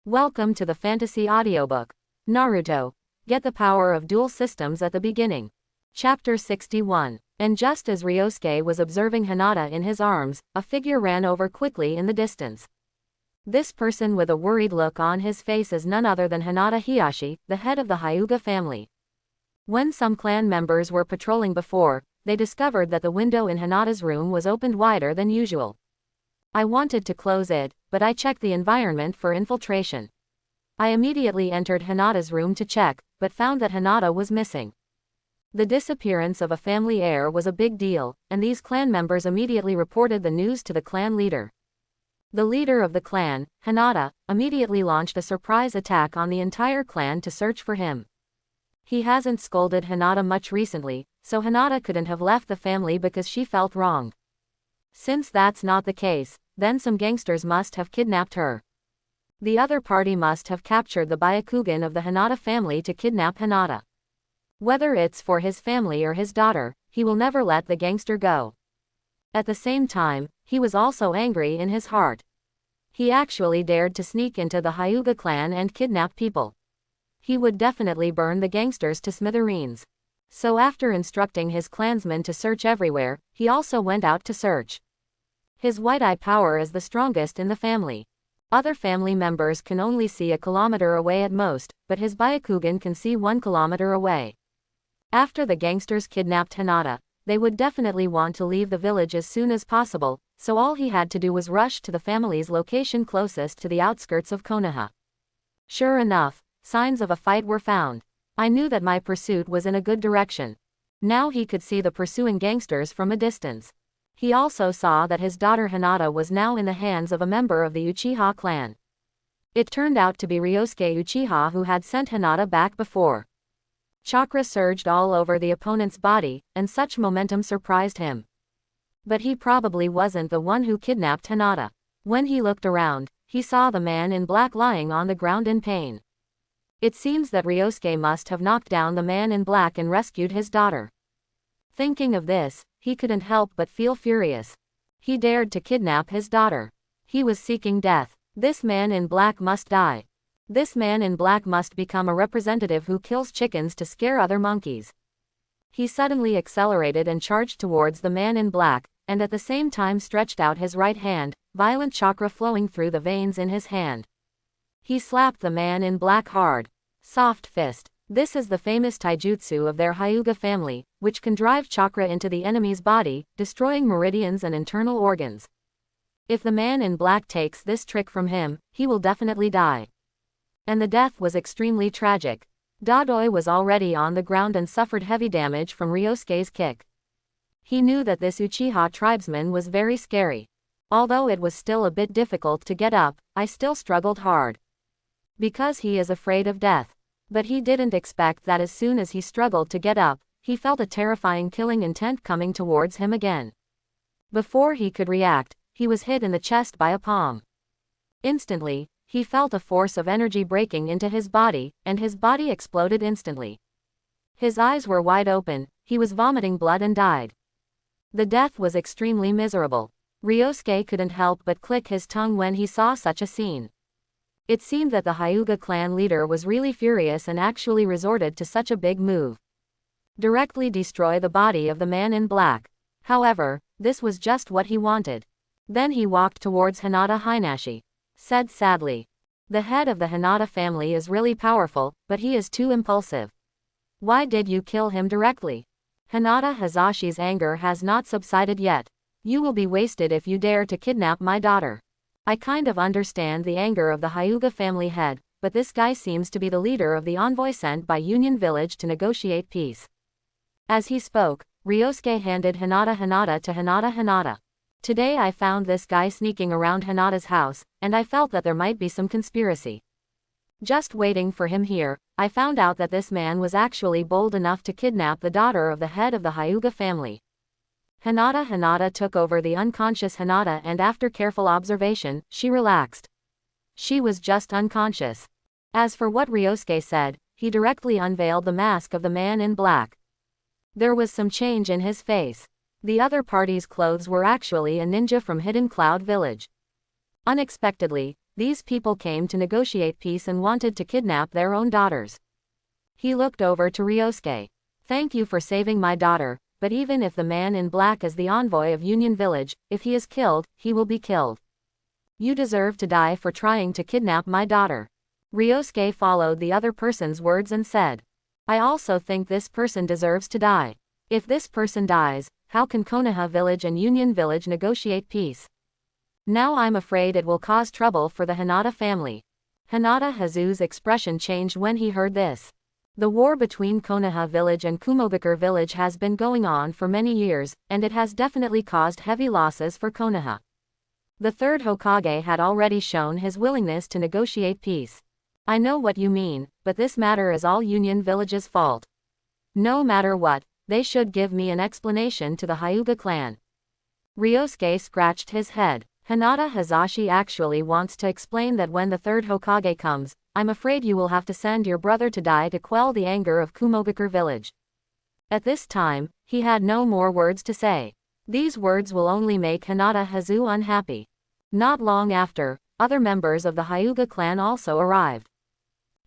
Welcome to the fantasy audiobook. Naruto. Get the power of dual systems at the beginning. Chapter 61. And just as Ryosuke was observing Hanata in his arms, a figure ran over quickly in the distance. This person with a worried look on his face is none other than Hanata Hiyashi, the head of the Hyuga family. When some clan members were patrolling before, they discovered that the window in Hanata's room was opened wider than usual. I wanted to close it, but I checked the environment for infiltration. I immediately entered Hanata's room to check, but found that Hanata was missing. The disappearance of a family heir was a big deal, and these clan members immediately reported the news to the clan leader. The leader of the clan, Hanata, immediately launched a surprise attack on the entire clan to search for him. He hasn't scolded Hanata much recently, so Hanata couldn't have left the family because she felt wrong. Since that's not the case, then some gangsters must have kidnapped her. The other party must have captured the Byakugan of the Hanata family to kidnap Hanata. Whether it's for his family or his daughter, he will never let the gangster go. At the same time, he was also angry in his heart. He actually dared to sneak into the Hyuga clan and kidnap people. He would definitely burn the gangsters to smithereens. So after instructing his clansmen to search everywhere, he also went out to search. His white-eye power is the strongest in the family. Other family members can only see a kilometer away at most, but his Byakugan can see 1 kilometer away. After the gangsters kidnapped Hanata, they would definitely want to leave the village as soon as possible, so all he had to do was rush to the family's location closest to the outskirts of Konoha. Sure enough, signs of a fight were found. I knew that my pursuit was in a good direction. Now he could see the pursuing gangsters from a distance. He also saw that his daughter Hanata was now in the hands of a member of the Uchiha clan. It turned out to be Ryosuke Uchiha who had sent Hanata back before. Chakra surged all over the opponent's body, and such momentum surprised him. But he probably wasn't the one who kidnapped Hanata. When he looked around, he saw the man in black lying on the ground in pain. It seems that Ryosuke must have knocked down the man in black and rescued his daughter. Thinking of this, he couldn't help but feel furious. He dared to kidnap his daughter. He was seeking death. This man in black must die. This man in black must become a representative who kills chickens to scare other monkeys. He suddenly accelerated and charged towards the man in black, and at the same time stretched out his right hand, violent chakra flowing through the veins in his hand. He slapped the man in black hard. Soft fist. This is the famous Taijutsu of their Hyuga family, which can drive chakra into the enemy's body, destroying meridians and internal organs. If the man in black takes this trick from him, he will definitely die. And the death was extremely tragic. Dadoi was already on the ground and suffered heavy damage from Ryosuke's kick. He knew that this Uchiha tribesman was very scary. Although it was still a bit difficult to get up, I still struggled hard. Because he is afraid of death. But he didn't expect that as soon as he struggled to get up, he felt a terrifying killing intent coming towards him again. Before he could react, he was hit in the chest by a palm. Instantly, he felt a force of energy breaking into his body, and his body exploded instantly. His eyes were wide open, he was vomiting blood and died. The death was extremely miserable. Ryosuke couldn't help but click his tongue when he saw such a scene. It seemed that the Hyuga clan leader was really furious and actually resorted to such a big move. Directly destroy the body of the man in black. However, this was just what he wanted. Then he walked towards Hanata Hinashi. Said sadly. The head of the Hanata family is really powerful, but he is too impulsive. Why did you kill him directly? Hanata Hazashi's anger has not subsided yet. You will be wasted if you dare to kidnap my daughter. I kind of understand the anger of the Hyuga family head, but this guy seems to be the leader of the envoy sent by Union Village to negotiate peace. As he spoke, Ryosuke handed Hanata to Hanata. Today I found this guy sneaking around Hanata's house, and I felt that there might be some conspiracy. Just waiting for him here, I found out that this man was actually bold enough to kidnap the daughter of the head of the Hyuga family. Hanata took over the unconscious Hanata and after careful observation, she relaxed. She was just unconscious. As for what Ryosuke said, he directly unveiled the mask of the man in black. There was some change in his face. The other party's clothes were actually a ninja from Hidden Cloud Village. Unexpectedly, these people came to negotiate peace and wanted to kidnap their own daughters. He looked over to Ryosuke. Thank you for saving my daughter, but even if the man in black is the envoy of Union Village, if he is killed, he will be killed. You deserve to die for trying to kidnap my daughter. Ryosuke followed the other person's words and said, I also think this person deserves to die. If this person dies, how can Konoha Village and Union Village negotiate peace? Now I'm afraid it will cause trouble for the Hanata family. Hanata Hazu's expression changed when he heard this. The war between Konoha Village and Kumogakure Village has been going on for many years, and it has definitely caused heavy losses for Konoha. The third Hokage had already shown his willingness to negotiate peace. I know what you mean, but this matter is all Union Village's fault. No matter what, they should give me an explanation to the Hyuga clan. Ryosuke scratched his head. Hanata Hazashi actually wants to explain that when the third Hokage comes, I'm afraid you will have to send your brother to die to quell the anger of Kumogakure Village. At this time, he had no more words to say. These words will only make Hanata Hazu unhappy. Not long after, other members of the Hyuga clan also arrived.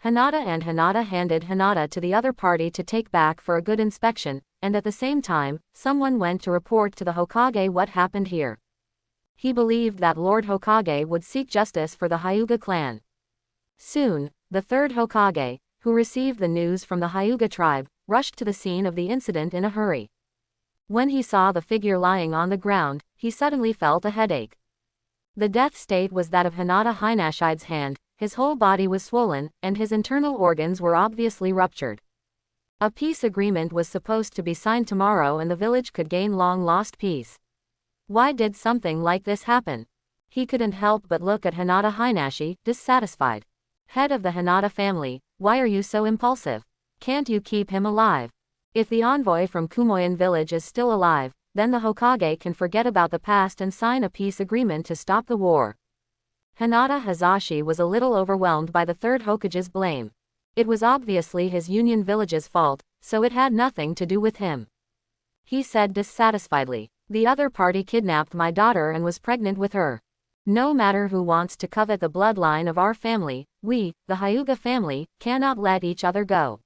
Hanata and Hanata handed Hanata to the other party to take back for a good inspection, and at the same time, someone went to report to the Hokage what happened here. He believed that Lord Hokage would seek justice for the Hyuga clan. Soon, the third Hokage, who received the news from the Hyuga tribe, rushed to the scene of the incident in a hurry. When he saw the figure lying on the ground, he suddenly felt a headache. The death state was that of Hanata Hinashide's hand, his whole body was swollen, and his internal organs were obviously ruptured. A peace agreement was supposed to be signed tomorrow and the village could gain long-lost peace. Why did something like this happen? He couldn't help but look at Hanata Hinashi, dissatisfied. Head of the Hanata family, why are you so impulsive? Can't you keep him alive? If the envoy from Kumoin village is still alive, then the Hokage can forget about the past and sign a peace agreement to stop the war. Hanata Hazashi was a little overwhelmed by the third Hokage's blame. It was obviously his Union Village's fault, so it had nothing to do with him. He said dissatisfiedly, the other party kidnapped my daughter and was pregnant with her. No matter who wants to covet the bloodline of our family, we, the Hyuga family, cannot let each other go.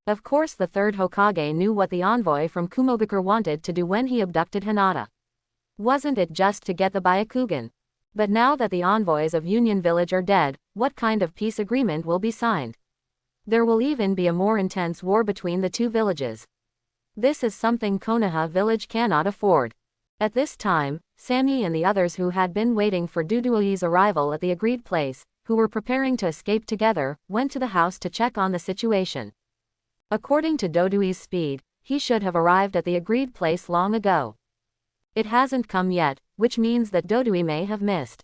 Of course the third Hokage knew what the envoy from Kumogakure wanted to do when he abducted Hanata. Wasn't it just to get the Byakugan? But now that the envoys of Union Village are dead, what kind of peace agreement will be signed? There will even be a more intense war between the two villages. This is something Konoha Village cannot afford. At this time, Sami and the others who had been waiting for Duduoi's arrival at the agreed place, who were preparing to escape together, went to the house to check on the situation. According to Dodui's speed, he should have arrived at the agreed place long ago. It hasn't come yet, which means that Dodui may have missed.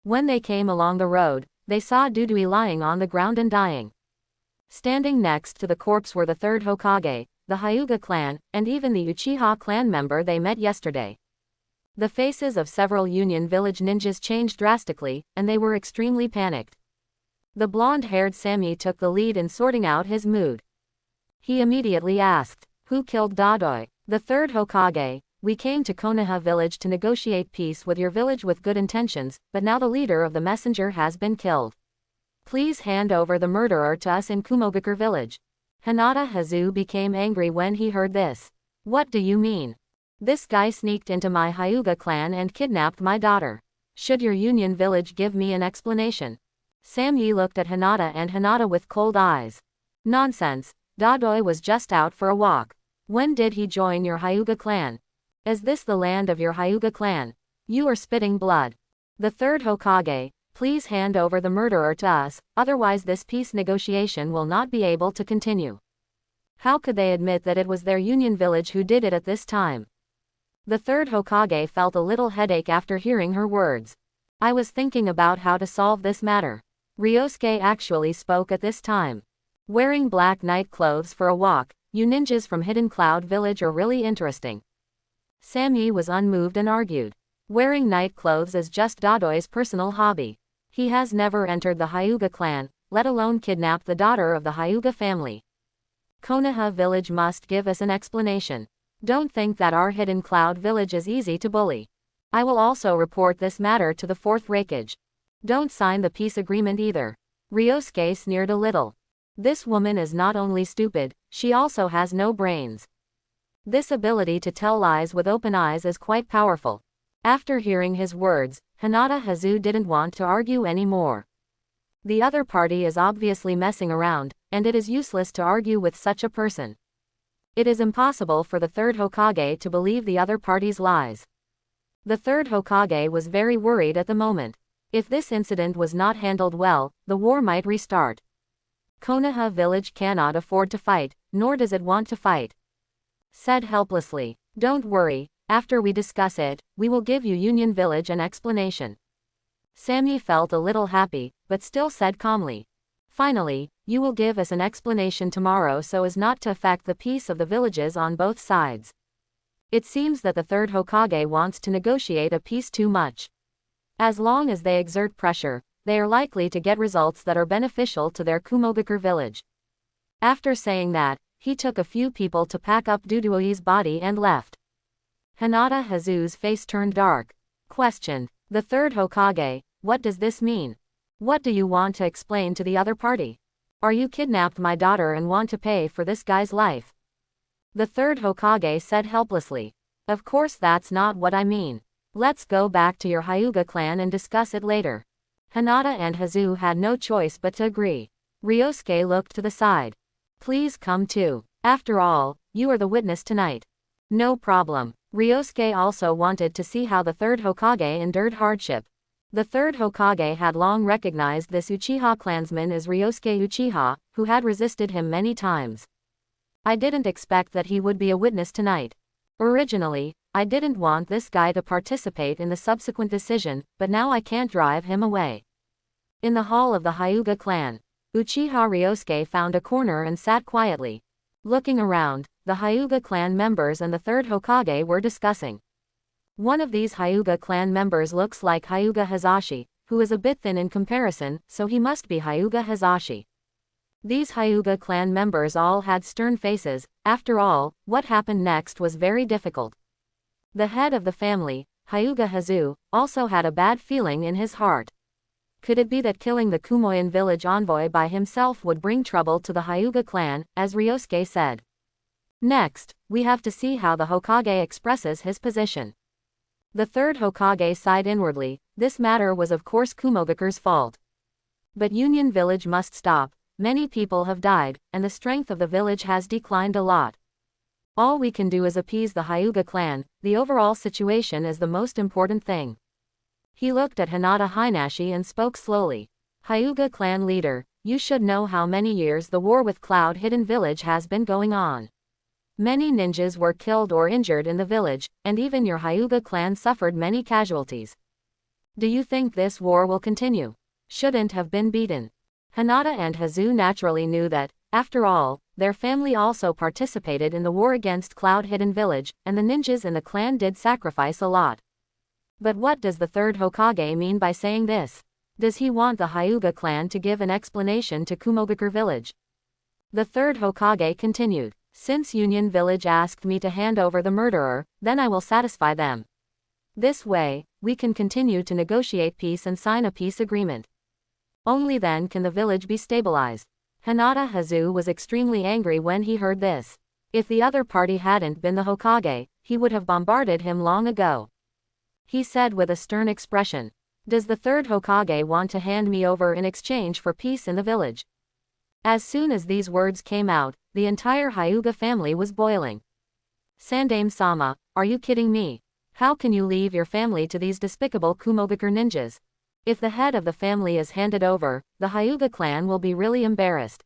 When they came along the road, they saw Dodui lying on the ground and dying. Standing next to the corpse were the third Hokage, the Hyuga clan, and even the Uchiha clan member they met yesterday. The faces of several Union Village ninjas changed drastically, and they were extremely panicked. The blonde-haired Sami took the lead in sorting out his mood. He immediately asked, who killed Dodoi? The third Hokage, we came to Konoha Village to negotiate peace with your village with good intentions, but now the leader of the messenger has been killed. Please hand over the murderer to us in Kumogakure Village. Hanata Hazu became angry when he heard this. What do you mean? This guy sneaked into my Hyuga clan and kidnapped my daughter. Should your Union Village give me an explanation? Sami looked at Hanata and Hanata with cold eyes. Nonsense, Dodoi was just out for a walk. When did he join your Hyuga clan? Is this the land of your Hyuga clan? You are spitting blood. The third Hokage, please hand over the murderer to us, otherwise this peace negotiation will not be able to continue. How could they admit that it was their Union Village who did it at this time? The third Hokage felt a little headache after hearing her words. I was thinking about how to solve this matter. Ryosuke actually spoke at this time. Wearing black night clothes for a walk, you ninjas from Hidden Cloud Village are really interesting. Sami was unmoved and argued. Wearing night clothes is just Dodoi's personal hobby. He has never entered the Hyuga clan, let alone kidnapped the daughter of the Hyuga family. Konoha Village must give us an explanation. Don't think that our Hidden Cloud Village is easy to bully. I will also report this matter to the fourth Raikage. Don't sign the peace agreement either. Ryosuke sneered a little. This woman is not only stupid, she also has no brains. This ability to tell lies with open eyes is quite powerful. After hearing his words, Hanata Hazu didn't want to argue anymore. The other party is obviously messing around, and it is useless to argue with such a person. It is impossible for the third Hokage to believe the other party's lies. The third Hokage was very worried at the moment. If this incident was not handled well, the war might restart. Konoha village cannot afford to fight, nor does it want to fight. Said helplessly. Don't worry, after we discuss it, we will give you Union Village an explanation. Sami felt a little happy, but still said calmly. Finally, you will give us an explanation tomorrow so as not to affect the peace of the villages on both sides. It seems that the third Hokage wants to negotiate a peace too much. As long as they exert pressure, they are likely to get results that are beneficial to their Kumogakur village. After saying that, he took a few people to pack up Duduoi's body and left. Hanata Hazu's face turned dark. Questioned. The third Hokage, what does this mean? What do you want to explain to the other party? Are you kidnapped my daughter and want to pay for this guy's life? The third Hokage said helplessly. Of course that's not what I mean. Let's go back to your Hyuga clan and discuss it later. Hanata and Hazu had no choice but to agree. Ryosuke looked to the side. Please come too. After all, you are the witness tonight. No problem. Ryosuke also wanted to see how the third Hokage endured hardship. The third Hokage had long recognized this Uchiha clansman as Ryosuke Uchiha, who had resisted him many times. I didn't expect that he would be a witness tonight. Originally, I didn't want this guy to participate in the subsequent decision, but now I can't drive him away. In the hall of the Hyuga clan, Uchiha Ryosuke found a corner and sat quietly. Looking around, the Hyuga clan members and the third Hokage were discussing. One of these Hyuga clan members looks like Hyuga Hazashi, who is a bit thin in comparison, so he must be Hyuga Hazashi. These Hyuga clan members all had stern faces. After all, what happened next was very difficult. The head of the family, Hyuga Hazu, also had a bad feeling in his heart. Could it be that killing the Kumoin village envoy by himself would bring trouble to the Hyuga clan, as Ryosuke said? Next, we have to see how the Hokage expresses his position. The third Hokage sighed inwardly. This matter was of course Kumogakur's fault. But Union Village must stop. Many people have died, and the strength of the village has declined a lot. All we can do is appease the Hyuga clan. The overall situation is the most important thing. He looked at Hanata Hinashi and spoke slowly. Hyuga clan leader, you should know how many years the war with Cloud Hidden Village has been going on. Many ninjas were killed or injured in the village, and even your Hyuga clan suffered many casualties. Do you think this war will continue? Shouldn't have been beaten. Hanata and Hazu naturally knew that, after all, their family also participated in the war against Cloud Hidden Village, and the ninjas in the clan did sacrifice a lot. But what does the third Hokage mean by saying this? Does he want the Hyuga clan to give an explanation to Kumogakur village? The third Hokage continued. Since Union Village asked me to hand over the murderer, then I will satisfy them. This way, we can continue to negotiate peace and sign a peace agreement. Only then can the village be stabilized. Hanata Hazu was extremely angry when he heard this. If the other party hadn't been the Hokage, he would have bombarded him long ago. He said with a stern expression. Does the third Hokage want to hand me over in exchange for peace in the village? As soon as these words came out, the entire Hyuga family was boiling. Sandaime-sama, are you kidding me? How can you leave your family to these despicable Kumogakur ninjas? If the head of the family is handed over, the Hyuga clan will be really embarrassed.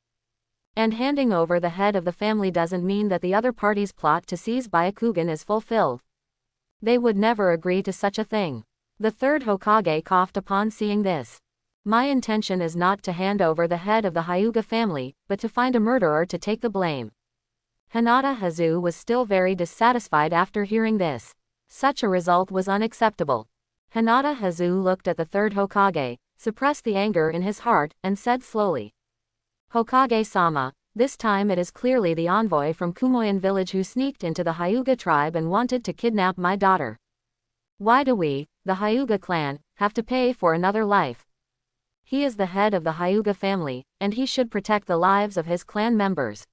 And handing over the head of the family doesn't mean that the other party's plot to seize Byakugan is fulfilled. They would never agree to such a thing. The third Hokage coughed upon seeing this. My intention is not to hand over the head of the Hyuga family, but to find a murderer to take the blame. Hanata Hazu was still very dissatisfied after hearing this. Such a result was unacceptable. Hanata Hazu looked at the third Hokage, suppressed the anger in his heart, and said slowly. Hokage-sama, this time it is clearly the envoy from Kumoin village who sneaked into the Hyuga tribe and wanted to kidnap my daughter. Why do we, the Hyuga clan, have to pay for another life? He is the head of the Hyuga family, and he should protect the lives of his clan members.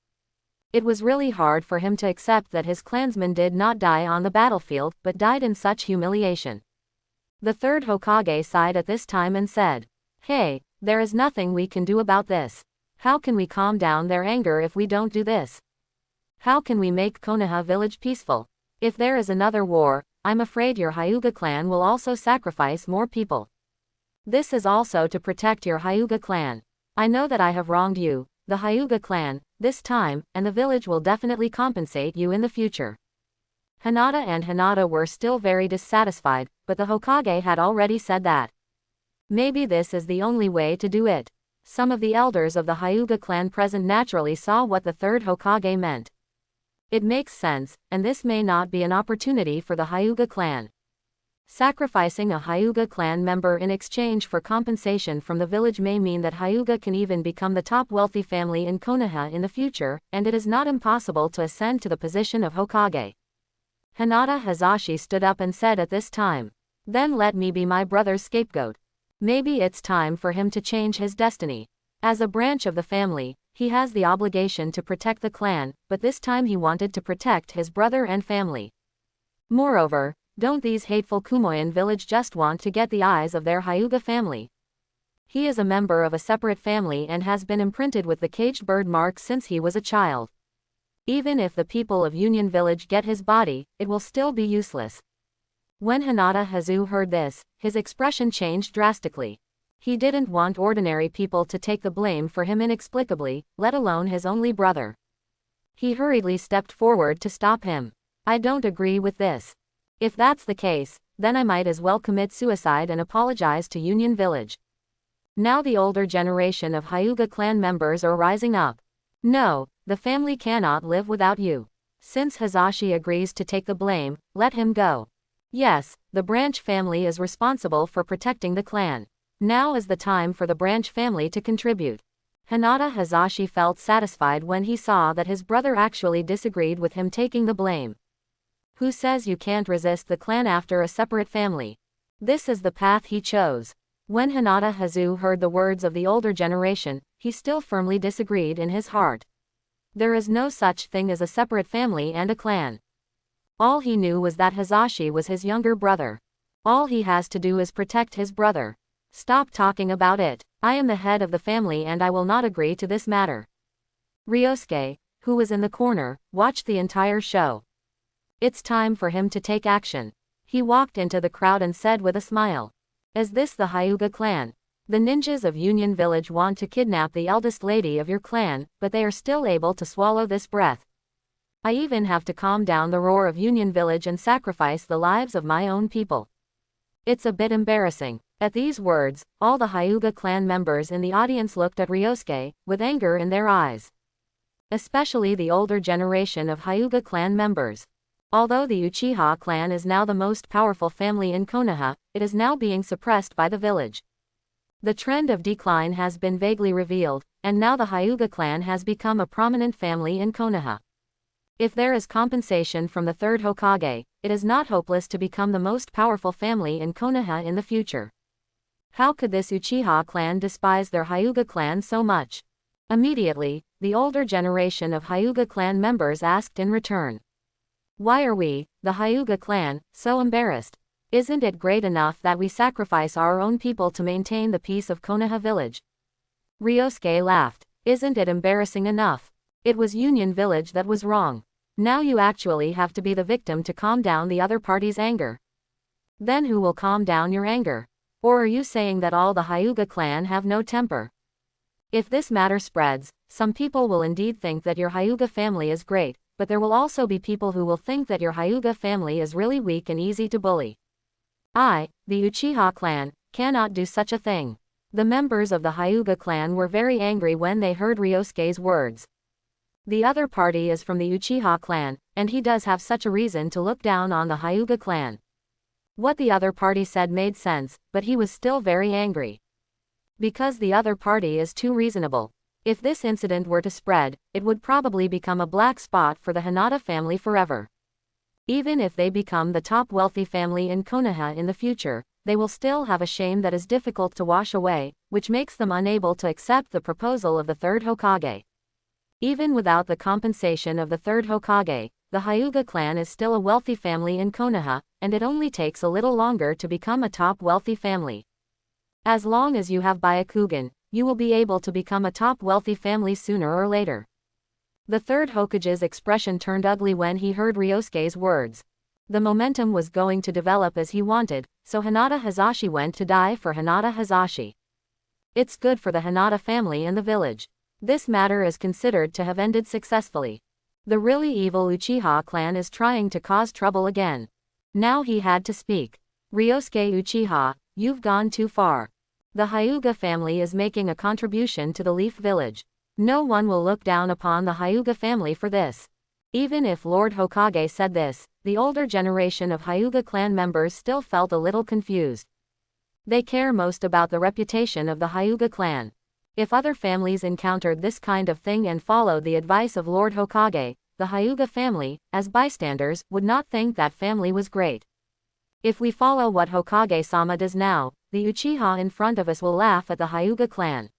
It was really hard for him to accept that his clansmen did not die on the battlefield, but died in such humiliation. The third Hokage sighed at this time and said, "Hey, there is nothing we can do about this. How can we calm down their anger if we don't do this? How can we make Konoha village peaceful? If there is another war, I'm afraid your Hyuga clan will also sacrifice more people. This is also to protect your Hyuga clan. I know that I have wronged you, the Hyuga clan, this time, and the village will definitely compensate you in the future." Hanata and Hanata were still very dissatisfied, but the Hokage had already said that. Maybe this is the only way to do it. Some of the elders of the Hyuga clan present naturally saw what the third Hokage meant. It makes sense, and this may not be an opportunity for the Hyuga clan. Sacrificing a Hyuga clan member in exchange for compensation from the village may mean that Hyuga can even become the top wealthy family in Konoha in the future, and it is not impossible to ascend to the position of Hokage. Hanata Hazashi stood up and said at this time, "Then let me be my brother's scapegoat. Maybe it's time for him to change his destiny. As a branch of the family, he has the obligation to protect the clan, but this time he wanted to protect his brother and family. Moreover, don't these hateful Kumoin village just want to get the eyes of their Hyuga family? He is a member of a separate family and has been imprinted with the caged bird mark since he was a child. Even if the people of Union Village get his body, it will still be useless." When Hanata Hazu heard this, his expression changed drastically. He didn't want ordinary people to take the blame for him inexplicably, let alone his only brother. He hurriedly stepped forward to stop him. "I don't agree with this. If that's the case, then I might as well commit suicide and apologize to Union Village." Now the older generation of Hyuga clan members are rising up. "No, the family cannot live without you. Since Hazashi agrees to take the blame, let him go. Yes, the branch family is responsible for protecting the clan. Now is the time for the branch family to contribute." Hanata Hazashi felt satisfied when he saw that his brother actually disagreed with him taking the blame. Who says you can't resist the clan after a separate family? This is the path he chose. When Hanata Hazu heard the words of the older generation, he still firmly disagreed in his heart. There is no such thing as a separate family and a clan. All he knew was that Hazashi was his younger brother. All he has to do is protect his brother. Stop talking about it. I am the head of the family and I will not agree to this matter. Ryosuke, who was in the corner, watched the entire show. It's time for him to take action. He walked into the crowd and said with a smile, "Is this the Hyuga clan? The ninjas of Union Village want to kidnap the eldest lady of your clan, but they are still able to swallow this breath. I even have to calm down the roar of Union Village and sacrifice the lives of my own people. It's a bit embarrassing." At these words, all the Hyuga clan members in the audience looked at Ryosuke, with anger in their eyes. Especially the older generation of Hyuga clan members. Although the Uchiha clan is now the most powerful family in Konoha, it is now being suppressed by the village. The trend of decline has been vaguely revealed, and now the Hyuga clan has become a prominent family in Konoha. If there is compensation from the third Hokage, it is not hopeless to become the most powerful family in Konoha in the future. How could this Uchiha clan despise their Hyuga clan so much? Immediately, the older generation of Hyuga clan members asked in return. Why are we, the Hyuga clan, so embarrassed? Isn't it great enough that we sacrifice our own people to maintain the peace of Konoha village? Ryosuke laughed. Isn't it embarrassing enough? It was Union Village that was wrong. Now you actually have to be the victim to calm down the other party's anger. Then who will calm down your anger? Or are you saying that all the Hyuga clan have no temper? If this matter spreads, some people will indeed think that your Hyuga family is great, but there will also be people who will think that your Hyuga family is really weak and easy to bully. I, the Uchiha clan, cannot do such a thing. The members of the Hyuga clan were very angry when they heard Ryosuke's words. The other party is from the Uchiha clan, and he does have such a reason to look down on the Hyuga clan. What the other party said made sense, but he was still very angry. Because the other party is too reasonable. If this incident were to spread, it would probably become a black spot for the Hanata family forever. Even if they become the top wealthy family in Konoha in the future, they will still have a shame that is difficult to wash away, which makes them unable to accept the proposal of the third Hokage. Even without the compensation of the third Hokage, the Hyuga clan is still a wealthy family in Konoha, and it only takes a little longer to become a top wealthy family. As long as you have Byakugan, you will be able to become a top wealthy family sooner or later. The third Hokage's expression turned ugly when he heard Ryosuke's words. The momentum was going to develop as he wanted, so Hanata Hazashi went to die for Hanata Hazashi. It's good for the Hanata family and the village. This matter is considered to have ended successfully. The really evil Uchiha clan is trying to cause trouble again. Now he had to speak. Ryosuke Uchiha, you've gone too far. The Hyuga family is making a contribution to the Leaf Village. No one will look down upon the Hyuga family for this. Even if Lord Hokage said this, the older generation of Hyuga clan members still felt a little confused. They care most about the reputation of the Hyuga clan. If other families encountered this kind of thing and followed the advice of Lord Hokage, the Hyuga family, as bystanders, would not think that family was great. If we follow what Hokage-sama does now, the Uchiha in front of us will laugh at the Hyuga clan.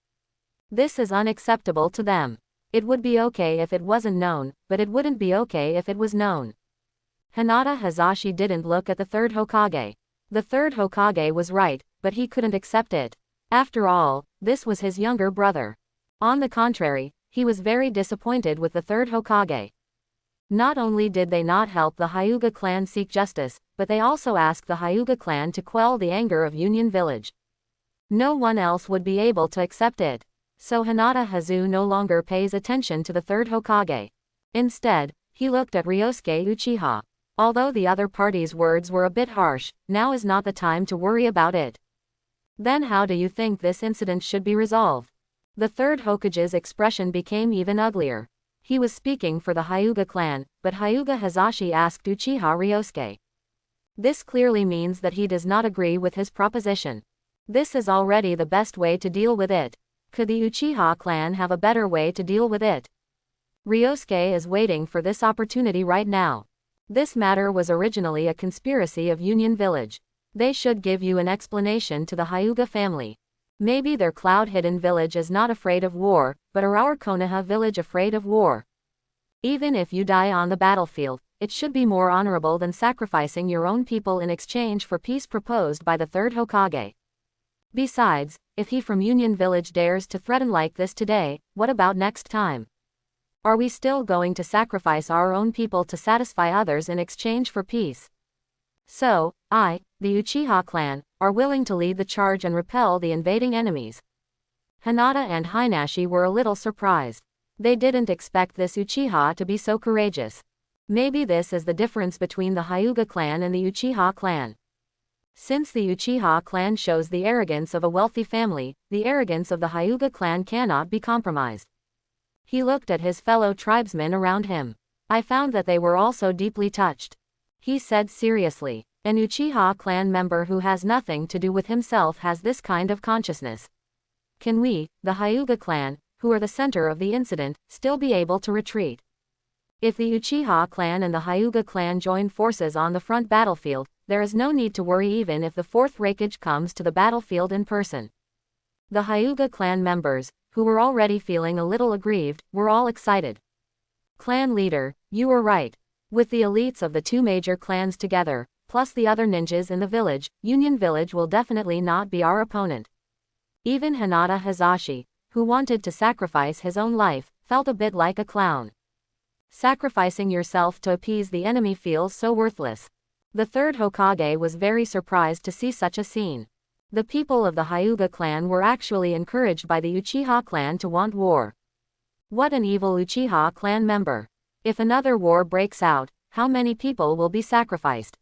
This is unacceptable to them. It would be okay if it wasn't known, but it wouldn't be okay if it was known. Hanata Hazashi didn't look at the third Hokage. The third Hokage was right, but he couldn't accept it. After all, this was his younger brother. On the contrary, he was very disappointed with the third Hokage. Not only did they not help the Hyuga clan seek justice, but they also asked the Hyuga clan to quell the anger of Union Village. No one else would be able to accept it. So Hanata Hazu no longer pays attention to the third Hokage. Instead, he looked at Ryosuke Uchiha. Although the other party's words were a bit harsh, now is not the time to worry about it. Then how do you think this incident should be resolved? The third Hokage's expression became even uglier. He was speaking for the Hyuga clan, but Hyuga Hazashi asked Uchiha Ryosuke. This clearly means that he does not agree with his proposition. This is already the best way to deal with it. Could the Uchiha clan have a better way to deal with it? Ryosuke is waiting for this opportunity right now. This matter was originally a conspiracy of Union Village. They should give you an explanation to the Hyuga family. Maybe their cloud-hidden village is not afraid of war, but are our Konoha village afraid of war? Even if you die on the battlefield, it should be more honorable than sacrificing your own people in exchange for peace proposed by the third Hokage. Besides, if he from Union Village dares to threaten like this today, what about next time? Are we still going to sacrifice our own people to satisfy others in exchange for peace? So, the Uchiha clan, are willing to lead the charge and repel the invading enemies. Hanata and Hinashi were a little surprised. They didn't expect this Uchiha to be so courageous. Maybe this is the difference between the Hyuga clan and the Uchiha clan. Since the Uchiha clan shows the arrogance of a wealthy family, the arrogance of the Hyuga clan cannot be compromised. He looked at his fellow tribesmen around him. I found that they were also deeply touched. He said seriously, an Uchiha clan member who has nothing to do with himself has this kind of consciousness. Can we, the Hyuga clan, who are the center of the incident, still be able to retreat? If the Uchiha clan and the Hyuga clan join forces on the front battlefield, there is no need to worry even if the fourth Raikage comes to the battlefield in person. The Hyuga clan members, who were already feeling a little aggrieved, were all excited. Clan leader, you were right. With the elites of the two major clans together, plus the other ninjas in the village, Union Village will definitely not be our opponent. Even Hanata Hazashi, who wanted to sacrifice his own life, felt a bit like a clown. Sacrificing yourself to appease the enemy feels so worthless. The third Hokage was very surprised to see such a scene. The people of the Hyuga clan were actually encouraged by the Uchiha clan to want war. What an evil Uchiha clan member. If another war breaks out, how many people will be sacrificed?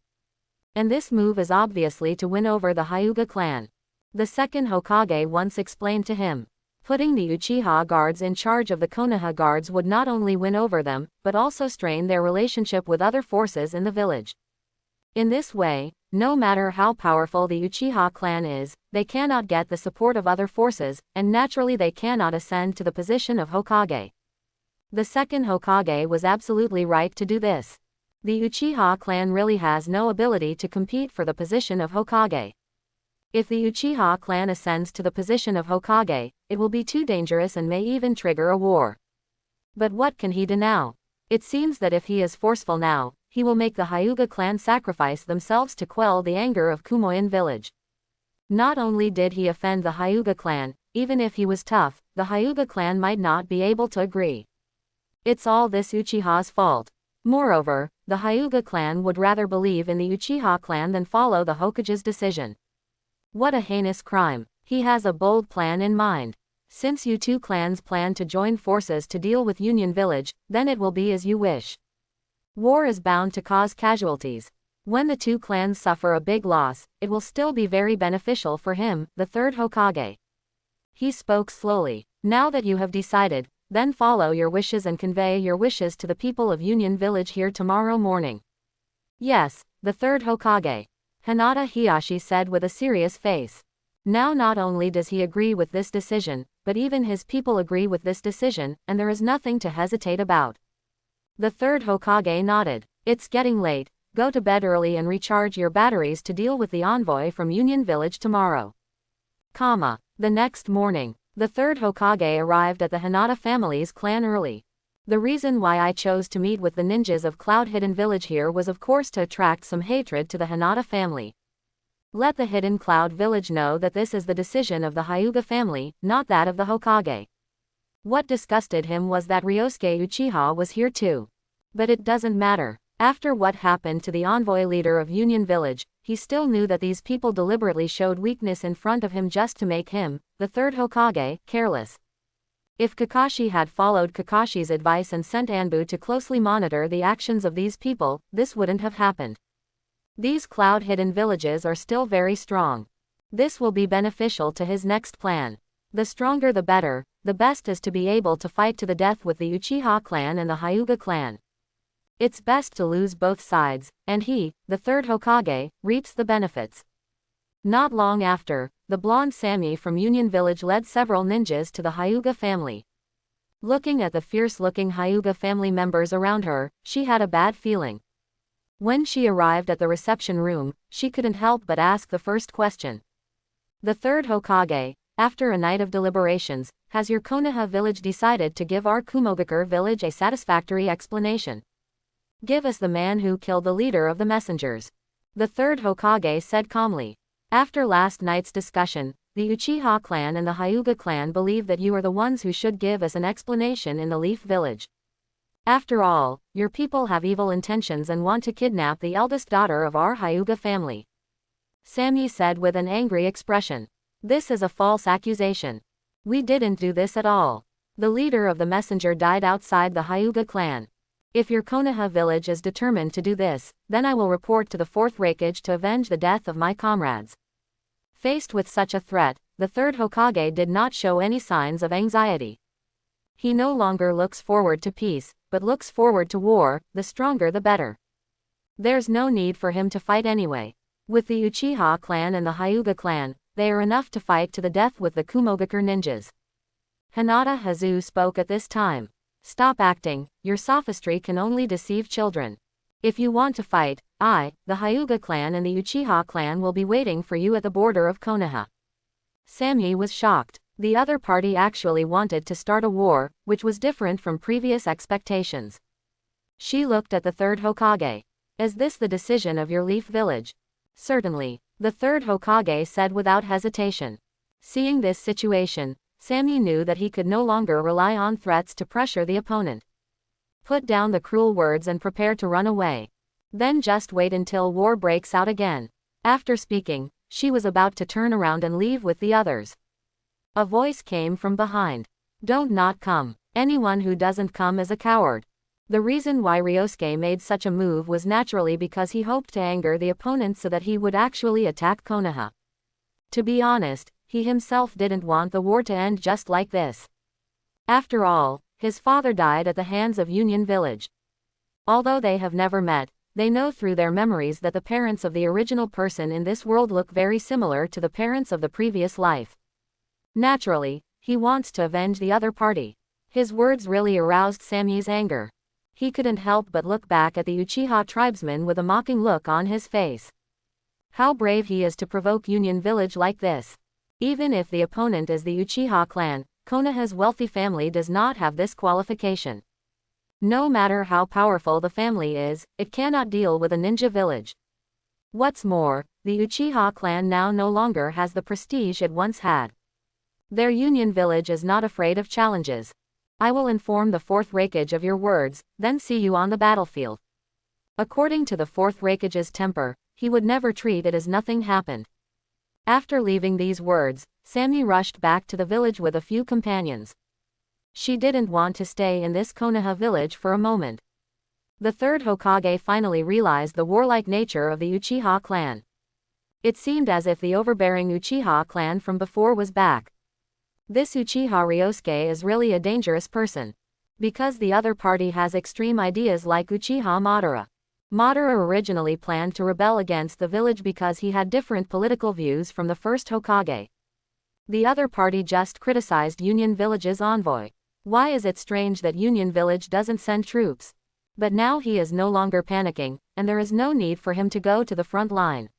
And this move is obviously to win over the Hyuga clan. The second Hokage once explained to him. Putting the Uchiha guards in charge of the Konoha guards would not only win over them, but also strain their relationship with other forces in the village. In this way, no matter how powerful the Uchiha clan is, they cannot get the support of other forces, and naturally they cannot ascend to the position of Hokage. The second Hokage was absolutely right to do this. The Uchiha clan really has no ability to compete for the position of Hokage. If the Uchiha clan ascends to the position of Hokage, it will be too dangerous and may even trigger a war. But what can he do now? It seems that if he is forceful now, he will make the Hyuga clan sacrifice themselves to quell the anger of Kumoin village. Not only did he offend the Hyuga clan, even if he was tough, the Hyuga clan might not be able to agree. It's all this Uchiha's fault. Moreover, the Hyuga clan would rather believe in the Uchiha clan than follow the Hokage's decision. What a heinous crime. He has a bold plan in mind. Since you two clans plan to join forces to deal with Union Village, then it will be as you wish. War is bound to cause casualties. When the two clans suffer a big loss, it will still be very beneficial for him, the third Hokage. He spoke slowly. Now that you have decided, then follow your wishes and convey your wishes to the people of Union Village here tomorrow morning. Yes, the third Hokage. Hanata Hiyashi said with a serious face. Now not only does he agree with this decision, but even his people agree with this decision, and there is nothing to hesitate about. The third Hokage nodded. It's getting late, go to bed early and recharge your batteries to deal with the envoy from Union Village tomorrow. The next morning, the third Hokage arrived at the Hanata family's clan early. The reason why I chose to meet with the ninjas of Cloud Hidden Village here was of course to attract some hatred to the Hanata family. Let the Hidden Cloud Village know that this is the decision of the Hyuga family, not that of the Hokage. What disgusted him was that Ryosuke Uchiha was here too. But it doesn't matter. After what happened to the envoy leader of Union Village, he still knew that these people deliberately showed weakness in front of him just to make him, the third Hokage, careless. If Kakashi had followed Kakashi's advice and sent Anbu to closely monitor the actions of these people, this wouldn't have happened. These cloud-hidden villages are still very strong. This will be beneficial to his next plan. The stronger the better, the best is to be able to fight to the death with the Uchiha clan and the Hyuga clan. It's best to lose both sides, and he, the third Hokage, reaps the benefits. Not long after, the blonde Sami from Union Village led several ninjas to the Hyuga family. Looking at the fierce-looking Hyuga family members around her, she had a bad feeling. When she arrived at the reception room, she couldn't help but ask the first question. The third Hokage, after a night of deliberations, has your Konoha village decided to give our Kumogakur village a satisfactory explanation? Give us the man who killed the leader of the messengers. The third Hokage said calmly. After last night's discussion, the Uchiha clan and the Hyuga clan believe that you are the ones who should give us an explanation in the Leaf Village. After all, your people have evil intentions and want to kidnap the eldest daughter of our Hyuga family. Sami said with an angry expression. This is a false accusation. We didn't do this at all. The leader of the messenger died outside the Hyuga clan. If your Konoha village is determined to do this, then I will report to the 4th Raikage to avenge the death of my comrades. Faced with such a threat, the third Hokage did not show any signs of anxiety. He no longer looks forward to peace, but looks forward to war, the stronger the better. There's no need for him to fight anyway. With the Uchiha clan and the Hyuga clan, they are enough to fight to the death with the Kumogakur ninjas. Hanata Hazu spoke at this time. Stop acting, your sophistry can only deceive children. If you want to fight, I, the Hyuga clan and the Uchiha clan will be waiting for you at the border of Konoha. Sami was shocked. The other party actually wanted to start a war, which was different from previous expectations. She looked at the third Hokage. Is this the decision of your Leaf Village? Certainly, the third Hokage said without hesitation. Seeing this situation, Sami knew that he could no longer rely on threats to pressure the opponent. Put down the cruel words and prepare to run away. Then just wait until war breaks out again. After speaking, she was about to turn around and leave with the others. A voice came from behind. Don't not come. Anyone who doesn't come is a coward. The reason why Ryosuke made such a move was naturally because he hoped to anger the opponent so that he would actually attack Konoha. To be honest, he himself didn't want the war to end just like this. After all, his father died at the hands of Union Village. Although they have never met, they know through their memories that the parents of the original person in this world look very similar to the parents of the previous life. Naturally, he wants to avenge the other party. His words really aroused Sami's anger. He couldn't help but look back at the Uchiha tribesman with a mocking look on his face. How brave he is to provoke Union Village like this. Even if the opponent is the Uchiha clan, Konoha's wealthy family does not have this qualification. No matter how powerful the family is, it cannot deal with a ninja village. What's more, the Uchiha clan now no longer has the prestige it once had. Their Union Village is not afraid of challenges. I will inform the fourth Raikage of your words, then see you on the battlefield. According to the fourth Raikage's temper, he would never treat it as nothing happened. After leaving these words, Sami rushed back to the village with a few companions. She didn't want to stay in this Konoha village for a moment. The third Hokage finally realized the warlike nature of the Uchiha clan. It seemed as if the overbearing Uchiha clan from before was back. This Uchiha Ryosuke is really a dangerous person. Because the other party has extreme ideas like Uchiha Madara. Madara originally planned to rebel against the village because he had different political views from the first Hokage. The other party just criticized Union Village's envoy. Why is it strange that Union Village doesn't send troops? But now he is no longer panicking, and there is no need for him to go to the front line.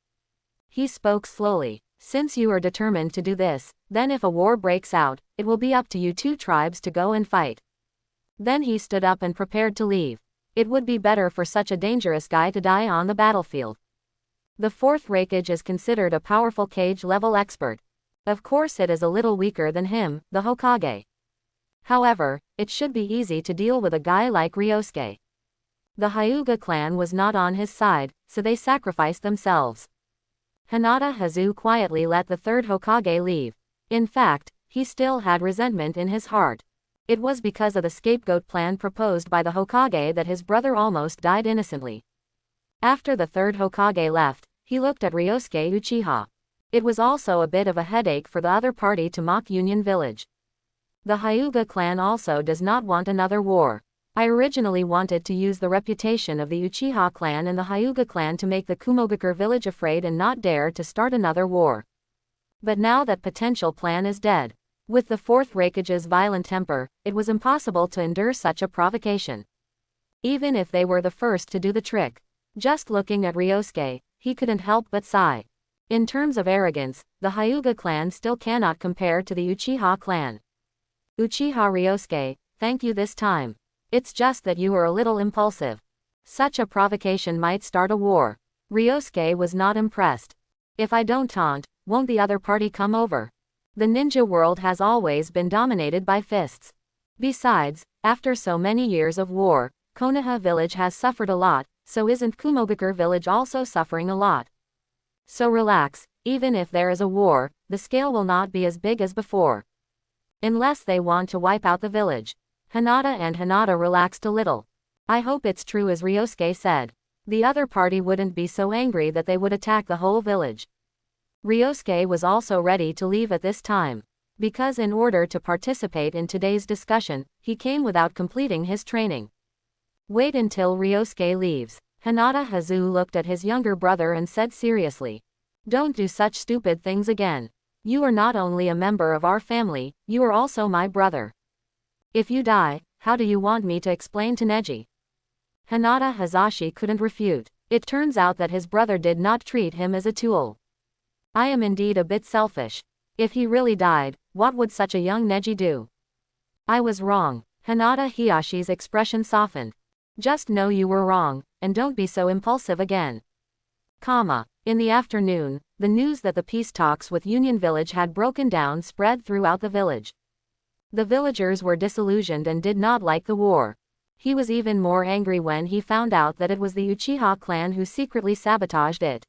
He spoke slowly. Since you are determined to do this, then if a war breaks out, it will be up to you two tribes to go and fight. Then he stood up and prepared to leave. It would be better for such a dangerous guy to die on the battlefield. The fourth Raikage is considered a powerful Kage-level expert. Of course it is a little weaker than him, the Hokage. However, it should be easy to deal with a guy like Ryosuke. The Hyuga clan was not on his side, so they sacrificed themselves. Hanata Hazu quietly let the third Hokage leave. In fact, he still had resentment in his heart. It was because of the scapegoat plan proposed by the Hokage that his brother almost died innocently. After the third Hokage left, he looked at Ryosuke Uchiha. It was also a bit of a headache for the other party to mock Union Village. The Hyuga clan also does not want another war. I originally wanted to use the reputation of the Uchiha clan and the Hyuga clan to make the Kumogakure village afraid and not dare to start another war. But now that potential plan is dead. With the fourth Raikage's violent temper, it was impossible to endure such a provocation. Even if they were the first to do the trick. Just looking at Ryosuke, he couldn't help but sigh. In terms of arrogance, the Hyuga clan still cannot compare to the Uchiha clan. Uchiha Ryosuke, thank you this time. It's just that you were a little impulsive. Such a provocation might start a war. Ryosuke was not impressed. If I don't taunt, won't the other party come over? The ninja world has always been dominated by fists. Besides, after so many years of war, Konoha village has suffered a lot, so isn't Kumogakure village also suffering a lot? So relax, even if there is a war, the scale will not be as big as before. Unless they want to wipe out the village. Hanata and Hanata relaxed a little. I hope it's true as Ryosuke said. The other party wouldn't be so angry that they would attack the whole village. Ryosuke was also ready to leave at this time. Because in order to participate in today's discussion, he came without completing his training. Wait until Ryosuke leaves. Hanata Hazu looked at his younger brother and said seriously. Don't do such stupid things again. You are not only a member of our family, you are also my brother. If you die, how do you want me to explain to Neji? Hanata Hazashi couldn't refute. It turns out that his brother did not treat him as a tool. I am indeed a bit selfish. If he really died, what would such a young Neji do? I was wrong. Hanata Hiyashi's expression softened. Just know you were wrong, and don't be so impulsive again. In the afternoon, the news that the peace talks with Union Village had broken down spread throughout the village. The villagers were disillusioned and did not like the war. He was even more angry when he found out that it was the Uchiha clan who secretly sabotaged it.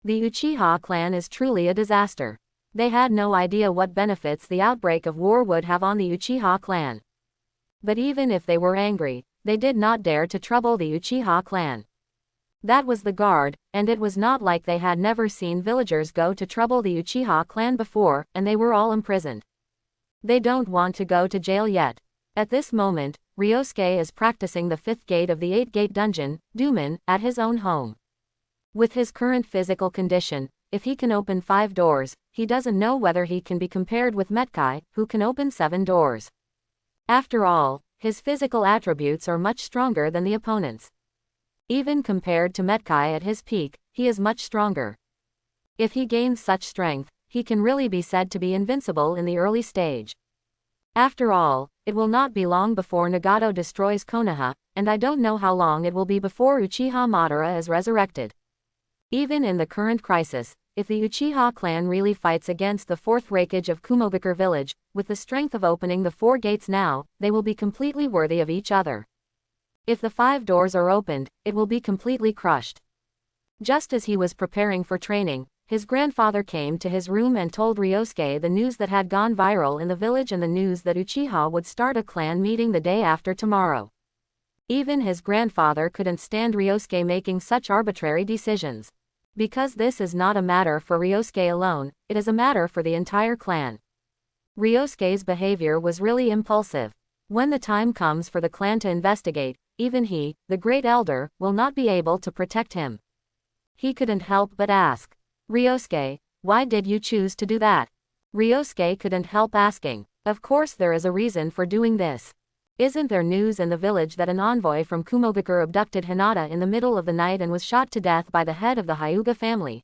The Uchiha clan is truly a disaster. They had no idea what benefits the outbreak of war would have on the Uchiha clan. But even if they were angry, they did not dare to trouble the Uchiha clan. That was the guard, and it was not like they had never seen villagers go to trouble the Uchiha clan before, and they were all imprisoned. They don't want to go to jail yet. At this moment, Ryosuke is practicing the fifth gate of the 8-gate dungeon, Duman, at his own home. With his current physical condition, if he can open 5 doors, he doesn't know whether he can be compared with Metkai, who can open 7 doors. After all, his physical attributes are much stronger than the opponent's. Even compared to Metkai at his peak, he is much stronger. If he gains such strength, he can really be said to be invincible in the early stage. After all, it will not be long before Nagato destroys Konoha, and I don't know how long it will be before Uchiha Madara is resurrected. Even in the current crisis, if the Uchiha clan really fights against the fourth Raikage of Kumogakure village, with the strength of opening the 4 gates now, they will be completely worthy of each other. If the 5 doors are opened, it will be completely crushed. Just as he was preparing for training, his grandfather came to his room and told Ryosuke the news that had gone viral in the village and the news that Uchiha would start a clan meeting the day after tomorrow. Even his grandfather couldn't stand Ryosuke making such arbitrary decisions. Because this is not a matter for Ryosuke alone, it is a matter for the entire clan. Ryosuke's behavior was really impulsive. When the time comes for the clan to investigate, even he, the great elder, will not be able to protect him. He couldn't help but ask, "Ryosuke, why did you choose to do that?" Ryosuke couldn't help asking, "Of course there is a reason for doing this. Isn't there news in the village that an envoy from Kumogakure abducted Hanata in the middle of the night and was shot to death by the head of the Hyuga family?"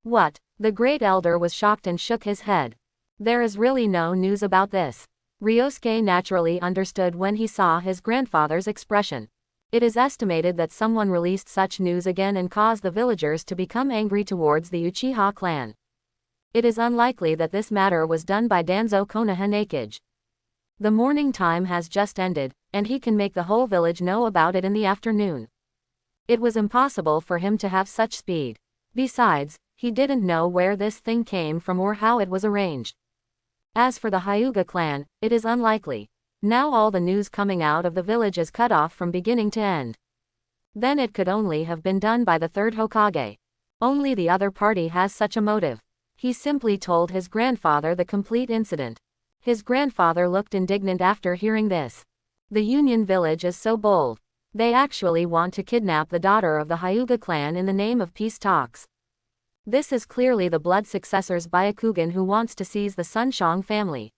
"What?" The great elder was shocked and shook his head. "There is really no news about this." Ryosuke naturally understood when he saw his grandfather's expression. It is estimated that someone released such news again and caused the villagers to become angry towards the Uchiha clan. It is unlikely that this matter was done by Danzo Konoha Nakage. The morning time has just ended, and he can make the whole village know about it in the afternoon. It was impossible for him to have such speed. Besides, he didn't know where this thing came from or how it was arranged. As for the Hyuga clan, it is unlikely. Now all the news coming out of the village is cut off from beginning to end. Then it could only have been done by the third Hokage. Only the other party has such a motive. He simply told his grandfather the complete incident. His grandfather looked indignant after hearing this. The Union village is so bold. They actually want to kidnap the daughter of the Hyuga clan in the name of peace talks. This is clearly the blood successor's Byakugan who wants to seize the Sunshang family.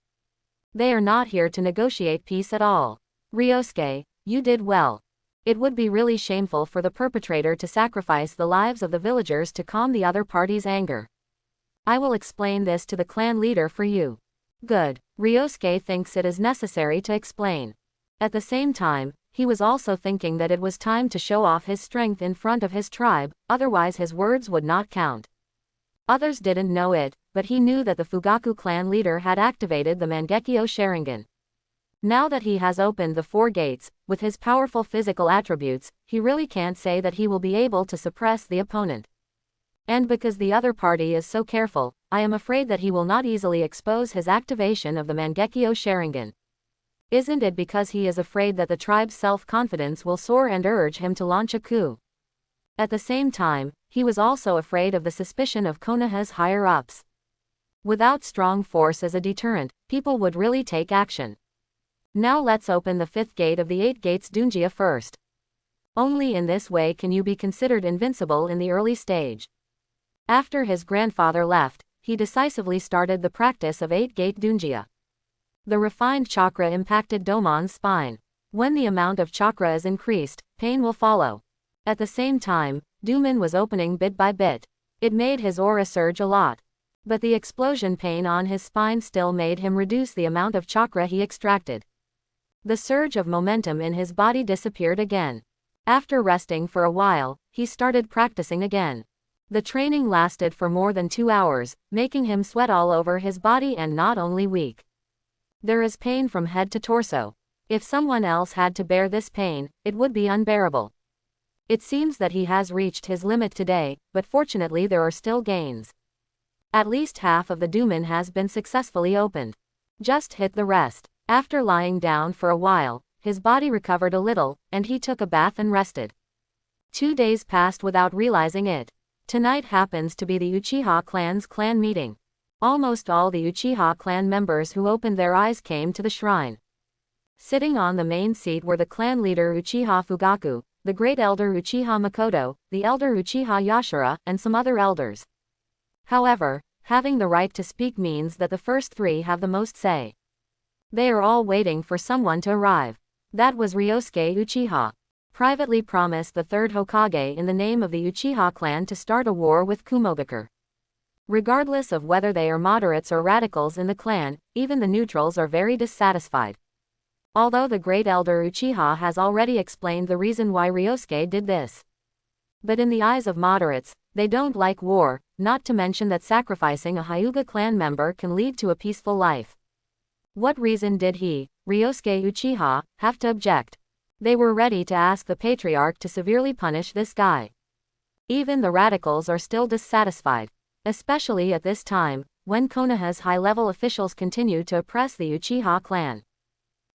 They are not here to negotiate peace at all. Ryosuke, you did well. It would be really shameful for the perpetrator to sacrifice the lives of the villagers to calm the other party's anger. I will explain this to the clan leader for you. Good. Ryosuke thinks it is necessary to explain. At the same time, he was also thinking that it was time to show off his strength in front of his tribe, otherwise his words would not count. Others didn't know it, but he knew that the Fugaku clan leader had activated the Mangekyo Sharingan. Now that he has opened the 4 gates, with his powerful physical attributes, he really can't say that he will be able to suppress the opponent. And because the other party is so careful, I am afraid that he will not easily expose his activation of the Mangekyo Sharingan. Isn't it because he is afraid that the tribe's self-confidence will soar and urge him to launch a coup? At the same time, he was also afraid of the suspicion of Konoha's higher-ups. Without strong force as a deterrent, people would really take action. Now let's open the 5th gate of the 8 gates Dunjia first. Only in this way can you be considered invincible in the early stage. After his grandfather left, he decisively started the practice of 8-gate Dunjia. The refined chakra impacted Domon's spine. When the amount of chakra is increased, pain will follow. At the same time, Duman was opening bit by bit. It made his aura surge a lot. But the explosion pain on his spine still made him reduce the amount of chakra he extracted. The surge of momentum in his body disappeared again. After resting for a while, he started practicing again. The training lasted for more than 2 hours, making him sweat all over his body and not only weak. There is pain from head to torso. If someone else had to bear this pain, it would be unbearable. It seems that he has reached his limit today, but fortunately there are still gains. At least half of the Duman has been successfully opened. Just hit the rest. After lying down for a while, his body recovered a little, and he took a bath and rested. 2 days passed without realizing it. Tonight happens to be the Uchiha clan's clan meeting. Almost all the Uchiha clan members who opened their eyes came to the shrine. Sitting on the main seat were the clan leader Uchiha Fugaku, the great elder Uchiha Makoto, the elder Uchiha Yashira, and some other elders. However, having the right to speak means that the first 3 have the most say. They are all waiting for someone to arrive. That was Ryosuke Uchiha. Privately promised the 3rd Hokage in the name of the Uchiha clan to start a war with Kumogakure. Regardless of whether they are moderates or radicals in the clan, even the neutrals are very dissatisfied. Although the Great Elder Uchiha has already explained the reason why Ryosuke did this. But in the eyes of moderates, they don't like war, not to mention that sacrificing a Hyuga clan member can lead to a peaceful life. What reason did he, Ryosuke Uchiha, have to object? They were ready to ask the patriarch to severely punish this guy. Even the radicals are still dissatisfied. Especially at this time, when Konoha's high-level officials continue to oppress the Uchiha clan.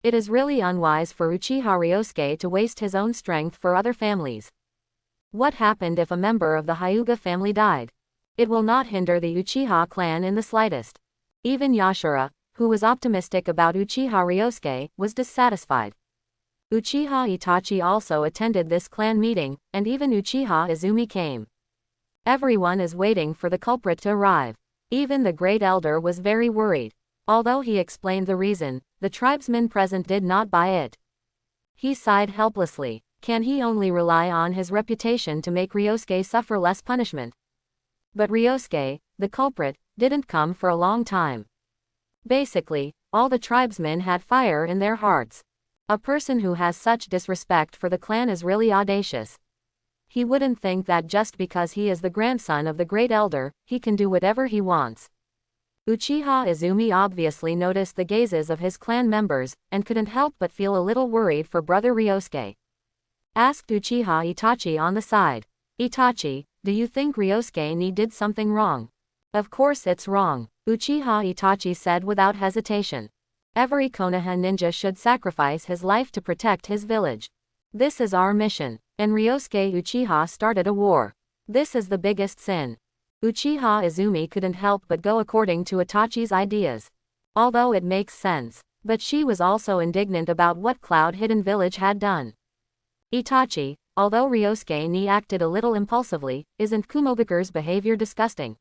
It is really unwise for Uchiha Ryosuke to waste his own strength for other families. What happened if a member of the Hyuga family died? It will not hinder the Uchiha clan in the slightest. Even Yashura, who was optimistic about Uchiha Ryosuke, was dissatisfied. Uchiha Itachi also attended this clan meeting, and even Uchiha Izumi came. Everyone is waiting for the culprit to arrive. Even the Great Elder was very worried. Although he explained the reason, the tribesmen present did not buy it. He sighed helplessly. Can he only rely on his reputation to make Ryosuke suffer less punishment? But Ryosuke, the culprit, didn't come for a long time. Basically, all the tribesmen had fire in their hearts. A person who has such disrespect for the clan is really audacious. He wouldn't think that just because he is the grandson of the Great Elder, he can do whatever he wants. Uchiha Izumi obviously noticed the gazes of his clan members, and couldn't help but feel a little worried for brother Ryosuke. Asked Uchiha Itachi on the side. Itachi, do you think Ryosuke did something wrong? Of course it's wrong, Uchiha Itachi said without hesitation. Every Konoha ninja should sacrifice his life to protect his village. This is our mission, and Ryosuke Uchiha started a war. This is the biggest sin. Uchiha Izumi couldn't help but go according to Itachi's ideas. Although it makes sense, but she was also indignant about what Cloud Hidden Village had done. Itachi, although Ryosuke acted a little impulsively, isn't Kumobaku's behavior disgusting?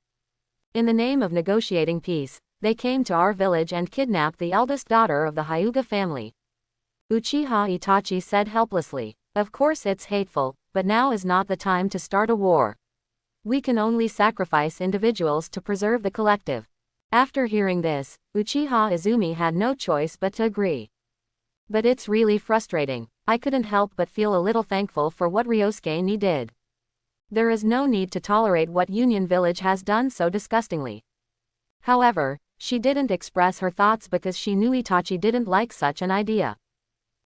In the name of negotiating peace, they came to our village and kidnapped the eldest daughter of the Hyuga family. Uchiha Itachi said helplessly. Of course it's hateful, but now is not the time to start a war. We can only sacrifice individuals to preserve the collective. After hearing this, Uchiha Izumi had no choice but to agree. But it's really frustrating. I couldn't help but feel a little thankful for what Ryosuke did. There is no need to tolerate what Union Village has done so disgustingly. However, she didn't express her thoughts because she knew Itachi didn't like such an idea.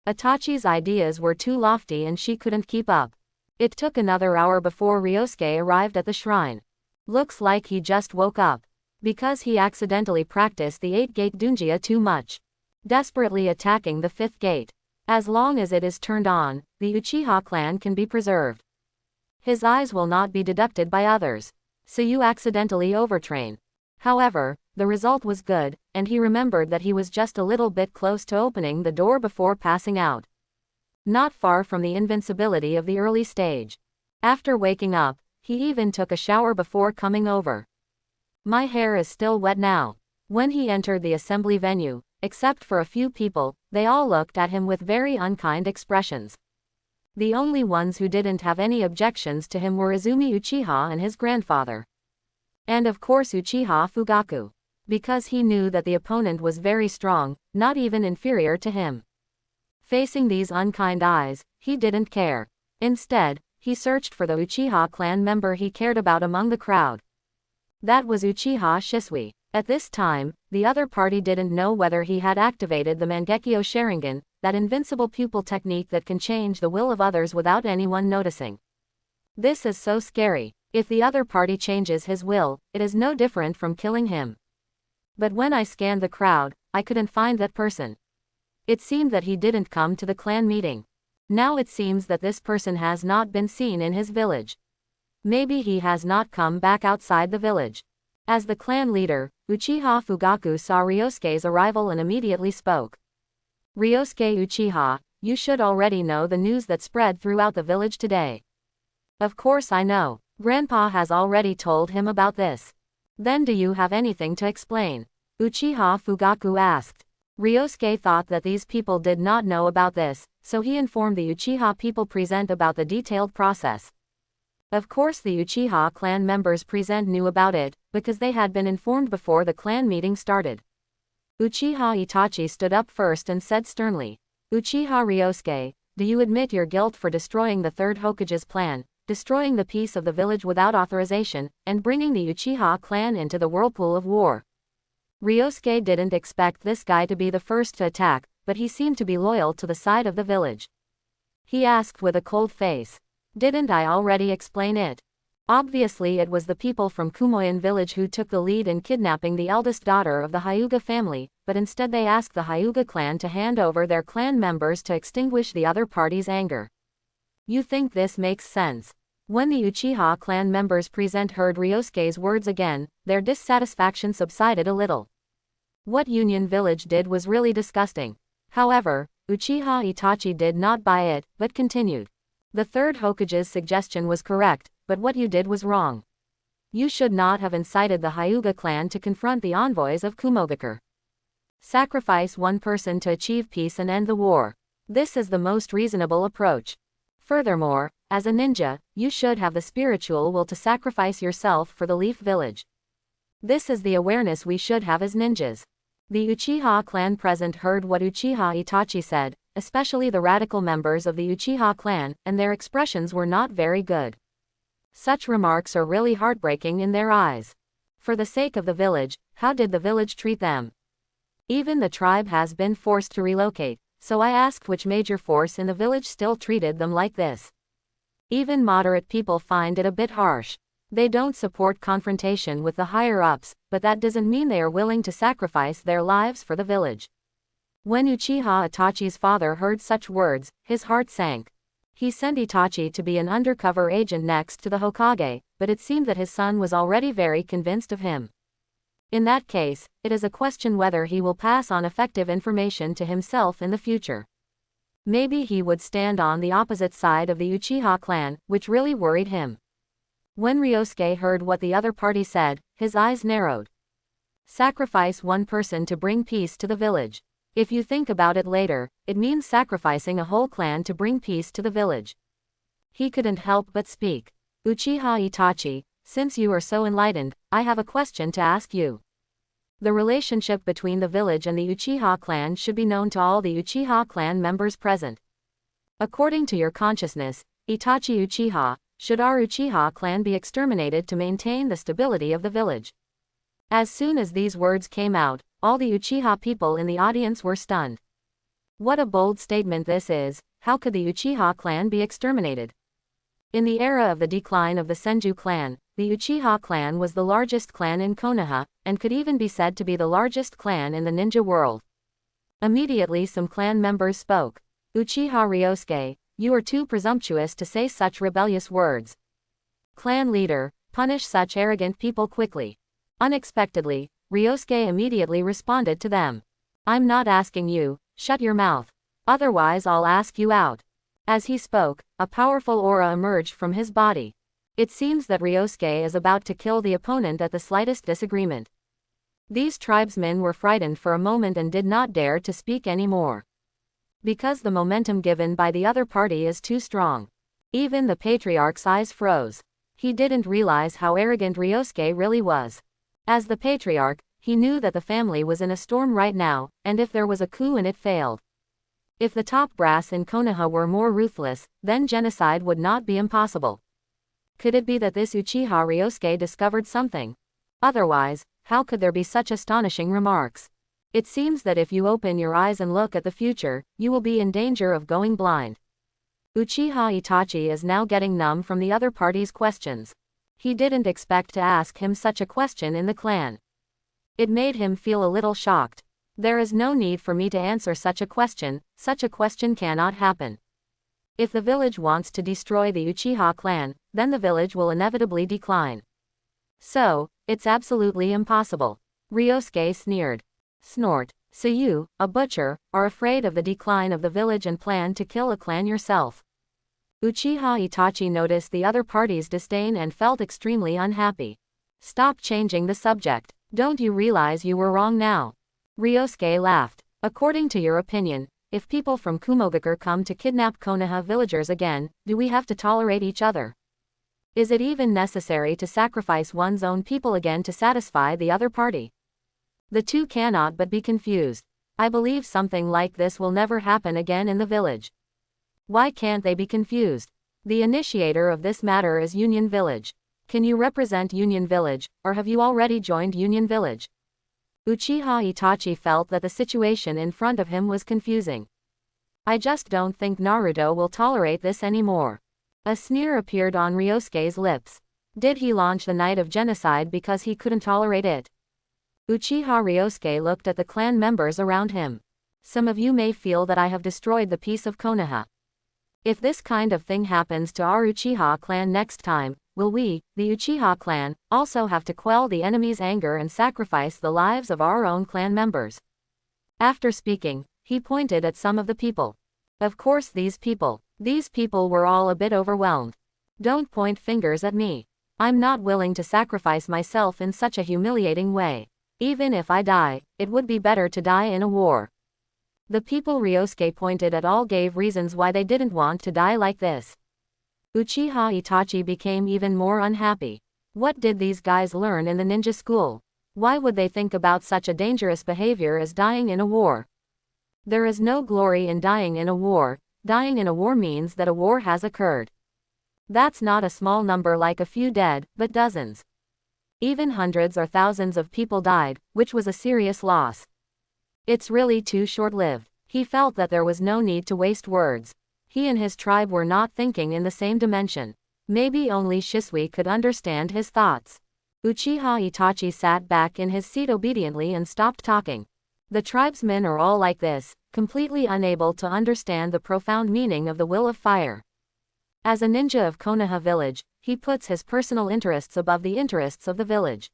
Itachi's ideas were too lofty and she couldn't keep up. It took another hour before Ryosuke arrived at the shrine. Looks like he just woke up. Because he accidentally practiced the 8-gate Dunjia too much. Desperately attacking the 5th gate. As long as it is turned on, the Uchiha clan can be preserved. His eyes will not be deducted by others. So you accidentally overtrain. However, the result was good, and he remembered that he was just a little bit close to opening the door before passing out. Not far from the invincibility of the early stage. After waking up, he even took a shower before coming over. My hair is still wet now. When he entered the assembly venue, except for a few people, they all looked at him with very unkind expressions. The only ones who didn't have any objections to him were Izumi Uchiha and his grandfather. And of course Uchiha Fugaku. Because he knew that the opponent was very strong, not even inferior to him. Facing these unkind eyes, he didn't care. Instead, he searched for the Uchiha clan member he cared about among the crowd. That was Uchiha Shisui. At this time, the other party didn't know whether he had activated the Mangekyo Sharingan, that invincible pupil technique that can change the will of others without anyone noticing. This is so scary. If the other party changes his will, it is no different from killing him. But when I scanned the crowd, I couldn't find that person. It seemed that he didn't come to the clan meeting. Now it seems that this person has not been seen in his village. Maybe he has not come back outside the village. As the clan leader, Uchiha Fugaku saw Ryosuke's arrival and immediately spoke. Ryosuke Uchiha, you should already know the news that spread throughout the village today. Of course I know. Grandpa has already told him about this. Then do you have anything to explain? Uchiha Fugaku asked. Ryosuke thought that these people did not know about this, so he informed the Uchiha people present about the detailed process. Of course the Uchiha clan members present knew about it, because they had been informed before the clan meeting started. Uchiha Itachi stood up first and said sternly, "Uchiha Ryosuke, do you admit your guilt for destroying the third Hokage's plan, destroying the peace of the village without authorization, and bringing the Uchiha clan into the whirlpool of war?" Ryosuke didn't expect this guy to be the first to attack, but he seemed to be loyal to the side of the village. He asked with a cold face, "Didn't I already explain it? Obviously it was the people from Kumoin village who took the lead in kidnapping the eldest daughter of the Hyuga family, but instead they asked the Hyuga clan to hand over their clan members to extinguish the other party's anger. You think this makes sense?" When the Uchiha clan members present heard Ryosuke's words again, their dissatisfaction subsided a little. What Union Village did was really disgusting. However, Uchiha Itachi did not buy it, but continued. "The third Hokage's suggestion was correct, but what you did was wrong. You should not have incited the Hyuga clan to confront the envoys of Kumogakur. Sacrifice one person to achieve peace and end the war. This is the most reasonable approach. Furthermore, as a ninja, you should have the spiritual will to sacrifice yourself for the Leaf Village. This is the awareness we should have as ninjas." The Uchiha clan present heard what Uchiha Itachi said, especially the radical members of the Uchiha clan, and their expressions were not very good. Such remarks are really heartbreaking in their eyes. For the sake of the village, how did the village treat them? Even the tribe has been forced to relocate, so I ask which major force in the village still treated them like this. Even moderate people find it a bit harsh. They don't support confrontation with the higher-ups, but that doesn't mean they are willing to sacrifice their lives for the village. When Uchiha Itachi's father heard such words, his heart sank. He sent Itachi to be an undercover agent next to the Hokage, but it seemed that his son was already very convinced of him. In that case, it is a question whether he will pass on effective information to himself in the future. Maybe he would stand on the opposite side of the Uchiha clan, which really worried him. When Ryosuke heard what the other party said, his eyes narrowed. Sacrifice one person to bring peace to the village. If you think about it later, it means sacrificing a whole clan to bring peace to the village. He couldn't help but speak. "Uchiha Itachi, since you are so enlightened, I have a question to ask you. The relationship between the village and the Uchiha clan should be known to all the Uchiha clan members present. According to your consciousness, Itachi Uchiha, should our Uchiha clan be exterminated to maintain the stability of the village?" As soon as these words came out, all the Uchiha people in the audience were stunned. What a bold statement this is. How could the Uchiha clan be exterminated? In the era of the decline of the Senju clan, the Uchiha clan was the largest clan in Konoha, and could even be said to be the largest clan in the ninja world. Immediately some clan members spoke. "Uchiha Ryosuke, you are too presumptuous to say such rebellious words. Clan leader, punish such arrogant people quickly." Unexpectedly, Ryosuke immediately responded to them. "I'm not asking you, shut your mouth. Otherwise I'll ask you out." As he spoke, a powerful aura emerged from his body. It seems that Ryosuke is about to kill the opponent at the slightest disagreement. These tribesmen were frightened for a moment and did not dare to speak anymore. Because the momentum given by the other party is too strong. Even the patriarch's eyes froze. He didn't realize how arrogant Ryosuke really was. As the patriarch, he knew that the family was in a storm right now, and if there was a coup and it failed. If the top brass in Konoha were more ruthless, then genocide would not be impossible. Could it be that this Uchiha Ryosuke discovered something? Otherwise, how could there be such astonishing remarks? It seems that if you open your eyes and look at the future, you will be in danger of going blind. Uchiha Itachi is now getting numb from the other party's questions. He didn't expect to ask him such a question in the clan. It made him feel a little shocked. There is no need for me to answer such a question cannot happen. If the village wants to destroy the Uchiha clan, then the village will inevitably decline. So, it's absolutely impossible. Ryosuke sneered. Snort. So you, a butcher, are afraid of the decline of the village and plan to kill a clan yourself. Uchiha Itachi noticed the other party's disdain and felt extremely unhappy. Stop changing the subject. Don't you realize you were wrong now? Ryosuke laughed. According to your opinion, if people from Kumogakur come to kidnap Konoha villagers again, do we have to tolerate each other? Is it even necessary to sacrifice one's own people again to satisfy the other party? The two cannot but be confused. I believe something like this will never happen again in the village. Why can't they be confused? The initiator of this matter is Union Village. Can you represent Union Village, or have you already joined Union Village? Uchiha Itachi felt that the situation in front of him was confusing. I just don't think Naruto will tolerate this anymore. A sneer appeared on Ryosuke's lips. Did he launch the night of genocide because he couldn't tolerate it? Uchiha Ryosuke looked at the clan members around him. Some of you may feel that I have destroyed the peace of Konoha. If this kind of thing happens to our Uchiha clan next time, will we, the Uchiha clan, also have to quell the enemy's anger and sacrifice the lives of our own clan members? After speaking, he pointed at some of the people. Of course these people were all a bit overwhelmed. Don't point fingers at me. I'm not willing to sacrifice myself in such a humiliating way. Even if I die, it would be better to die in a war. The people Ryosuke pointed at all gave reasons why they didn't want to die like this. Uchiha Itachi became even more unhappy. What did these guys learn in the ninja school? Why would they think about such a dangerous behavior as dying in a war? There is no glory in dying in a war. Dying in a war means that a war has occurred. That's not a small number like a few dead, but dozens. Even hundreds or thousands of people died, which was a serious loss. It's really too short-lived. He felt that there was no need to waste words. He and his tribe were not thinking in the same dimension. Maybe only Shisui could understand his thoughts. Uchiha Itachi sat back in his seat obediently and stopped talking. The tribesmen are all like this, completely unable to understand the profound meaning of the will of fire. As a ninja of Konoha village, he puts his personal interests above the interests of the village.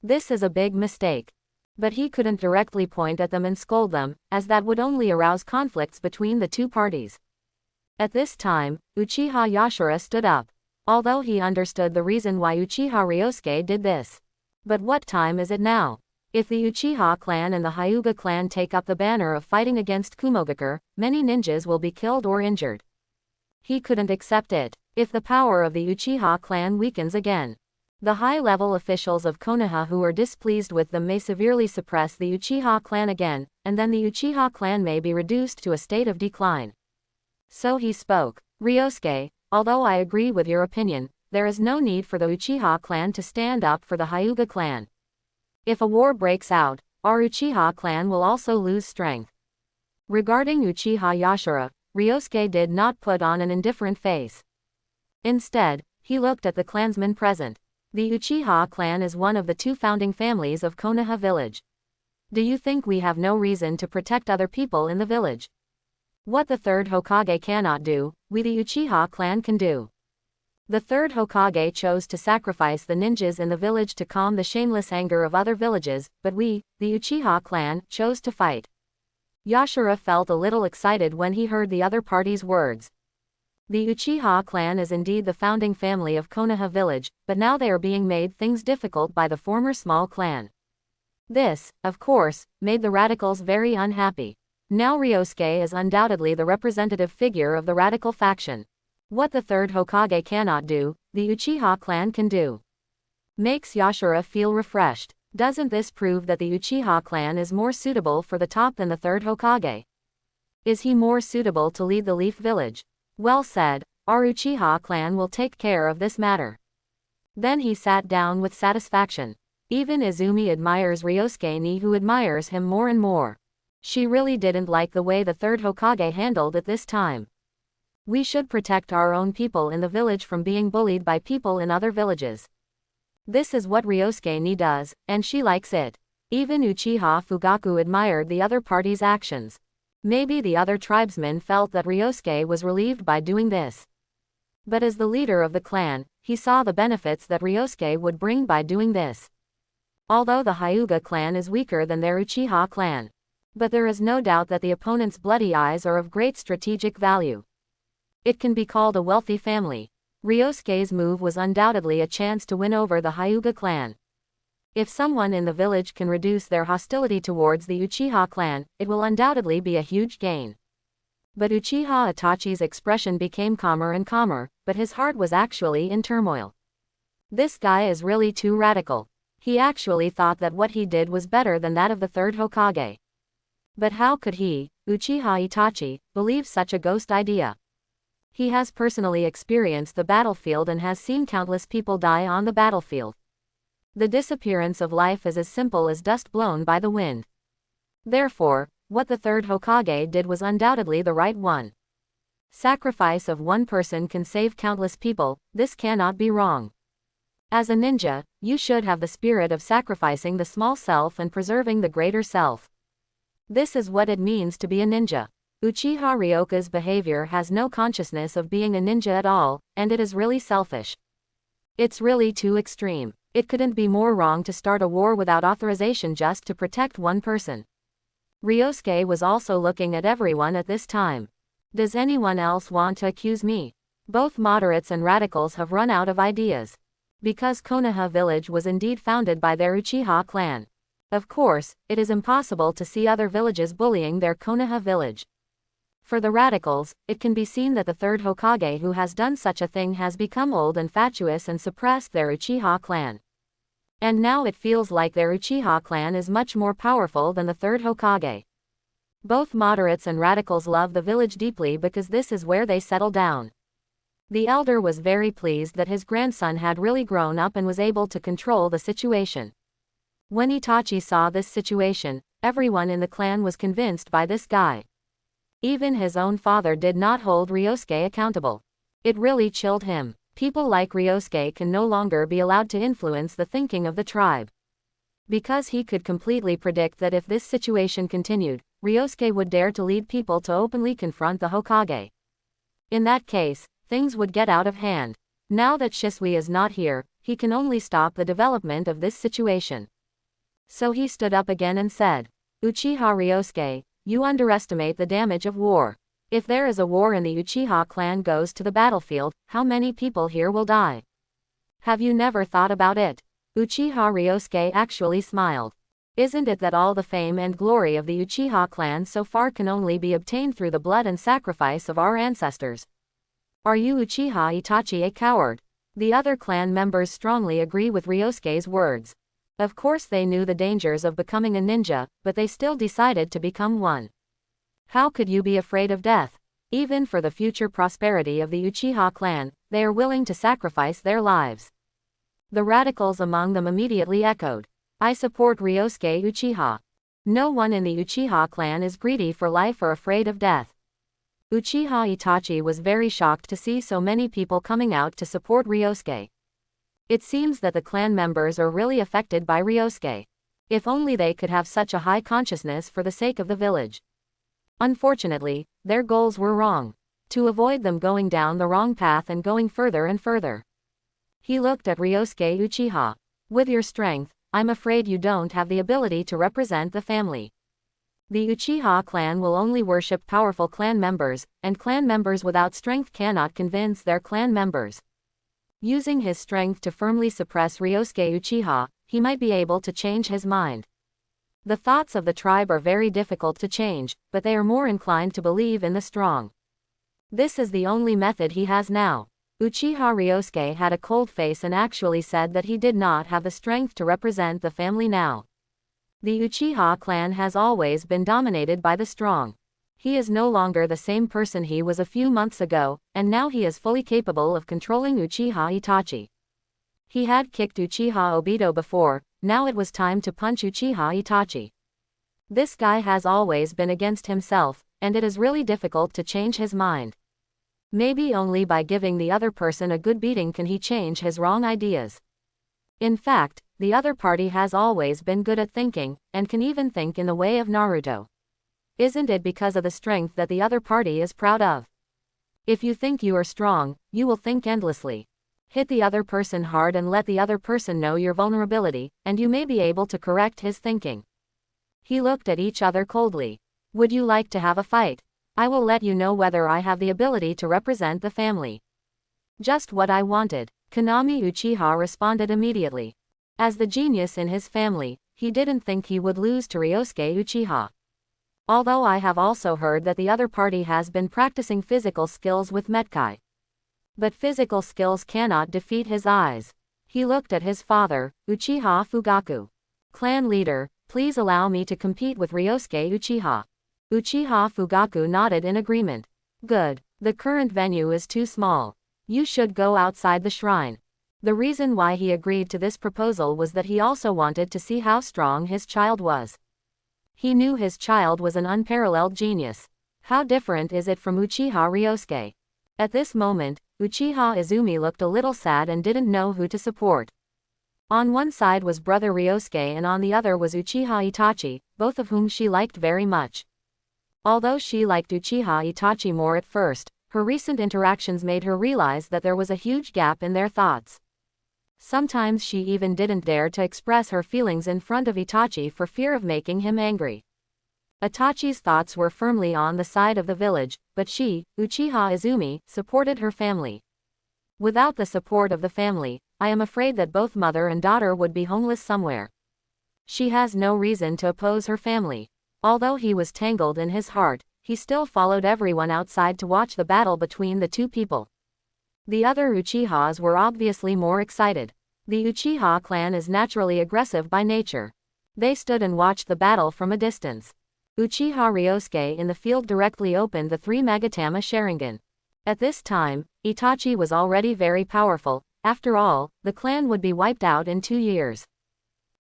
This is a big mistake. But he couldn't directly point at them and scold them, as that would only arouse conflicts between the two parties. At this time, Uchiha Yashara stood up. Although he understood the reason why Uchiha Ryosuke did this. But what time is it now? If the Uchiha clan and the Hyuga clan take up the banner of fighting against Kumogakure, many ninjas will be killed or injured. He couldn't accept it. If the power of the Uchiha clan weakens again, the high-level officials of Konoha who are displeased with them may severely suppress the Uchiha clan again, and then the Uchiha clan may be reduced to a state of decline. So he spoke. Ryosuke, although I agree with your opinion, there is no need for the Uchiha clan to stand up for the Hyuga clan. If a war breaks out, our Uchiha clan will also lose strength. Regarding Uchiha Yashara, Ryosuke did not put on an indifferent face. Instead, he looked at the clansmen present. The Uchiha clan is one of the two founding families of Konoha village. Do you think we have no reason to protect other people in the village? What the third Hokage cannot do, we the Uchiha clan can do. The third Hokage chose to sacrifice the ninjas in the village to calm the shameless anger of other villages, but we, the Uchiha clan, chose to fight. Yashara felt a little excited when he heard the other party's words. The Uchiha clan is indeed the founding family of Konoha village, but now they are being made things difficult by the former small clan. This, of course, made the radicals very unhappy. Now Ryosuke is undoubtedly the representative figure of the radical faction. What the third Hokage cannot do, the Uchiha clan can do. Makes Yashara feel refreshed. Doesn't this prove that the Uchiha clan is more suitable for the top than the third Hokage? Is he more suitable to lead the Leaf Village? Well said, our Uchiha clan will take care of this matter. Then he sat down with satisfaction. Even Izumi admires Ryosuke, who admires him more and more. She really didn't like the way the third Hokage handled it this time. We should protect our own people in the village from being bullied by people in other villages. This is what Ryosuke does, and she likes it. Even Uchiha Fugaku admired the other party's actions. Maybe the other tribesmen felt that Ryosuke was relieved by doing this. But as the leader of the clan, he saw the benefits that Ryosuke would bring by doing this. Although the Hyuga clan is weaker than their Uchiha clan. But there is no doubt that the opponent's bloody eyes are of great strategic value. It can be called a wealthy family. Ryosuke's move was undoubtedly a chance to win over the Hyuga clan. If someone in the village can reduce their hostility towards the Uchiha clan, it will undoubtedly be a huge gain. But Uchiha Itachi's expression became calmer and calmer, but his heart was actually in turmoil. This guy is really too radical. He actually thought that what he did was better than that of the third Hokage. But how could he, Uchiha Itachi, believe such a ghost idea? He has personally experienced the battlefield and has seen countless people die on the battlefield. The disappearance of life is as simple as dust blown by the wind. Therefore, what the third Hokage did was undoubtedly the right one. Sacrifice of one person can save countless people, this cannot be wrong. As a ninja, you should have the spirit of sacrificing the small self and preserving the greater self. This is what it means to be a ninja. Uchiha Ryoka's behavior has no consciousness of being a ninja at all, and it is really selfish. It's really too extreme. It couldn't be more wrong to start a war without authorization just to protect one person. Ryosuke was also looking at everyone at this time. Does anyone else want to accuse me? Both moderates and radicals have run out of ideas. Because Konoha village was indeed founded by their Uchiha clan. Of course, it is impossible to see other villages bullying their Konoha village. For the radicals, it can be seen that the third Hokage who has done such a thing has become old and fatuous and suppressed their Uchiha clan. And now it feels like their Uchiha clan is much more powerful than the third Hokage. Both moderates and radicals love the village deeply because this is where they settle down. The elder was very pleased that his grandson had really grown up and was able to control the situation. When Itachi saw this situation, everyone in the clan was convinced by this guy. Even his own father did not hold Ryosuke accountable. It really chilled him. People like Ryosuke can no longer be allowed to influence the thinking of the tribe. Because he could completely predict that if this situation continued, Ryosuke would dare to lead people to openly confront the Hokage. In that case, things would get out of hand. Now that Shisui is not here, he can only stop the development of this situation. So he stood up again and said, Uchiha Ryosuke, you underestimate the damage of war. If there is a war and the Uchiha clan goes to the battlefield, how many people here will die? Have you never thought about it? Uchiha Ryosuke actually smiled. Isn't it that all the fame and glory of the Uchiha clan so far can only be obtained through the blood and sacrifice of our ancestors? Are you Uchiha Itachi a coward? The other clan members strongly agree with Ryosuke's words. Of course they knew the dangers of becoming a ninja, but they still decided to become one. How could you be afraid of death? Even for the future prosperity of the Uchiha clan, they are willing to sacrifice their lives. The radicals among them immediately echoed, I support Ryosuke Uchiha. No one in the Uchiha clan is greedy for life or afraid of death. Uchiha Itachi was very shocked to see so many people coming out to support Ryosuke. It seems that the clan members are really affected by Ryosuke. If only they could have such a high consciousness for the sake of the village. Unfortunately, their goals were wrong. To avoid them going down the wrong path and going further and further. He looked at Ryosuke Uchiha. With your strength, I'm afraid you don't have the ability to represent the family. The Uchiha clan will only worship powerful clan members, and clan members without strength cannot convince their clan members. Using his strength to firmly suppress Ryosuke Uchiha, he might be able to change his mind. The thoughts of the tribe are very difficult to change, but they are more inclined to believe in the strong. This is the only method he has now. Uchiha Ryosuke had a cold face and actually said that he did not have the strength to represent the family now. The Uchiha clan has always been dominated by the strong. He is no longer the same person he was a few months ago, and now he is fully capable of controlling Uchiha Itachi. He had kicked Uchiha Obito before, now it was time to punch Uchiha Itachi. This guy has always been against himself, and it is really difficult to change his mind. Maybe only by giving the other person a good beating can he change his wrong ideas. In fact, the other party has always been good at thinking, and can even think in the way of Naruto. Isn't it because of the strength that the other party is proud of? If you think you are strong, you will think endlessly. Hit the other person hard and let the other person know your vulnerability, and you may be able to correct his thinking. He looked at each other coldly. Would you like to have a fight? I will let you know whether I have the ability to represent the family. Just what I wanted. Kanami Uchiha responded immediately. As the genius in his family, he didn't think he would lose to Ryosuke Uchiha. Although I have also heard that the other party has been practicing physical skills with Metkai. But physical skills cannot defeat his eyes. He looked at his father, Uchiha Fugaku. Clan leader, please allow me to compete with Ryosuke Uchiha. Uchiha Fugaku nodded in agreement. Good. The current venue is too small. You should go outside the shrine. The reason why he agreed to this proposal was that he also wanted to see how strong his child was. He knew his child was an unparalleled genius. How different is it from Uchiha Ryosuke? At this moment, Uchiha Izumi looked a little sad and didn't know who to support. On one side was brother Ryosuke and on the other was Uchiha Itachi, both of whom she liked very much. Although she liked Uchiha Itachi more at first, her recent interactions made her realize that there was a huge gap in their thoughts. Sometimes she even didn't dare to express her feelings in front of Itachi for fear of making him angry. Itachi's thoughts were firmly on the side of the village, but she, Uchiha Izumi, supported her family. Without the support of the family, I am afraid that both mother and daughter would be homeless somewhere. She has no reason to oppose her family. Although he was tangled in his heart, he still followed everyone outside to watch the battle between the two people. The other Uchihas were obviously more excited. The Uchiha clan is naturally aggressive by nature. They stood and watched the battle from a distance. Uchiha Ryosuke in the field directly opened the 3 Magatama Sharingan. At this time, Itachi was already very powerful. After all, the clan would be wiped out in 2 years.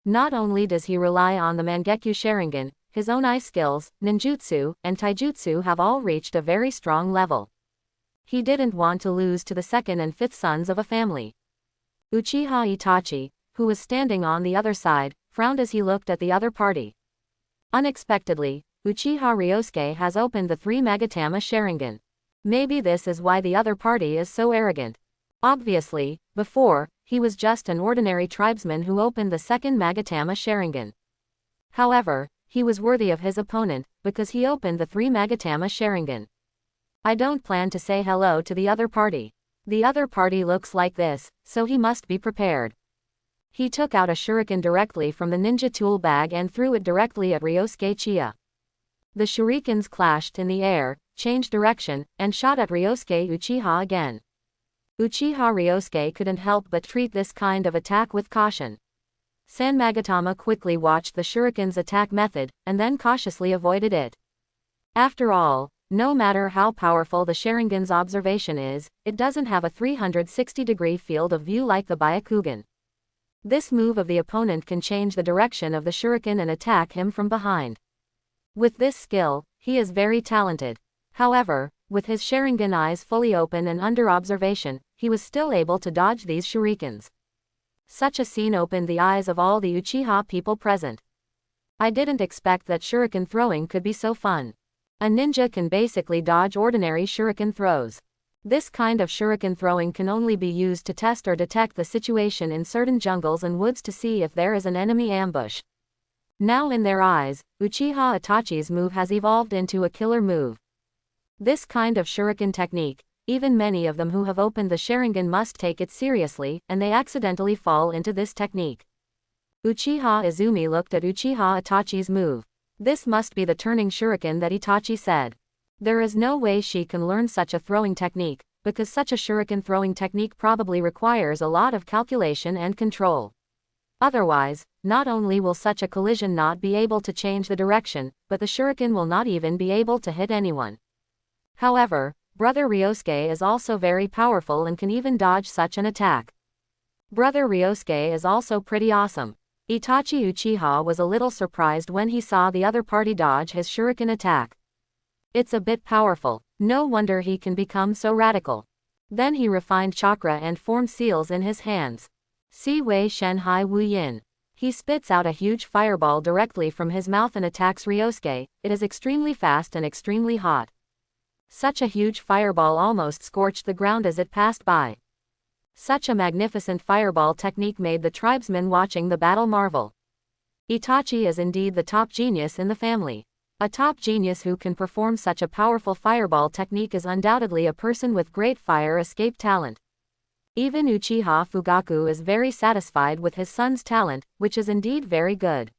Not only does he rely on the Mangekyo Sharingan, his own eye skills, ninjutsu, and taijutsu have all reached a very strong level. He didn't want to lose to the second and fifth sons of a family. Uchiha Itachi, who was standing on the other side, frowned as he looked at the other party. Unexpectedly, Uchiha Ryosuke has opened the 3 Magatama Sharingan. Maybe this is why the other party is so arrogant. Obviously, before, he was just an ordinary tribesman who opened the 2nd Magatama Sharingan. However, he was worthy of his opponent, because he opened the 3 Magatama Sharingan. I don't plan to say hello to the other party. The other party looks like this, so he must be prepared. He took out a shuriken directly from the ninja tool bag and threw it directly at Ryosuke Chia. The shurikens clashed in the air, changed direction, and shot at Ryosuke Uchiha again. Uchiha Ryosuke couldn't help but treat this kind of attack with caution. San Magatama quickly watched the shuriken's attack method, and then cautiously avoided it. After all, no matter how powerful the Sharingan's observation is, it doesn't have a 360-degree field of view like the Byakugan. This move of the opponent can change the direction of the shuriken and attack him from behind. With this skill, he is very talented. However, with his Sharingan eyes fully open and under observation, he was still able to dodge these shurikens. Such a scene opened the eyes of all the Uchiha people present. I didn't expect that shuriken throwing could be so fun. A ninja can basically dodge ordinary shuriken throws. This kind of shuriken throwing can only be used to test or detect the situation in certain jungles and woods to see if there is an enemy ambush. Now in their eyes, Uchiha Itachi's move has evolved into a killer move. This kind of shuriken technique, even many of them who have opened the Sharingan must take it seriously, and they accidentally fall into this technique. Uchiha Izumi looked at Uchiha Itachi's move. This must be the turning shuriken that Itachi said. There is no way she can learn such a throwing technique, because such a shuriken throwing technique probably requires a lot of calculation and control. Otherwise, not only will such a collision not be able to change the direction, but the shuriken will not even be able to hit anyone. However, brother Ryosuke is also very powerful and can even dodge such an attack. Brother Ryosuke is also pretty awesome. Itachi Uchiha was a little surprised when he saw the other party dodge his shuriken attack. It's a bit powerful, no wonder he can become so radical. Then he refined chakra and formed seals in his hands. Si Wei Shen Hai Wu Yin. He spits out a huge fireball directly from his mouth and attacks Ryosuke. It is extremely fast and extremely hot. Such a huge fireball almost scorched the ground as it passed by. Such a magnificent fireball technique made the tribesmen watching the battle marvel. Itachi is indeed the top genius in the family. A top genius who can perform such a powerful fireball technique is undoubtedly a person with great fire escape talent. Even Uchiha Fugaku is very satisfied with his son's talent, which is indeed very good.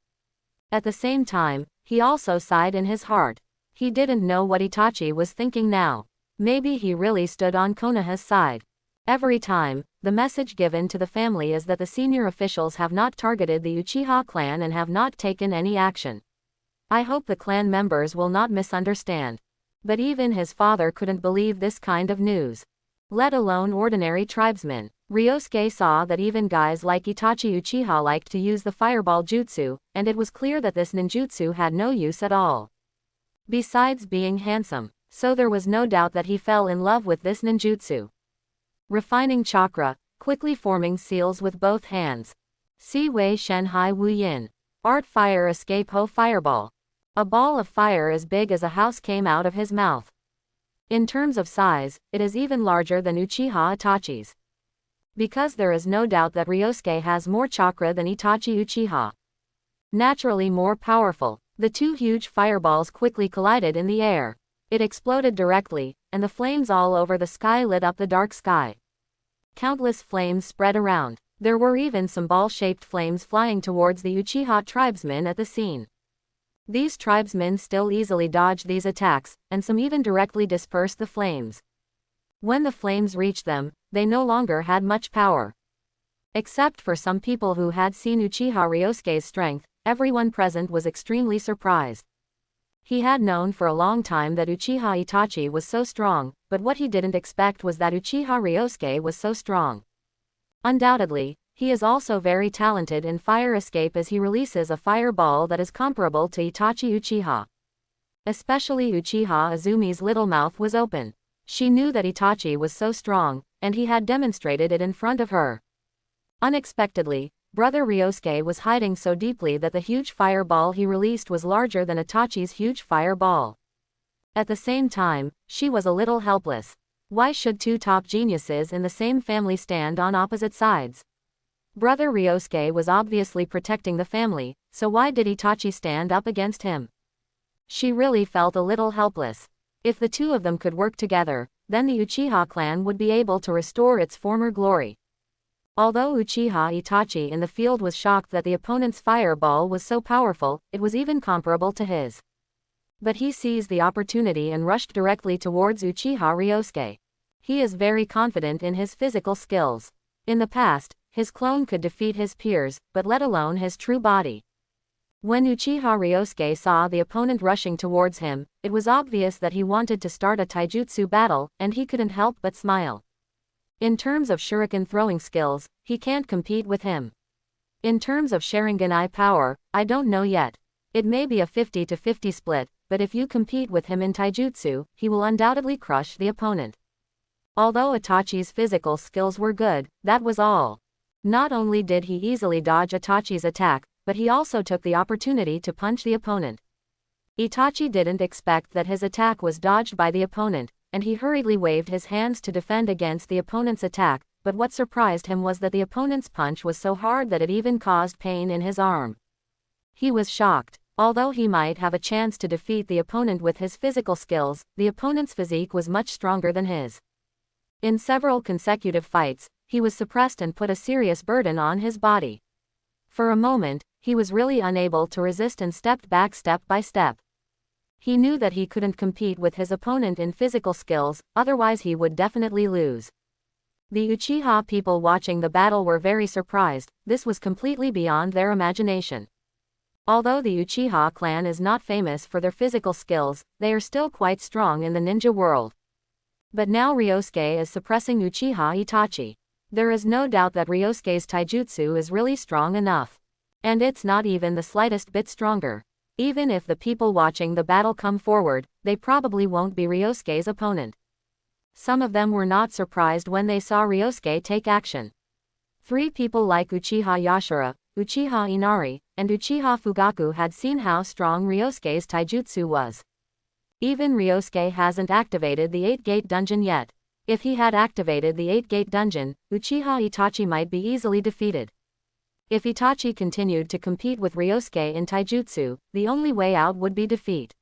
At the same time, he also sighed in his heart. He didn't know what Itachi was thinking now. Maybe he really stood on Konoha's side. Every time, the message given to the family is that the senior officials have not targeted the Uchiha clan and have not taken any action. I hope the clan members will not misunderstand. But even his father couldn't believe this kind of news. Let alone ordinary tribesmen. Ryosuke saw that even guys like Itachi Uchiha liked to use the fireball jutsu, and it was clear that this ninjutsu had no use at all. Besides being handsome, so there was no doubt that he fell in love with this ninjutsu. Refining chakra, quickly forming seals with both hands. Si Wei Shenhai Wu Yin. Art fire escape ho fireball. A ball of fire as big as a house came out of his mouth. In terms of size, it is even larger than Uchiha Itachi's. Because there is no doubt that Ryosuke has more chakra than Itachi Uchiha. Naturally more powerful, the two huge fireballs quickly collided in the air. It exploded directly, and the flames all over the sky lit up the dark sky. Countless flames spread around. There were even some ball-shaped flames flying towards the Uchiha tribesmen at the scene. These tribesmen still easily dodged these attacks, and some even directly dispersed the flames. When the flames reached them, they no longer had much power. Except for some people who had seen Uchiha Ryosuke's strength, everyone present was extremely surprised. He had known for a long time that Uchiha Itachi was so strong, but what he didn't expect was that Uchiha Ryosuke was so strong. Undoubtedly, he is also very talented in fire escape as he releases a fireball that is comparable to Itachi Uchiha. Especially Uchiha Azumi's little mouth was open. She knew that Itachi was so strong, and he had demonstrated it in front of her. Unexpectedly, brother Ryosuke was hiding so deeply that the huge fireball he released was larger than Itachi's huge fireball. At the same time, she was a little helpless. Why should two top geniuses in the same family stand on opposite sides? Brother Ryosuke was obviously protecting the family, so why did Itachi stand up against him? She really felt a little helpless. If the two of them could work together, then the Uchiha clan would be able to restore its former glory. Although Uchiha Itachi in the field was shocked that the opponent's fireball was so powerful, it was even comparable to his. But he seized the opportunity and rushed directly towards Uchiha Ryosuke. He is very confident in his physical skills. In the past, his clone could defeat his peers, but let alone his true body. When Uchiha Ryosuke saw the opponent rushing towards him, it was obvious that he wanted to start a taijutsu battle, and he couldn't help but smile. In terms of shuriken throwing skills, he can't compete with him. In terms of Sharingan power, I don't know yet. It may be a 50-50 split, but if you compete with him in taijutsu, he will undoubtedly crush the opponent. Although Itachi's physical skills were good, that was all. Not only did he easily dodge Itachi's attack, but he also took the opportunity to punch the opponent. Itachi didn't expect that his attack was dodged by the opponent, and he hurriedly waved his hands to defend against the opponent's attack, but what surprised him was that the opponent's punch was so hard that it even caused pain in his arm. He was shocked. Although he might have a chance to defeat the opponent with his physical skills, the opponent's physique was much stronger than his. In several consecutive fights, he was suppressed and put a serious burden on his body. For a moment, he was really unable to resist and stepped back step by step. He knew that he couldn't compete with his opponent in physical skills, otherwise he would definitely lose. The Uchiha people watching the battle were very surprised. This was completely beyond their imagination. Although the Uchiha clan is not famous for their physical skills, they are still quite strong in the ninja world. But now Ryosuke is suppressing Uchiha Itachi. There is no doubt that Ryosuke's taijutsu is really strong enough. And it's not even the slightest bit stronger. Even if the people watching the battle come forward, they probably won't be Ryosuke's opponent. Some of them were not surprised when they saw Ryosuke take action. Three people like Uchiha Yashira, Uchiha Inari, and Uchiha Fugaku had seen how strong Ryosuke's taijutsu was. Even Ryosuke hasn't activated the 8-gate dungeon yet. If he had activated the 8-gate dungeon, Uchiha Itachi might be easily defeated. If Itachi continued to compete with Ryosuke in taijutsu, the only way out would be defeat.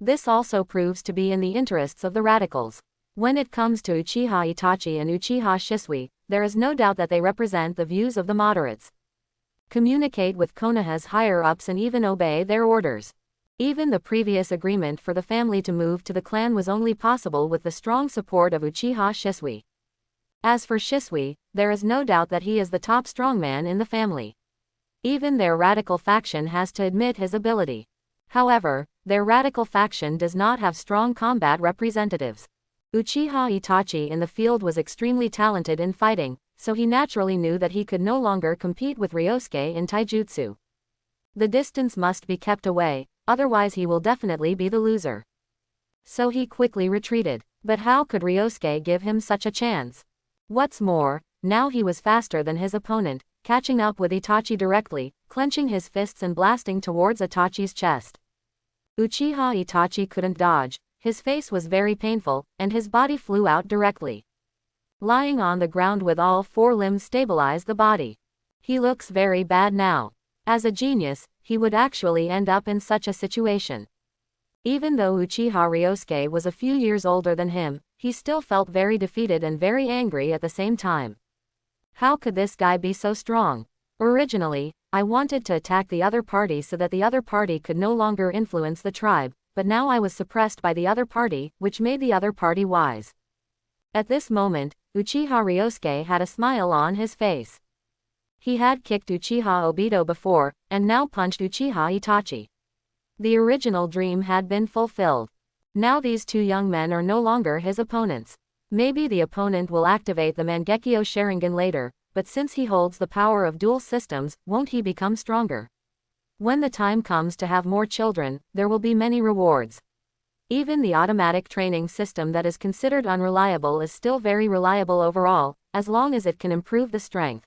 This also proves to be in the interests of the radicals. When it comes to Uchiha Itachi and Uchiha Shisui, there is no doubt that they represent the views of the moderates. Communicate with Konoha's higher-ups and even obey their orders. Even the previous agreement for the family to move to the clan was only possible with the strong support of Uchiha Shisui. As for Shisui, there is no doubt that he is the top strongman in the family. Even their radical faction has to admit his ability. However, their radical faction does not have strong combat representatives. Uchiha Itachi in the field was extremely talented in fighting, so he naturally knew that he could no longer compete with Ryosuke in Taijutsu. The distance must be kept away, otherwise he will definitely be the loser. So he quickly retreated. But how could Ryosuke give him such a chance? What's more, now he was faster than his opponent, catching up with Itachi directly, clenching his fists and blasting towards Itachi's chest. Uchiha Itachi couldn't dodge, his face was very painful, and his body flew out directly. Lying on the ground with all four limbs stabilized the body. He looks very bad now. As a genius, he would actually end up in such a situation. Even though Uchiha Ryosuke was a few years older than him, he still felt very defeated and very angry at the same time. How could this guy be so strong? Originally, I wanted to attack the other party so that the other party could no longer influence the tribe, but now I was suppressed by the other party, which made the other party wise. At this moment, Uchiha Ryosuke had a smile on his face. He had kicked Uchiha Obito before, and now punched Uchiha Itachi. The original dream had been fulfilled. Now these two young men are no longer his opponents. Maybe the opponent will activate the Mangekyo Sharingan later, but since he holds the power of dual systems, won't he become stronger? When the time comes to have more children, there will be many rewards. Even the automatic training system that is considered unreliable is still very reliable overall, as long as it can improve the strength.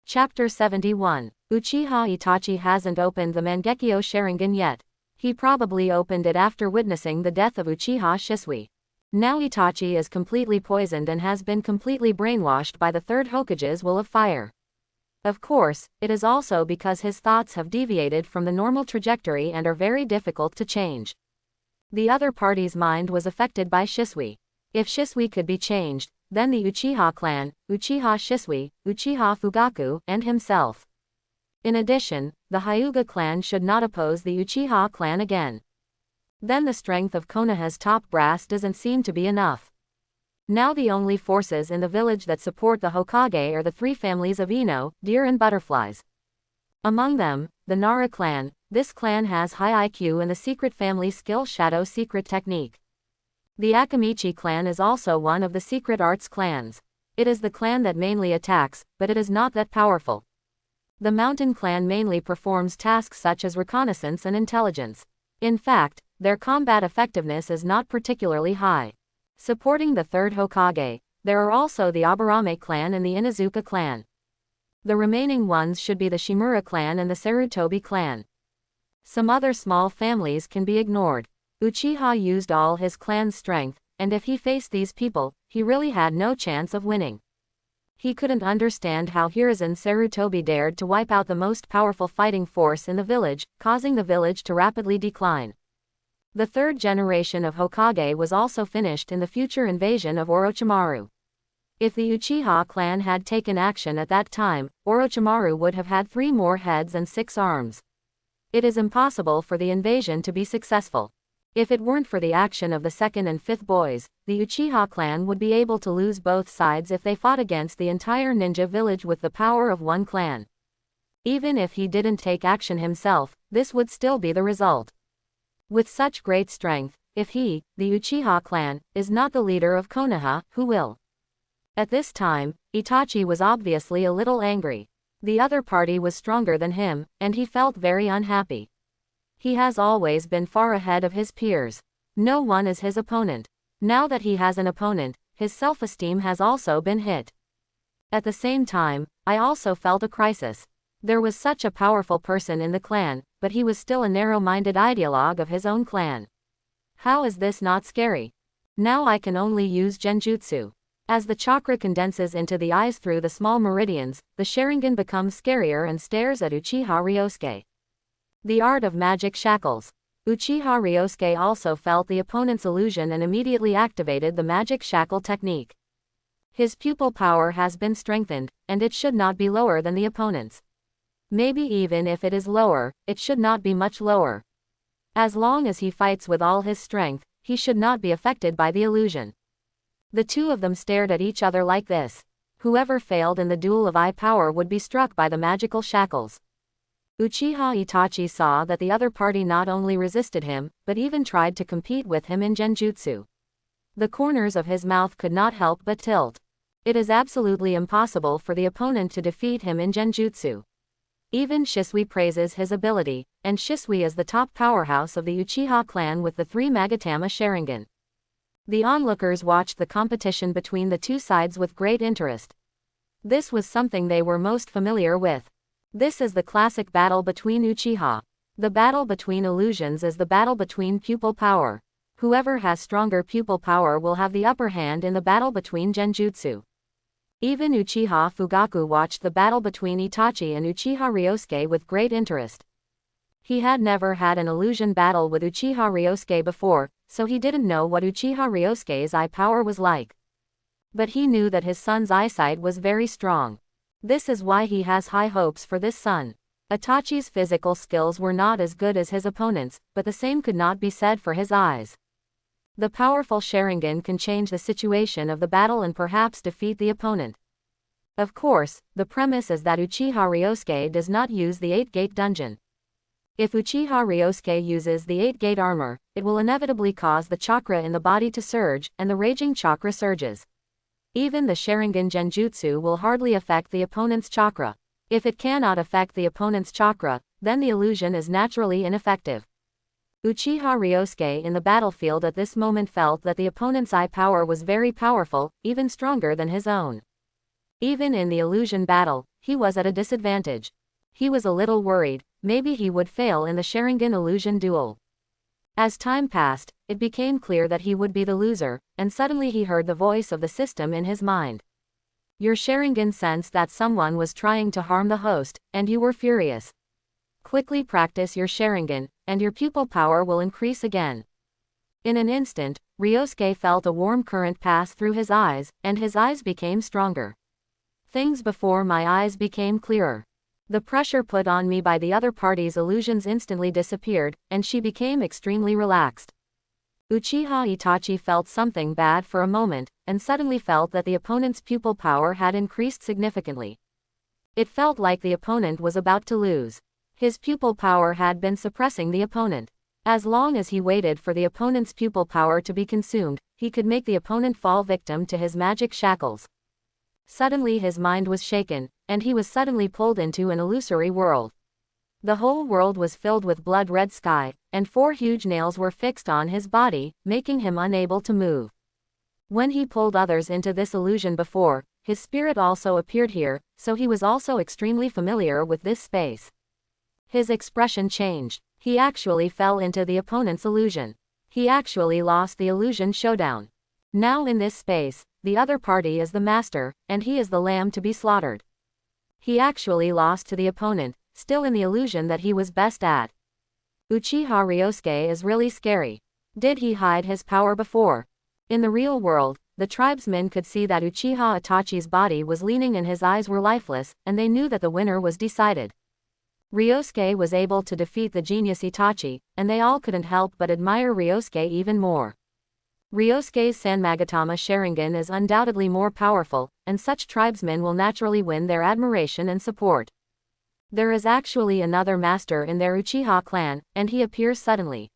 Chapter 71. Uchiha Itachi hasn't opened the Mangekyo Sharingan yet. He probably opened it after witnessing the death of Uchiha Shisui. Now Itachi is completely poisoned and has been completely brainwashed by the third Hokage's will of fire. Of course, it is also because his thoughts have deviated from the normal trajectory and are very difficult to change. The other party's mind was affected by Shisui. If Shisui could be changed, then the Uchiha clan, Uchiha Shisui, Uchiha Fugaku, and himself. In addition, the Hyuga clan should not oppose the Uchiha clan again. Then the strength of Konoha's top brass doesn't seem to be enough. Now the only forces in the village that support the Hokage are the three families of Ino, deer and butterflies. Among them, the Nara clan. This clan has high IQ and the secret family skill Shadow Secret Technique. The Akamichi clan is also one of the secret arts clans. It is the clan that mainly attacks, but it is not that powerful. The Mountain clan mainly performs tasks such as reconnaissance and intelligence. In fact, their combat effectiveness is not particularly high. Supporting the third Hokage, there are also the Aburame clan and the Inuzuka clan. The remaining ones should be the Shimura clan and the Sarutobi clan. Some other small families can be ignored. Uchiha used all his clan's strength, and if he faced these people, he really had no chance of winning. He couldn't understand how Hiruzen Sarutobi dared to wipe out the most powerful fighting force in the village, causing the village to rapidly decline. The third generation of Hokage was also finished in the future invasion of Orochimaru. If the Uchiha clan had taken action at that time, Orochimaru would have had 3 more heads and 6 arms. It is impossible for the invasion to be successful. If it weren't for the action of the 2nd and 5th boys, the Uchiha clan would be able to lose both sides if they fought against the entire ninja village with the power of one clan. Even if he didn't take action himself, this would still be the result. With such great strength, if he, the Uchiha clan, is not the leader of Konoha, who will? At this time, Itachi was obviously a little angry. The other party was stronger than him, and he felt very unhappy. He has always been far ahead of his peers. No one is his opponent. Now that he has an opponent, his self-esteem has also been hit. At the same time, I also felt a crisis. There was such a powerful person in the clan, but he was still a narrow-minded ideologue of his own clan. How is this not scary? Now I can only use genjutsu. As the chakra condenses into the eyes through the small meridians, the Sharingan becomes scarier and stares at Uchiha Ryosuke. The art of magic shackles. Uchiha Ryosuke also felt the opponent's illusion and immediately activated the magic shackle technique. His pupil power has been strengthened, and it should not be lower than the opponent's. Maybe even if it is lower, it should not be much lower. As long as he fights with all his strength, he should not be affected by the illusion. The two of them stared at each other like this. Whoever failed in the duel of eye power would be struck by the magical shackles. Uchiha Itachi saw that the other party not only resisted him, but even tried to compete with him in genjutsu. The corners of his mouth could not help but tilt. It is absolutely impossible for the opponent to defeat him in genjutsu. Even Shisui praises his ability, and Shisui is the top powerhouse of the Uchiha clan with the 3 Magatama Sharingan. The onlookers watched the competition between the two sides with great interest. This was something they were most familiar with. This is the classic battle between Uchiha. The battle between illusions is the battle between pupil power. Whoever has stronger pupil power will have the upper hand in the battle between genjutsu. Even Uchiha Fugaku watched the battle between Itachi and Uchiha Ryosuke with great interest. He had never had an illusion battle with Uchiha Ryosuke before, so he didn't know what Uchiha Ryosuke's eye power was like. But he knew that his son's eyesight was very strong. This is why he has high hopes for this son. Itachi's physical skills were not as good as his opponent's, but the same could not be said for his eyes. The powerful Sharingan can change the situation of the battle and perhaps defeat the opponent. Of course, the premise is that Uchiha Ryosuke does not use the 8-gate dungeon. If Uchiha Ryosuke uses the 8-gate armor, it will inevitably cause the chakra in the body to surge, and the raging chakra surges. Even the Sharingan genjutsu will hardly affect the opponent's chakra. If it cannot affect the opponent's chakra, then the illusion is naturally ineffective. Uchiha Ryosuke in the battlefield at this moment felt that the opponent's eye power was very powerful, even stronger than his own. Even in the illusion battle, he was at a disadvantage. He was a little worried, maybe he would fail in the Sharingan illusion duel. As time passed, it became clear that he would be the loser, and suddenly he heard the voice of the system in his mind. Your Sharingan sensed that someone was trying to harm the host, and you were furious. Quickly practice your Sharingan, and your pupil power will increase again. In an instant, Ryosuke felt a warm current pass through his eyes, and his eyes became stronger. Things before my eyes became clearer. The pressure put on me by the other party's illusions instantly disappeared, and she became extremely relaxed. Uchiha Itachi felt something bad for a moment, and suddenly felt that the opponent's pupil power had increased significantly. It felt like the opponent was about to lose. His pupil power had been suppressing the opponent. As long as he waited for the opponent's pupil power to be consumed, he could make the opponent fall victim to his magic shackles. Suddenly his mind was shaken, and he was suddenly pulled into an illusory world. The whole world was filled with blood-red sky, and 4 huge nails were fixed on his body, making him unable to move. When he pulled others into this illusion before, his spirit also appeared here, so he was also extremely familiar with this space. His expression changed. He actually fell into the opponent's illusion. He actually lost the illusion showdown. Now in this space, the other party is the master, and he is the lamb to be slaughtered. He actually lost to the opponent, still in the illusion that he was best at. Uchiha Ryosuke is really scary. Did he hide his power before? In the real world, the tribesmen could see that Uchiha Itachi's body was leaning and his eyes were lifeless, and they knew that the winner was decided. Ryosuke was able to defeat the genius Itachi, and they all couldn't help but admire Ryosuke even more. Ryosuke's Sanmagatama Sharingan is undoubtedly more powerful, and such tribesmen will naturally win their admiration and support. There is actually another master in their Uchiha clan, and he appears suddenly.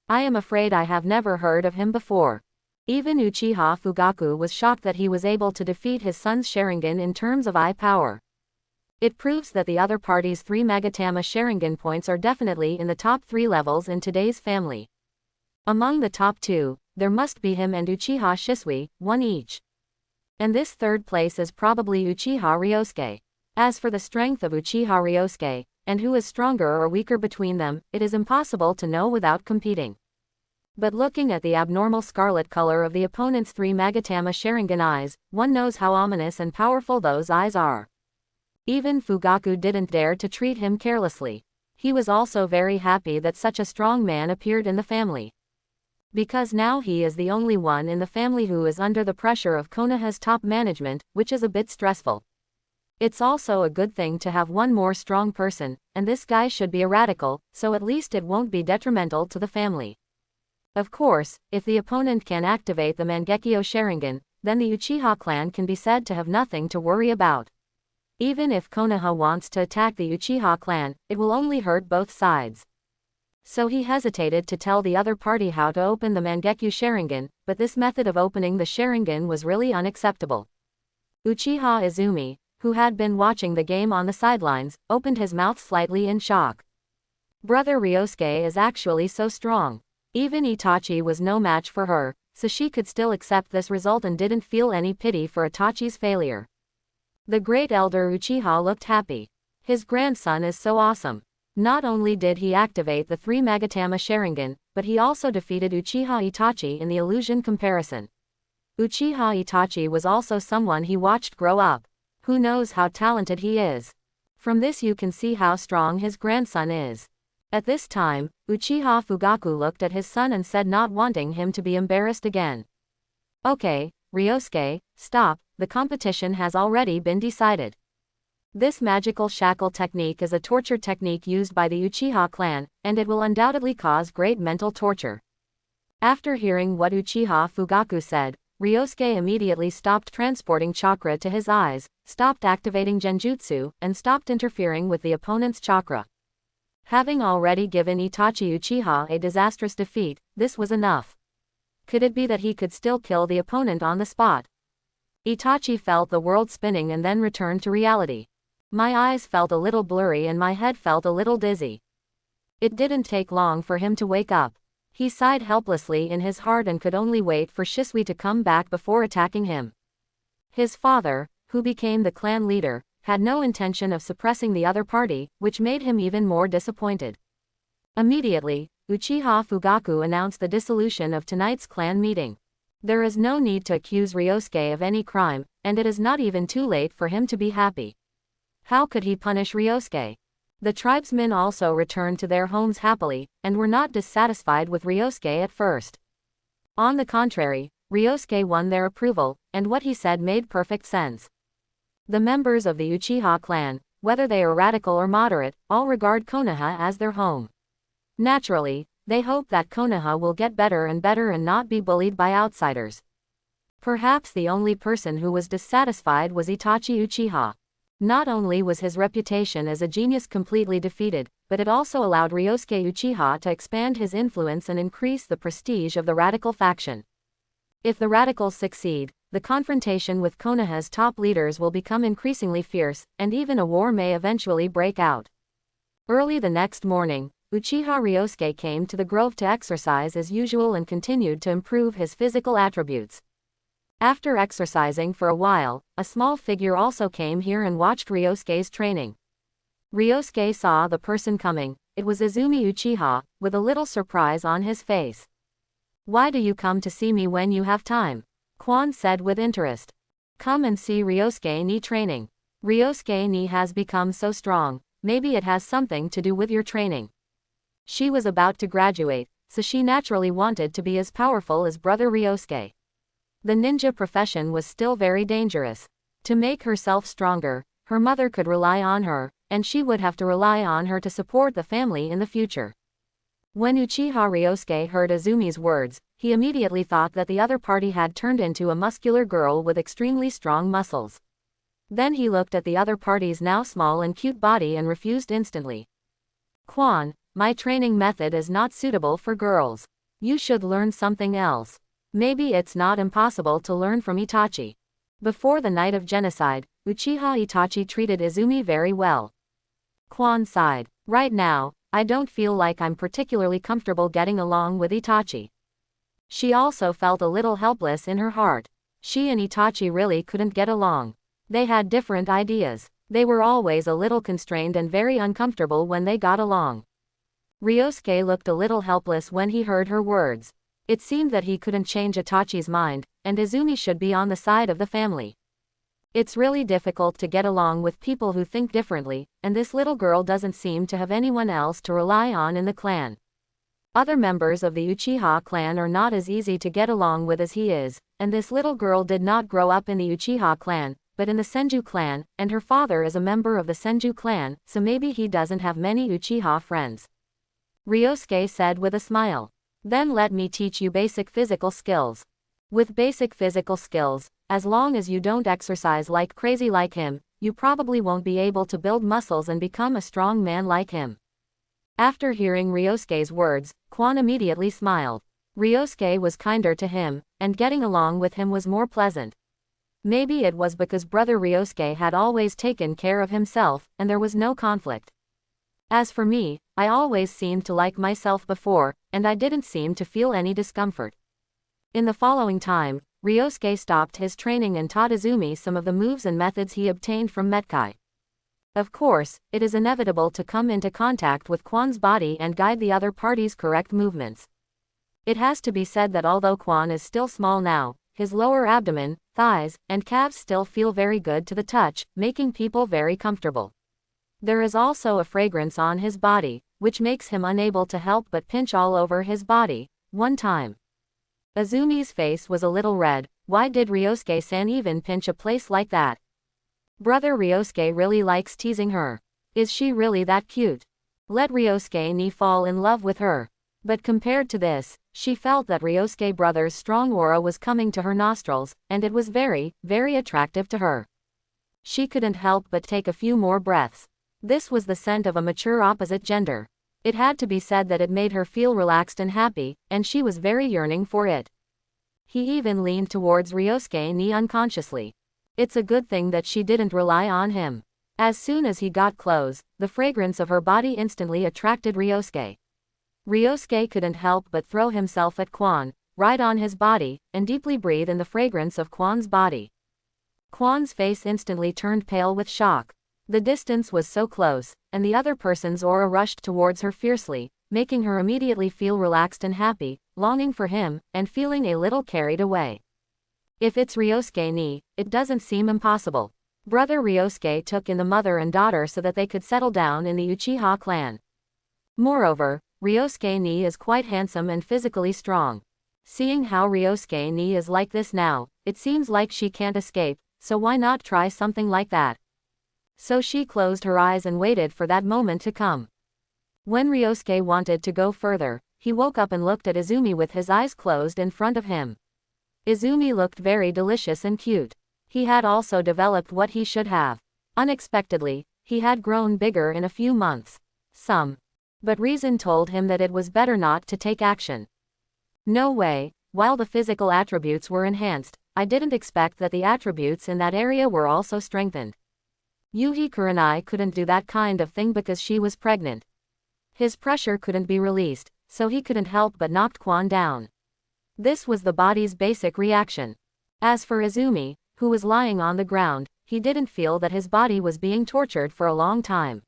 I am afraid I have never heard of him before. Even Uchiha Fugaku was shocked that he was able to defeat his son's Sharingan in terms of eye power. It proves that the other party's 3 Magatama Sharingan points are definitely in the top 3 levels in today's family. Among the top 2, there must be him and Uchiha Shisui, 1 each. And this third place is probably Uchiha Ryosuke. As for the strength of Uchiha Ryosuke, and who is stronger or weaker between them, it is impossible to know without competing. But looking at the abnormal scarlet color of the opponent's 3 Magatama Sharingan eyes, one knows how ominous and powerful those eyes are. Even Fugaku didn't dare to treat him carelessly. He was also very happy that such a strong man appeared in the family. Because now he is the only one in the family who is under the pressure of Konoha's top management, which is a bit stressful. It's also a good thing to have one more strong person, and this guy should be a radical, so at least it won't be detrimental to the family. Of course, if the opponent can activate the Mangekyo Sharingan, then the Uchiha clan can be said to have nothing to worry about. Even if Konoha wants to attack the Uchiha clan, it will only hurt both sides. So he hesitated to tell the other party how to open the Mangekyo Sharingan, but this method of opening the Sharingan was really unacceptable. Uchiha Izumi, who had been watching the game on the sidelines, opened his mouth slightly in shock. Brother Ryosuke is actually so strong. Even Itachi was no match for her, so she could still accept this result and didn't feel any pity for Itachi's failure. The great elder Uchiha looked happy. His grandson is so awesome. Not only did he activate the 3 Magatama Sharingan, but he also defeated Uchiha Itachi in the illusion comparison. Uchiha Itachi was also someone he watched grow up. Who knows how talented he is? From this you can see how strong his grandson is. At this time, Uchiha Fugaku looked at his son and said, not wanting him to be embarrassed again. Okay, Ryosuke, stop, the competition has already been decided. This magical shackle technique is a torture technique used by the Uchiha clan, and it will undoubtedly cause great mental torture. After hearing what Uchiha Fugaku said, Ryosuke immediately stopped transporting chakra to his eyes, stopped activating genjutsu, and stopped interfering with the opponent's chakra. Having already given Itachi Uchiha a disastrous defeat, this was enough. Could it be that he could still kill the opponent on the spot? Itachi felt the world spinning and then returned to reality. My eyes felt a little blurry and my head felt a little dizzy. It didn't take long for him to wake up. He sighed helplessly in his heart and could only wait for Shisui to come back before attacking him. His father, who became the clan leader, had no intention of suppressing the other party, which made him even more disappointed. Immediately, Uchiha Fugaku announced the dissolution of tonight's clan meeting. There is no need to accuse Ryosuke of any crime, and it is not even too late for him to be happy. How could he punish Ryosuke? The tribesmen also returned to their homes happily, and were not dissatisfied with Ryosuke at first. On the contrary, Ryosuke won their approval, and what he said made perfect sense. The members of the Uchiha clan, whether they are radical or moderate, all regard Konoha as their home. Naturally, they hope that Konoha will get better and better and not be bullied by outsiders. Perhaps the only person who was dissatisfied was Itachi Uchiha. Not only was his reputation as a genius completely defeated, but it also allowed Ryosuke Uchiha to expand his influence and increase the prestige of the radical faction. If the radicals succeed, the confrontation with Konoha's top leaders will become increasingly fierce, and even a war may eventually break out. Early the next morning, Uchiha Ryosuke came to the grove to exercise as usual and continued to improve his physical attributes. After exercising for a while, a small figure also came here and watched Ryosuke's training. Ryosuke saw the person coming. It was Izumi Uchiha, with a little surprise on his face. "Why do you come to see me when you have time?" Kwon said with interest. "Come and see Ryosuke ni training. Ryosuke ni has become so strong, maybe it has something to do with your training." She was about to graduate, so she naturally wanted to be as powerful as brother Ryosuke. The ninja profession was still very dangerous. To make herself stronger, her mother could rely on her, and she would have to rely on her to support the family in the future. When Uchiha Ryosuke heard Izumi's words, he immediately thought that the other party had turned into a muscular girl with extremely strong muscles. Then he looked at the other party's now small and cute body and refused instantly. "Kwon, my training method is not suitable for girls. You should learn something else. Maybe it's not impossible to learn from Itachi." Before the night of genocide, Uchiha Itachi treated Izumi very well. Kwon sighed. "Right now, I don't feel like I'm particularly comfortable getting along with Itachi." She also felt a little helpless in her heart. She and Itachi really couldn't get along. They had different ideas. They were always a little constrained and very uncomfortable when they got along. Ryosuke looked a little helpless when he heard her words. It seemed that he couldn't change Itachi's mind, and Izumi should be on the side of the family. It's really difficult to get along with people who think differently, and this little girl doesn't seem to have anyone else to rely on in the clan. Other members of the Uchiha clan are not as easy to get along with as he is, and this little girl did not grow up in the Uchiha clan, but in the Senju clan, and her father is a member of the Senju clan, so maybe he doesn't have many Uchiha friends. Ryosuke said with a smile. Then let me teach you basic physical skills. With basic physical skills, as long as you don't exercise like crazy like him, you probably won't be able to build muscles and become a strong man like him. After hearing Ryosuke's words, Kwon immediately smiled. Ryosuke was kinder to him, and getting along with him was more pleasant. Maybe it was because brother Ryosuke had always taken care of himself, and there was no conflict. As for me, I always seemed to like myself before, and I didn't seem to feel any discomfort. In the following time, Ryosuke stopped his training and taught Izumi some of the moves and methods he obtained from Metkai. Of course, it is inevitable to come into contact with Kwon's body and guide the other party's correct movements. It has to be said that although Kwon is still small now, his lower abdomen, thighs, and calves still feel very good to the touch, making people very comfortable. There is also a fragrance on his body, which makes him unable to help but pinch all over his body. One time, Izumi's face was a little red. Why did Ryosuke-san even pinch a place like that? Brother Ryosuke really likes teasing her. Is she really that cute? Let Ryosuke fall in love with her. But compared to this, she felt that Ryosuke brother's strong aura was coming to her nostrils, and it was very, very attractive to her. She couldn't help but take a few more breaths. This was the scent of a mature opposite gender. It had to be said that it made her feel relaxed and happy, and she was very yearning for it. He even leaned towards Ryosuke unconsciously. It's a good thing that she didn't rely on him. As soon as he got close, the fragrance of her body instantly attracted Ryosuke. Ryosuke couldn't help but throw himself at Kwon, right on his body, and deeply breathe in the fragrance of Kwon's body. Kwon's face instantly turned pale with shock. The distance was so close, and the other person's aura rushed towards her fiercely, making her immediately feel relaxed and happy, longing for him, and feeling a little carried away. If it's Ryosuke, it doesn't seem impossible. Brother Ryosuke took in the mother and daughter so that they could settle down in the Uchiha clan. Moreover, Ryosuke is quite handsome and physically strong. Seeing how Ryosuke is like this now, it seems like she can't escape, so why not try something like that? So she closed her eyes and waited for that moment to come. When Ryosuke wanted to go further, he woke up and looked at Izumi with his eyes closed in front of him. Izumi looked very delicious and cute. He had also developed what he should have. Unexpectedly, he had grown bigger in a few months. But reason told him that it was better not to take action. No way, while the physical attributes were enhanced, I didn't expect that the attributes in that area were also strengthened. Yuhi Kurenai couldn't do that kind of thing because she was pregnant. His pressure couldn't be released, so he couldn't help but knocked Kwon down. This was the body's basic reaction. As for Izumi, who was lying on the ground, he didn't feel that his body was being tortured for a long time.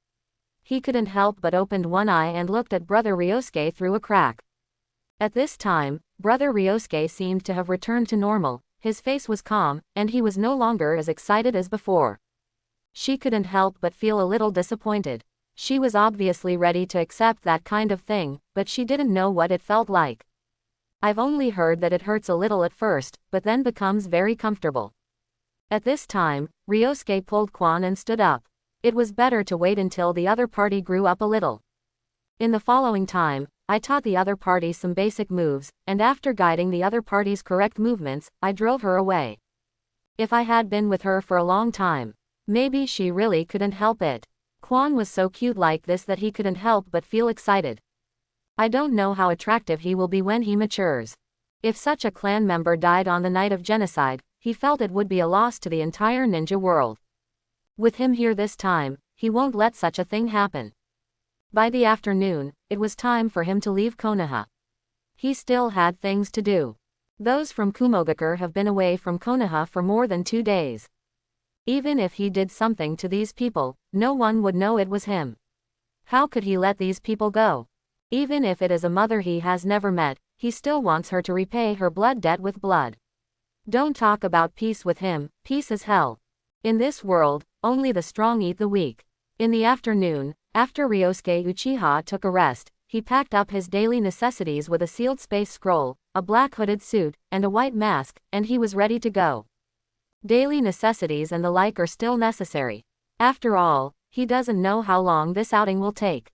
He couldn't help but opened one eye and looked at brother Ryosuke through a crack. At this time, brother Ryosuke seemed to have returned to normal, his face was calm, and he was no longer as excited as before. She couldn't help but feel a little disappointed. She was obviously ready to accept that kind of thing, but she didn't know what it felt like. I've only heard that it hurts a little at first, but then becomes very comfortable. At this time, Ryosuke pulled Kwon and stood up. It was better to wait until the other party grew up a little. In the following time, I taught the other party some basic moves, and after guiding the other party's correct movements, I drove her away. If I had been with her for a long time, maybe she really couldn't help it. Kwon was so cute like this that he couldn't help but feel excited. I don't know how attractive he will be when he matures. If such a clan member died on the night of genocide, he felt it would be a loss to the entire ninja world. With him here this time, he won't let such a thing happen. By the afternoon, it was time for him to leave Konoha. He still had things to do. Those from Kumogakur have been away from Konoha for more than 2 days. Even if he did something to these people, no one would know it was him. How could he let these people go? Even if it is a mother he has never met, he still wants her to repay her blood debt with blood. Don't talk about peace with him, peace is hell. In this world, only the strong eat the weak. In the afternoon, after Ryosuke Uchiha took a rest, he packed up his daily necessities with a sealed space scroll, a black hooded suit, and a white mask, and he was ready to go. Daily necessities and the like are still necessary. After all, he doesn't know how long this outing will take.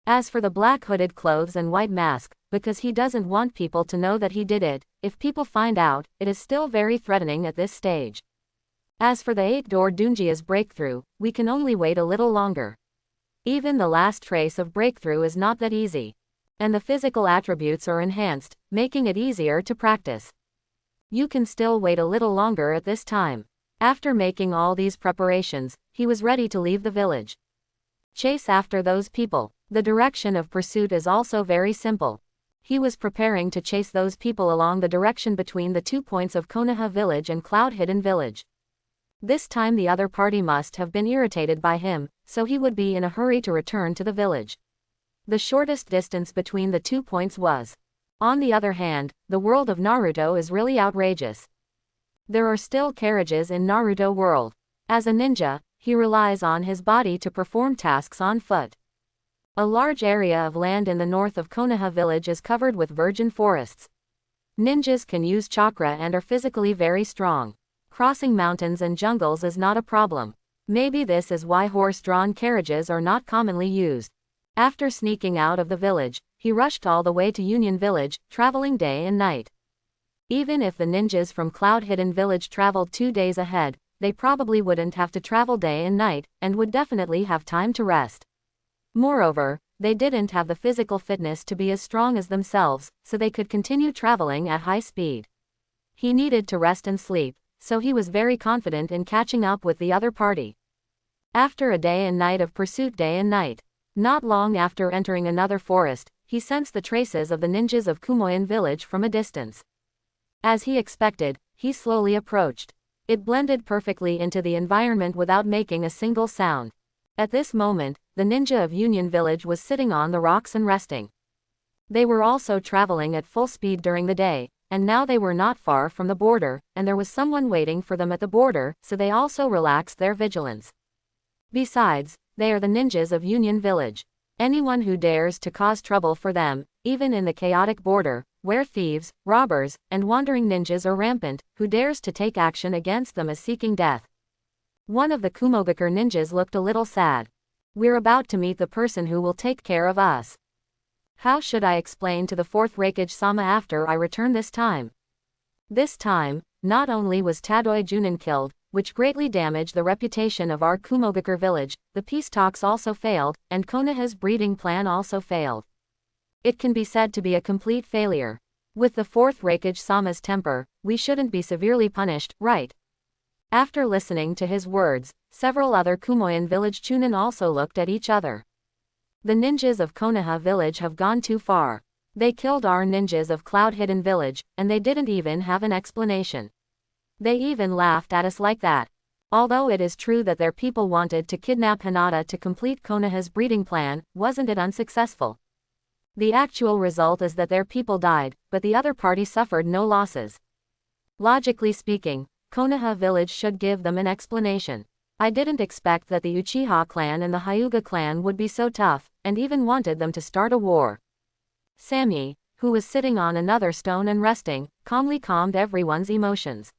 As for the black hooded clothes and white mask, because he doesn't want people to know that he did it, if people find out, it is still very threatening at this stage. As for the 8-door Dunjia's breakthrough, we can only wait a little longer. Even the last trace of breakthrough is not that easy. And the physical attributes are enhanced, making it easier to practice. You can still wait a little longer at this time. After making all these preparations, he was ready to leave the village. Chase after those people. The direction of pursuit is also very simple. He was preparing to chase those people along the direction between the 2 points of Konoha village and Cloud Hidden village. This time the other party must have been irritated by him, so he would be in a hurry to return to the village. The shortest distance between the 2 points was. On the other hand, the world of Naruto is really outrageous. There are still carriages in Naruto world. As a ninja, he relies on his body to perform tasks on foot. A large area of land in the north of Konoha village is covered with virgin forests. Ninjas can use chakra and are physically very strong. Crossing mountains and jungles is not a problem. Maybe this is why horse-drawn carriages are not commonly used. After sneaking out of the village, he rushed all the way to Union Village, traveling day and night. Even if the ninjas from Cloud Hidden Village traveled 2 days ahead, they probably wouldn't have to travel day and night, and would definitely have time to rest. Moreover, they didn't have the physical fitness to be as strong as themselves, so they could continue traveling at high speed. He needed to rest and sleep, so he was very confident in catching up with the other party. After a day and night of pursuit day and night, not long after entering another forest, he sensed the traces of the ninjas of Kumoin village from a distance. As he expected, he slowly approached. It blended perfectly into the environment without making a single sound. At this moment, the ninja of Union Village was sitting on the rocks and resting. They were also traveling at full speed during the day, and now they were not far from the border, and there was someone waiting for them at the border, so they also relaxed their vigilance. Besides, they are the ninjas of Union Village. Anyone who dares to cause trouble for them, even in the chaotic border, where thieves, robbers, and wandering ninjas are rampant, who dares to take action against them is seeking death. One of the Kumogakur ninjas looked a little sad. We're about to meet the person who will take care of us. How should I explain to the 4th Raikage-sama after I return this time? This time, not only was Tadoi Junin killed, which greatly damaged the reputation of our Kumogakur village, the peace talks also failed, and Konoha's breeding plan also failed. It can be said to be a complete failure. With the 4th Raikage-sama's temper, we shouldn't be severely punished, right? After listening to his words, several other Kumoin village chunin also looked at each other. The ninjas of Konoha village have gone too far. They killed our ninjas of Cloud Hidden village, and they didn't even have an explanation. They even laughed at us like that. Although it is true that their people wanted to kidnap Hanata to complete Konoha's breeding plan, wasn't it unsuccessful? The actual result is that their people died, but the other party suffered no losses. Logically speaking, Konoha village should give them an explanation. I didn't expect that the Uchiha clan and the Hyuga clan would be so tough, and even wanted them to start a war. Sami, who was sitting on another stone and resting, calmly calmed everyone's emotions.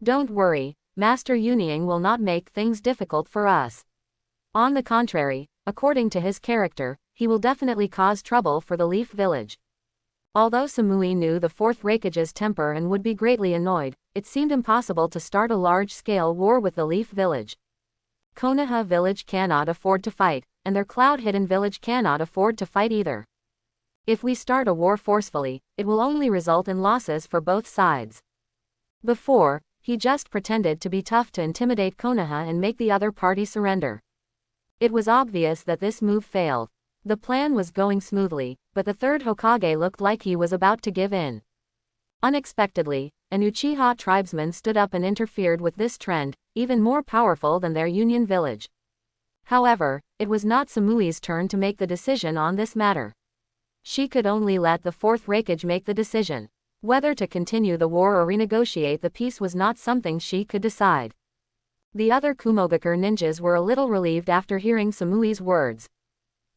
Don't worry, Master Yunying will not make things difficult for us. On the contrary, according to his character, he will definitely cause trouble for the Leaf Village. Although Samui knew the 4th Raikage's temper and would be greatly annoyed, it seemed impossible to start a large-scale war with the Leaf Village. Konoha village cannot afford to fight, and their Cloud Hidden village cannot afford to fight either. If we start a war forcefully, it will only result in losses for both sides. Before, he just pretended to be tough to intimidate Konoha and make the other party surrender. It was obvious that this move failed. The plan was going smoothly, but the 3rd Hokage looked like he was about to give in. Unexpectedly, an Uchiha tribesman stood up and interfered with this trend, even more powerful than their Union village. However, it was not Samui's turn to make the decision on this matter. She could only let the 4th Raikage make the decision. Whether to continue the war or renegotiate the peace was not something she could decide. The other Kumogakur ninjas were a little relieved after hearing Samui's words.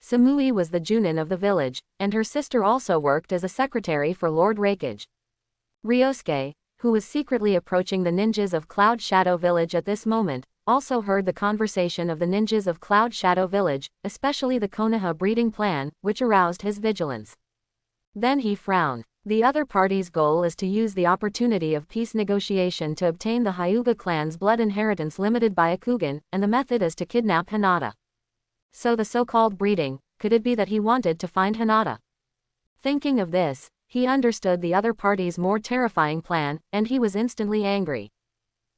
Samui was the Junin of the village, and her sister also worked as a secretary for Lord Raikage. Ryosuke, who was secretly approaching the ninjas of Cloud Shadow Village at this moment, also heard the conversation of the ninjas of Cloud Shadow Village, especially the Konoha breeding plan, which aroused his vigilance. Then he frowned. The other party's goal is to use the opportunity of peace negotiation to obtain the Hyuga clan's blood inheritance limited by Akugan, and the method is to kidnap Hanata. So the so-called breeding, could it be that he wanted to find Hanata? Thinking of this, he understood the other party's more terrifying plan, and he was instantly angry.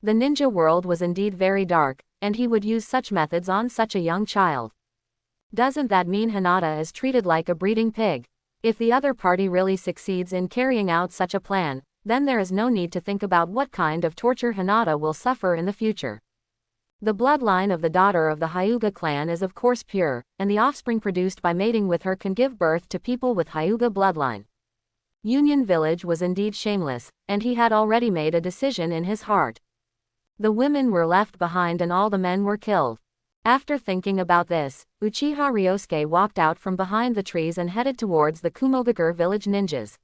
The ninja world was indeed very dark, and he would use such methods on such a young child. Doesn't that mean Hanata is treated like a breeding pig? If the other party really succeeds in carrying out such a plan, then there is no need to think about what kind of torture Hanata will suffer in the future. The bloodline of the daughter of the Hyuga clan is of course pure, and the offspring produced by mating with her can give birth to people with Hyuga bloodline. Union Village was indeed shameless, and he had already made a decision in his heart. The women were left behind and all the men were killed. After thinking about this, Uchiha Ryosuke walked out from behind the trees and headed towards the Kumogakur village ninjas.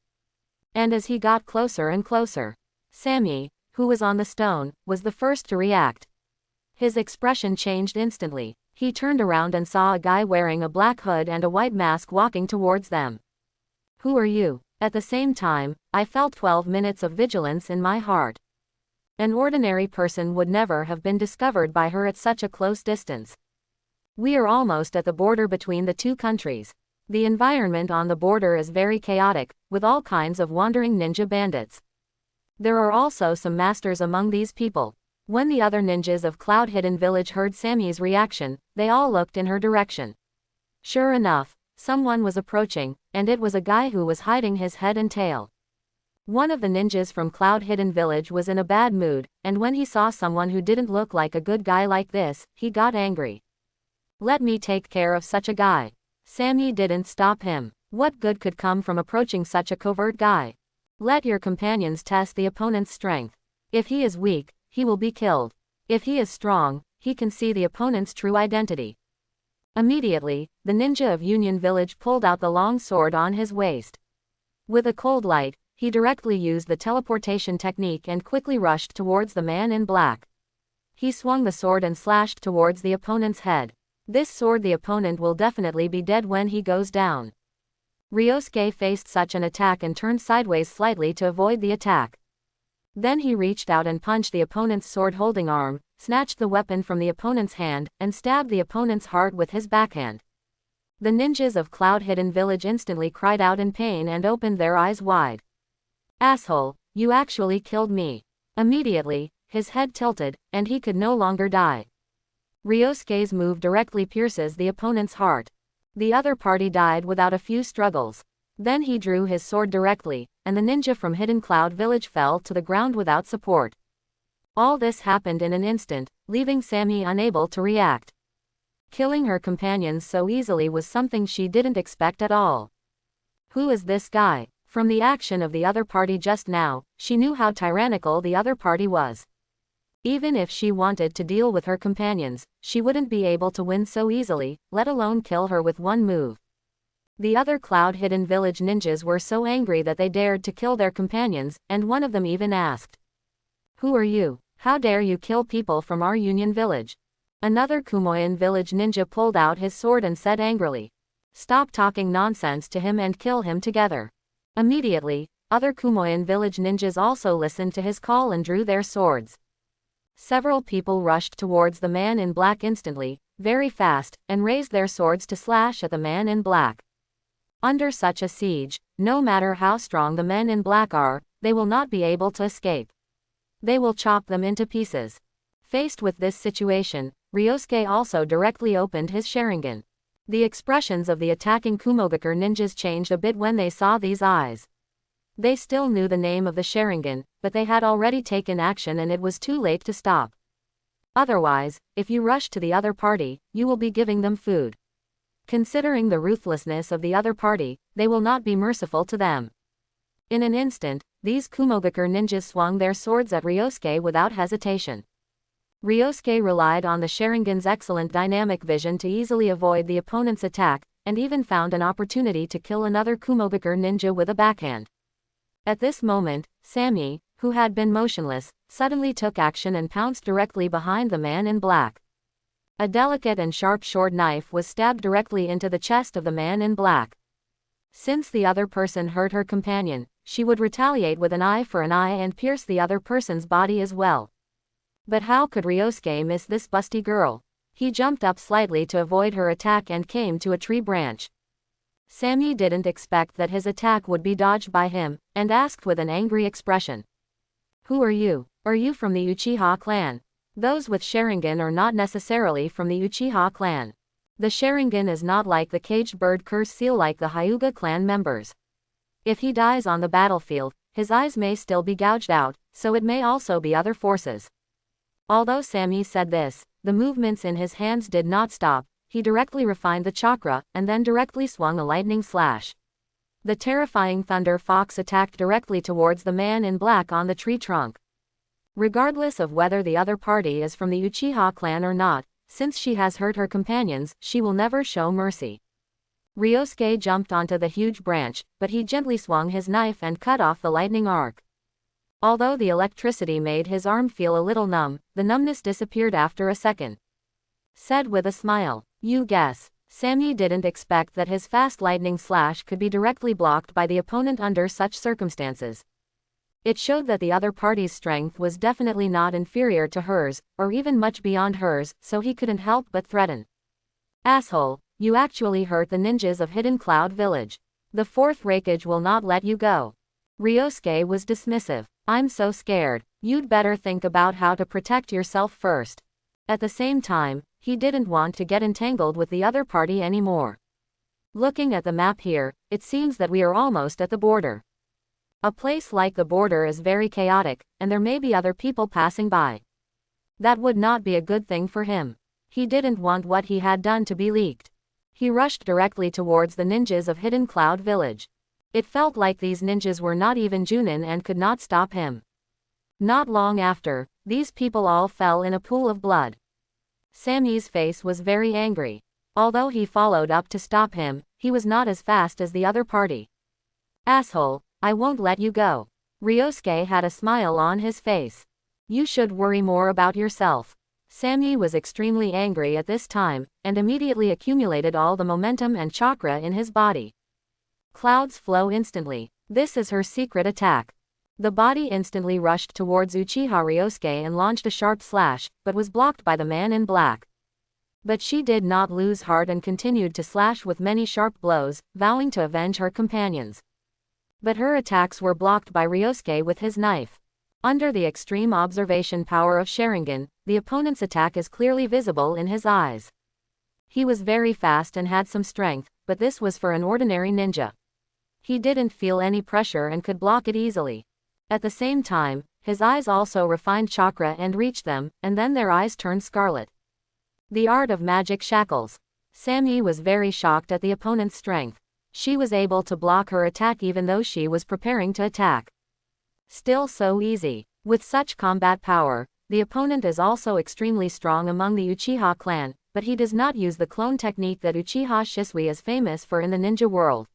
And as he got closer and closer, Sami, who was on the stone, was the first to react. His expression changed instantly. He turned around and saw a guy wearing a black hood and a white mask walking towards them. "Who are you?" At the same time, I felt 12 minutes of vigilance in my heart. An ordinary person would never have been discovered by her at such a close distance. We are almost at the border between the two countries. The environment on the border is very chaotic, with all kinds of wandering ninja bandits. There are also some masters among these people. When the other ninjas of Cloud Hidden Village heard Sami's reaction, they all looked in her direction. Sure enough, someone was approaching, and it was a guy who was hiding his head and tail. One of the ninjas from Cloud Hidden Village was in a bad mood, and when he saw someone who didn't look like a good guy like this, he got angry. "Let me take care of such a guy." Sami didn't stop him. What good could come from approaching such a covert guy? Let your companions test the opponent's strength. If he is weak, he will be killed. If he is strong, he can see the opponent's true identity. Immediately, the ninja of Union Village pulled out the long sword on his waist. With a cold light, he directly used the teleportation technique and quickly rushed towards the man in black. He swung the sword and slashed towards the opponent's head. This sword, the opponent will definitely be dead when he goes down. Ryosuke faced such an attack and turned sideways slightly to avoid the attack. Then he reached out and punched the opponent's sword-holding arm, snatched the weapon from the opponent's hand, and stabbed the opponent's heart with his backhand. The ninjas of Cloud Hidden Village instantly cried out in pain and opened their eyes wide. "Asshole, you actually killed me." Immediately, his head tilted, and he could no longer die. Ryosuke's move directly pierces the opponent's heart. The other party died without a few struggles. Then he drew his sword directly, and the ninja from Hidden Cloud Village fell to the ground without support. All this happened in an instant, leaving Sami unable to react. Killing her companions so easily was something she didn't expect at all. Who is this guy? From the action of the other party just now, she knew how tyrannical the other party was. Even if she wanted to deal with her companions, she wouldn't be able to win so easily, let alone kill her with one move. The other Cloud Hidden Village ninjas were so angry that they dared to kill their companions, and one of them even asked, "Who are you? How dare you kill people from our Union Village?" Another Kumoyan Village ninja pulled out his sword and said angrily, "Stop talking nonsense to him and kill him together." Immediately, other Kumoyan Village ninjas also listened to his call and drew their swords. Several people rushed towards the man in black instantly, very fast, and raised their swords to slash at the man in black. Under such a siege, no matter how strong the men in black are, they will not be able to escape. They will chop them into pieces. Faced with this situation, Ryosuke also directly opened his Sharingan. The expressions of the attacking Kumogakur ninjas changed a bit when they saw these eyes. They still knew the name of the Sharingan, but they had already taken action and it was too late to stop. Otherwise, if you rush to the other party, you will be giving them food. Considering the ruthlessness of the other party, they will not be merciful to them. In an instant, these Kumogakur ninjas swung their swords at Ryosuke without hesitation. Ryosuke relied on the Sharingan's excellent dynamic vision to easily avoid the opponent's attack, and even found an opportunity to kill another Kumogakur ninja with a backhand. At this moment, Sami, who had been motionless, suddenly took action and pounced directly behind the man in black. A delicate and sharp short knife was stabbed directly into the chest of the man in black. Since the other person hurt her companion, she would retaliate with an eye for an eye and pierce the other person's body as well. But how could Ryosuke miss this busty girl? He jumped up slightly to avoid her attack and came to a tree branch. Sami didn't expect that his attack would be dodged by him, and asked with an angry expression. Who are you? Are you from the Uchiha clan? Those with Sharingan are not necessarily from the Uchiha clan. The Sharingan is not like the caged bird curse seal like the Hyuga clan members. If he dies on the battlefield, his eyes may still be gouged out, so it may also be other forces. Although Sami said this, the movements in his hands did not stop. He directly refined the chakra, and then directly swung a lightning slash. The terrifying Thunder Fox attacked directly towards the man in black on the tree trunk. Regardless of whether the other party is from the Uchiha clan or not, since she has hurt her companions, she will never show mercy. Ryosuke jumped onto the huge branch, but he gently swung his knife and cut off the lightning arc. Although the electricity made his arm feel a little numb, the numbness disappeared after a second. Said with a smile, "You guess." Sami didn't expect that his fast lightning slash could be directly blocked by the opponent under such circumstances. It showed that the other party's strength was definitely not inferior to hers, or even much beyond hers, so he couldn't help but threaten. Asshole, you actually hurt the ninjas of Hidden Cloud Village. The fourth Raikage will not let you go. Ryosuke was dismissive. I'm so scared. You'd better think about how to protect yourself first. At the same time, he didn't want to get entangled with the other party anymore. Looking at the map here, it seems that we are almost at the border. A place like the border is very chaotic, and there may be other people passing by. That would not be a good thing for him. He didn't want what he had done to be leaked. He rushed directly towards the ninjas of Hidden Cloud Village. It felt like these ninjas were not even Junin and could not stop him. Not long after, these people all fell in a pool of blood. Sami's face was very angry. Although he followed up to stop him, he was not as fast as the other party. Asshole, I won't let you go. Ryosuke had a smile on his face. You should worry more about yourself. Sami was extremely angry at this time, and immediately accumulated all the momentum and chakra in his body. Clouds flow instantly. This is her secret attack. The body instantly rushed towards Uchiha Ryosuke and launched a sharp slash, but was blocked by the man in black. But she did not lose heart and continued to slash with many sharp blows, vowing to avenge her companions. But her attacks were blocked by Ryosuke with his knife. Under the extreme observation power of Sharingan, the opponent's attack is clearly visible in his eyes. He was very fast and had some strength, but this was for an ordinary ninja. He didn't feel any pressure and could block it easily. At the same time, his eyes also refined chakra and reached them, and then their eyes turned scarlet. The art of magic shackles. Sami was very shocked at the opponent's strength. She was able to block her attack even though she was preparing to attack. Still so easy. With such combat power, the opponent is also extremely strong among the Uchiha clan, but he does not use the clone technique that Uchiha Shisui is famous for in the ninja world.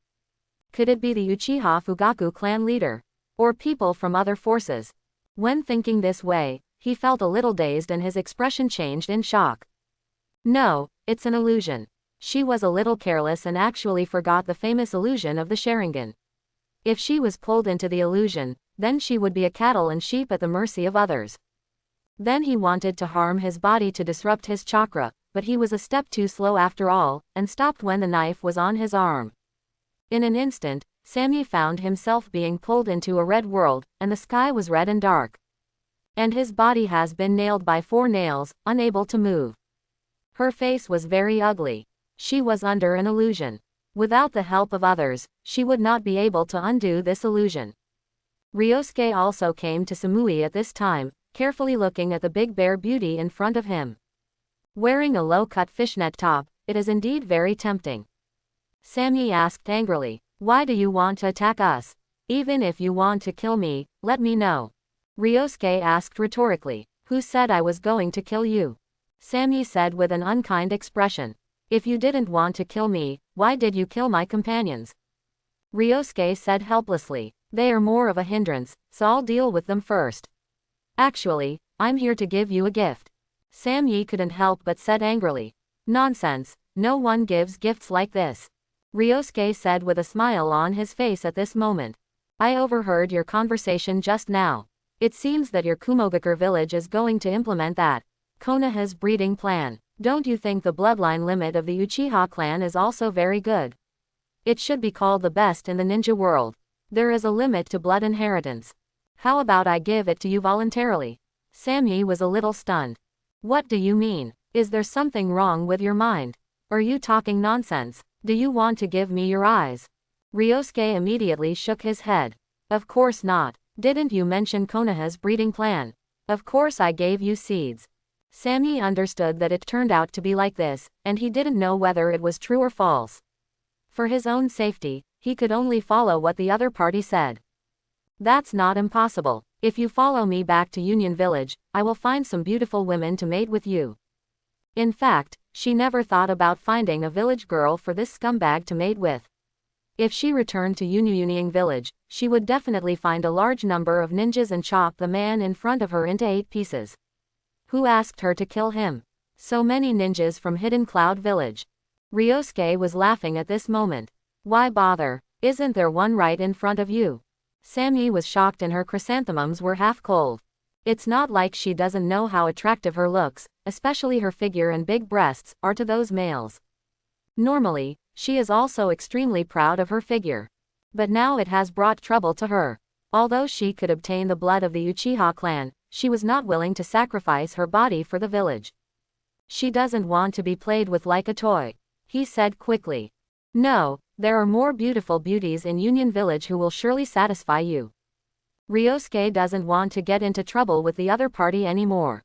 Could it be the Uchiha Fugaku clan leader? Or people from other forces? When thinking this way, he felt a little dazed and his expression changed in shock. No, it's an illusion. She was a little careless and actually forgot the famous illusion of the Sharingan. If she was pulled into the illusion, then she would be a cattle and sheep at the mercy of others. Then he wanted to harm his body to disrupt his chakra, but he was a step too slow after all, and stopped when the knife was on his arm. In an instant, Sami found himself being pulled into a red world, and the sky was red and dark. And his body has been nailed by 4 nails, unable to move. Her face was very ugly. She was under an illusion. Without the help of others, she would not be able to undo this illusion. Ryosuke also came to Samui at this time, carefully looking at the big bear beauty in front of him. Wearing a low-cut fishnet top, it is indeed very tempting. Sami asked angrily, "Why do you want to attack us? Even if you want to kill me, let me know." Ryosuke asked rhetorically, "Who said I was going to kill you?" Sami said with an unkind expression, "If you didn't want to kill me, why did you kill my companions?" Ryosuke said helplessly, They are more of a hindrance, so I'll deal with them first. Actually, I'm here to give you a gift. Sami couldn't help but said angrily. Nonsense, no one gives gifts like this. Ryosuke said with a smile on his face at this moment. I overheard your conversation just now. It seems that your Kumogakur village is going to implement that Konoha's breeding plan. Don't you think the bloodline limit of the Uchiha clan is also very good? It should be called the best in the ninja world. There is a limit to blood inheritance. How about I give it to you voluntarily? Sami was a little stunned. What do you mean? Is there something wrong with your mind? Are you talking nonsense? Do you want to give me your eyes? Ryosuke immediately shook his head. Of course not. Didn't you mention Konoha's breeding plan? Of course I gave you seeds. Sami understood that it turned out to be like this, and he didn't know whether it was true or false. For his own safety, he could only follow what the other party said. That's not impossible. If you follow me back to Union Village, I will find some beautiful women to mate with you. In fact, she never thought about finding a village girl for this scumbag to mate with. If she returned to Union Village, she would definitely find a large number of ninjas and chop the man in front of her into 8 pieces. Who asked her to kill him? So many ninjas from Hidden Cloud Village. Ryosuke was laughing at this moment. Why bother? Isn't there one right in front of you? Sami was shocked and her chrysanthemums were half cold. It's not like she doesn't know how attractive her looks, especially her figure and big breasts, are to those males. Normally, she is also extremely proud of her figure. But now it has brought trouble to her. Although she could obtain the blood of the Uchiha clan, she was not willing to sacrifice her body for the village. She doesn't want to be played with like a toy. He said quickly. No, there are more beautiful beauties in Union Village who will surely satisfy you. Ryosuke doesn't want to get into trouble with the other party anymore.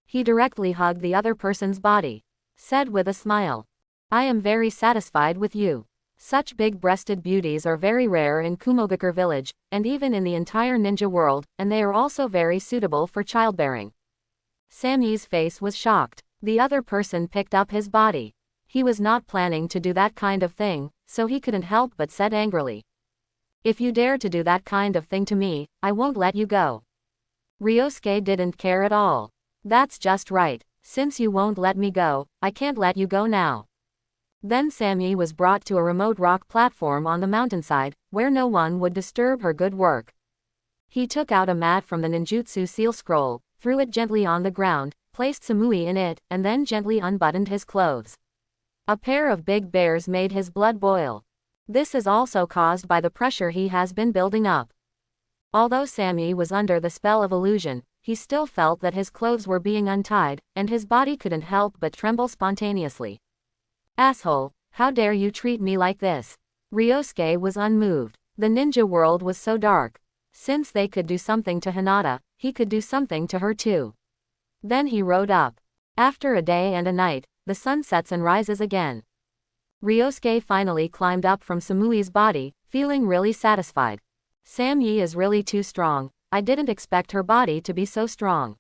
He directly hugged the other person's body. Said with a smile. I am very satisfied with you. Such big-breasted beauties are very rare in Kumogakur village, and even in the entire ninja world, and they are also very suitable for childbearing. Sami's face was shocked. The other person picked up his body. He was not planning to do that kind of thing, so he couldn't help but said angrily. If you dare to do that kind of thing to me, I won't let you go. Ryosuke didn't care at all. That's just right. Since you won't let me go, I can't let you go now. Then Sami was brought to a remote rock platform on the mountainside, where no one would disturb her good work. He took out a mat from the ninjutsu seal scroll, threw it gently on the ground, placed Samui in it, and then gently unbuttoned his clothes. A pair of big bears made his blood boil. This is also caused by the pressure he has been building up. Although Sami was under the spell of illusion, he still felt that his clothes were being untied, and his body couldn't help but tremble spontaneously. Asshole, how dare you treat me like this? Ryosuke was unmoved. The ninja world was so dark. Since they could do something to Hanata, he could do something to her too. Then he rode up. After a day and a night, the sun sets and rises again. Ryosuke finally climbed up from Samui's body, feeling really satisfied. Sami is really too strong. I didn't expect her body to be so strong.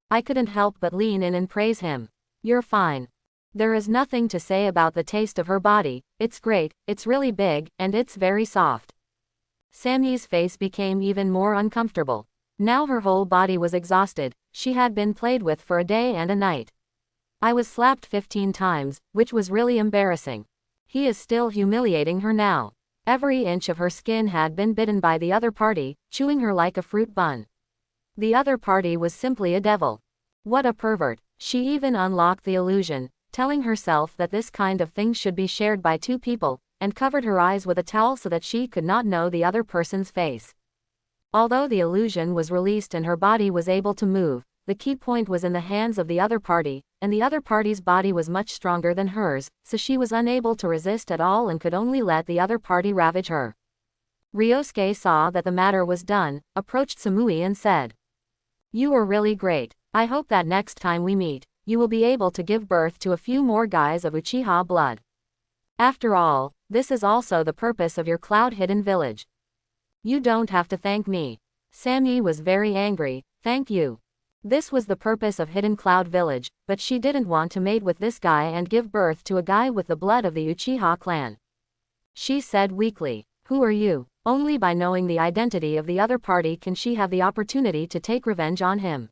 I couldn't help but lean in and praise him. You're fine. There is nothing to say about the taste of her body. It's great, it's really big, and it's very soft. Sami's face became even more uncomfortable. Now her whole body was exhausted. She had been played with for a day and a night. I was slapped 15 times, which was really embarrassing. He is still humiliating her now. Every inch of her skin had been bitten by the other party, chewing her like a fruit bun. The other party was simply a devil. What a pervert. She even unlocked the illusion, telling herself that this kind of thing should be shared by 2 people, and covered her eyes with a towel so that she could not know the other person's face. Although the illusion was released and her body was able to move, the key point was in the hands of the other party, and the other party's body was much stronger than hers, so she was unable to resist at all and could only let the other party ravage her. Ryosuke saw that the matter was done, approached Samui and said, You were really great. I hope that next time we meet, you will be able to give birth to a few more guys of Uchiha blood. After all, this is also the purpose of your cloud-hidden village. You don't have to thank me. Sami was very angry. Thank you. This was the purpose of Hidden Cloud Village, but she didn't want to mate with this guy and give birth to a guy with the blood of the Uchiha clan. She said weakly, Who are you? Only by knowing the identity of the other party can she have the opportunity to take revenge on him.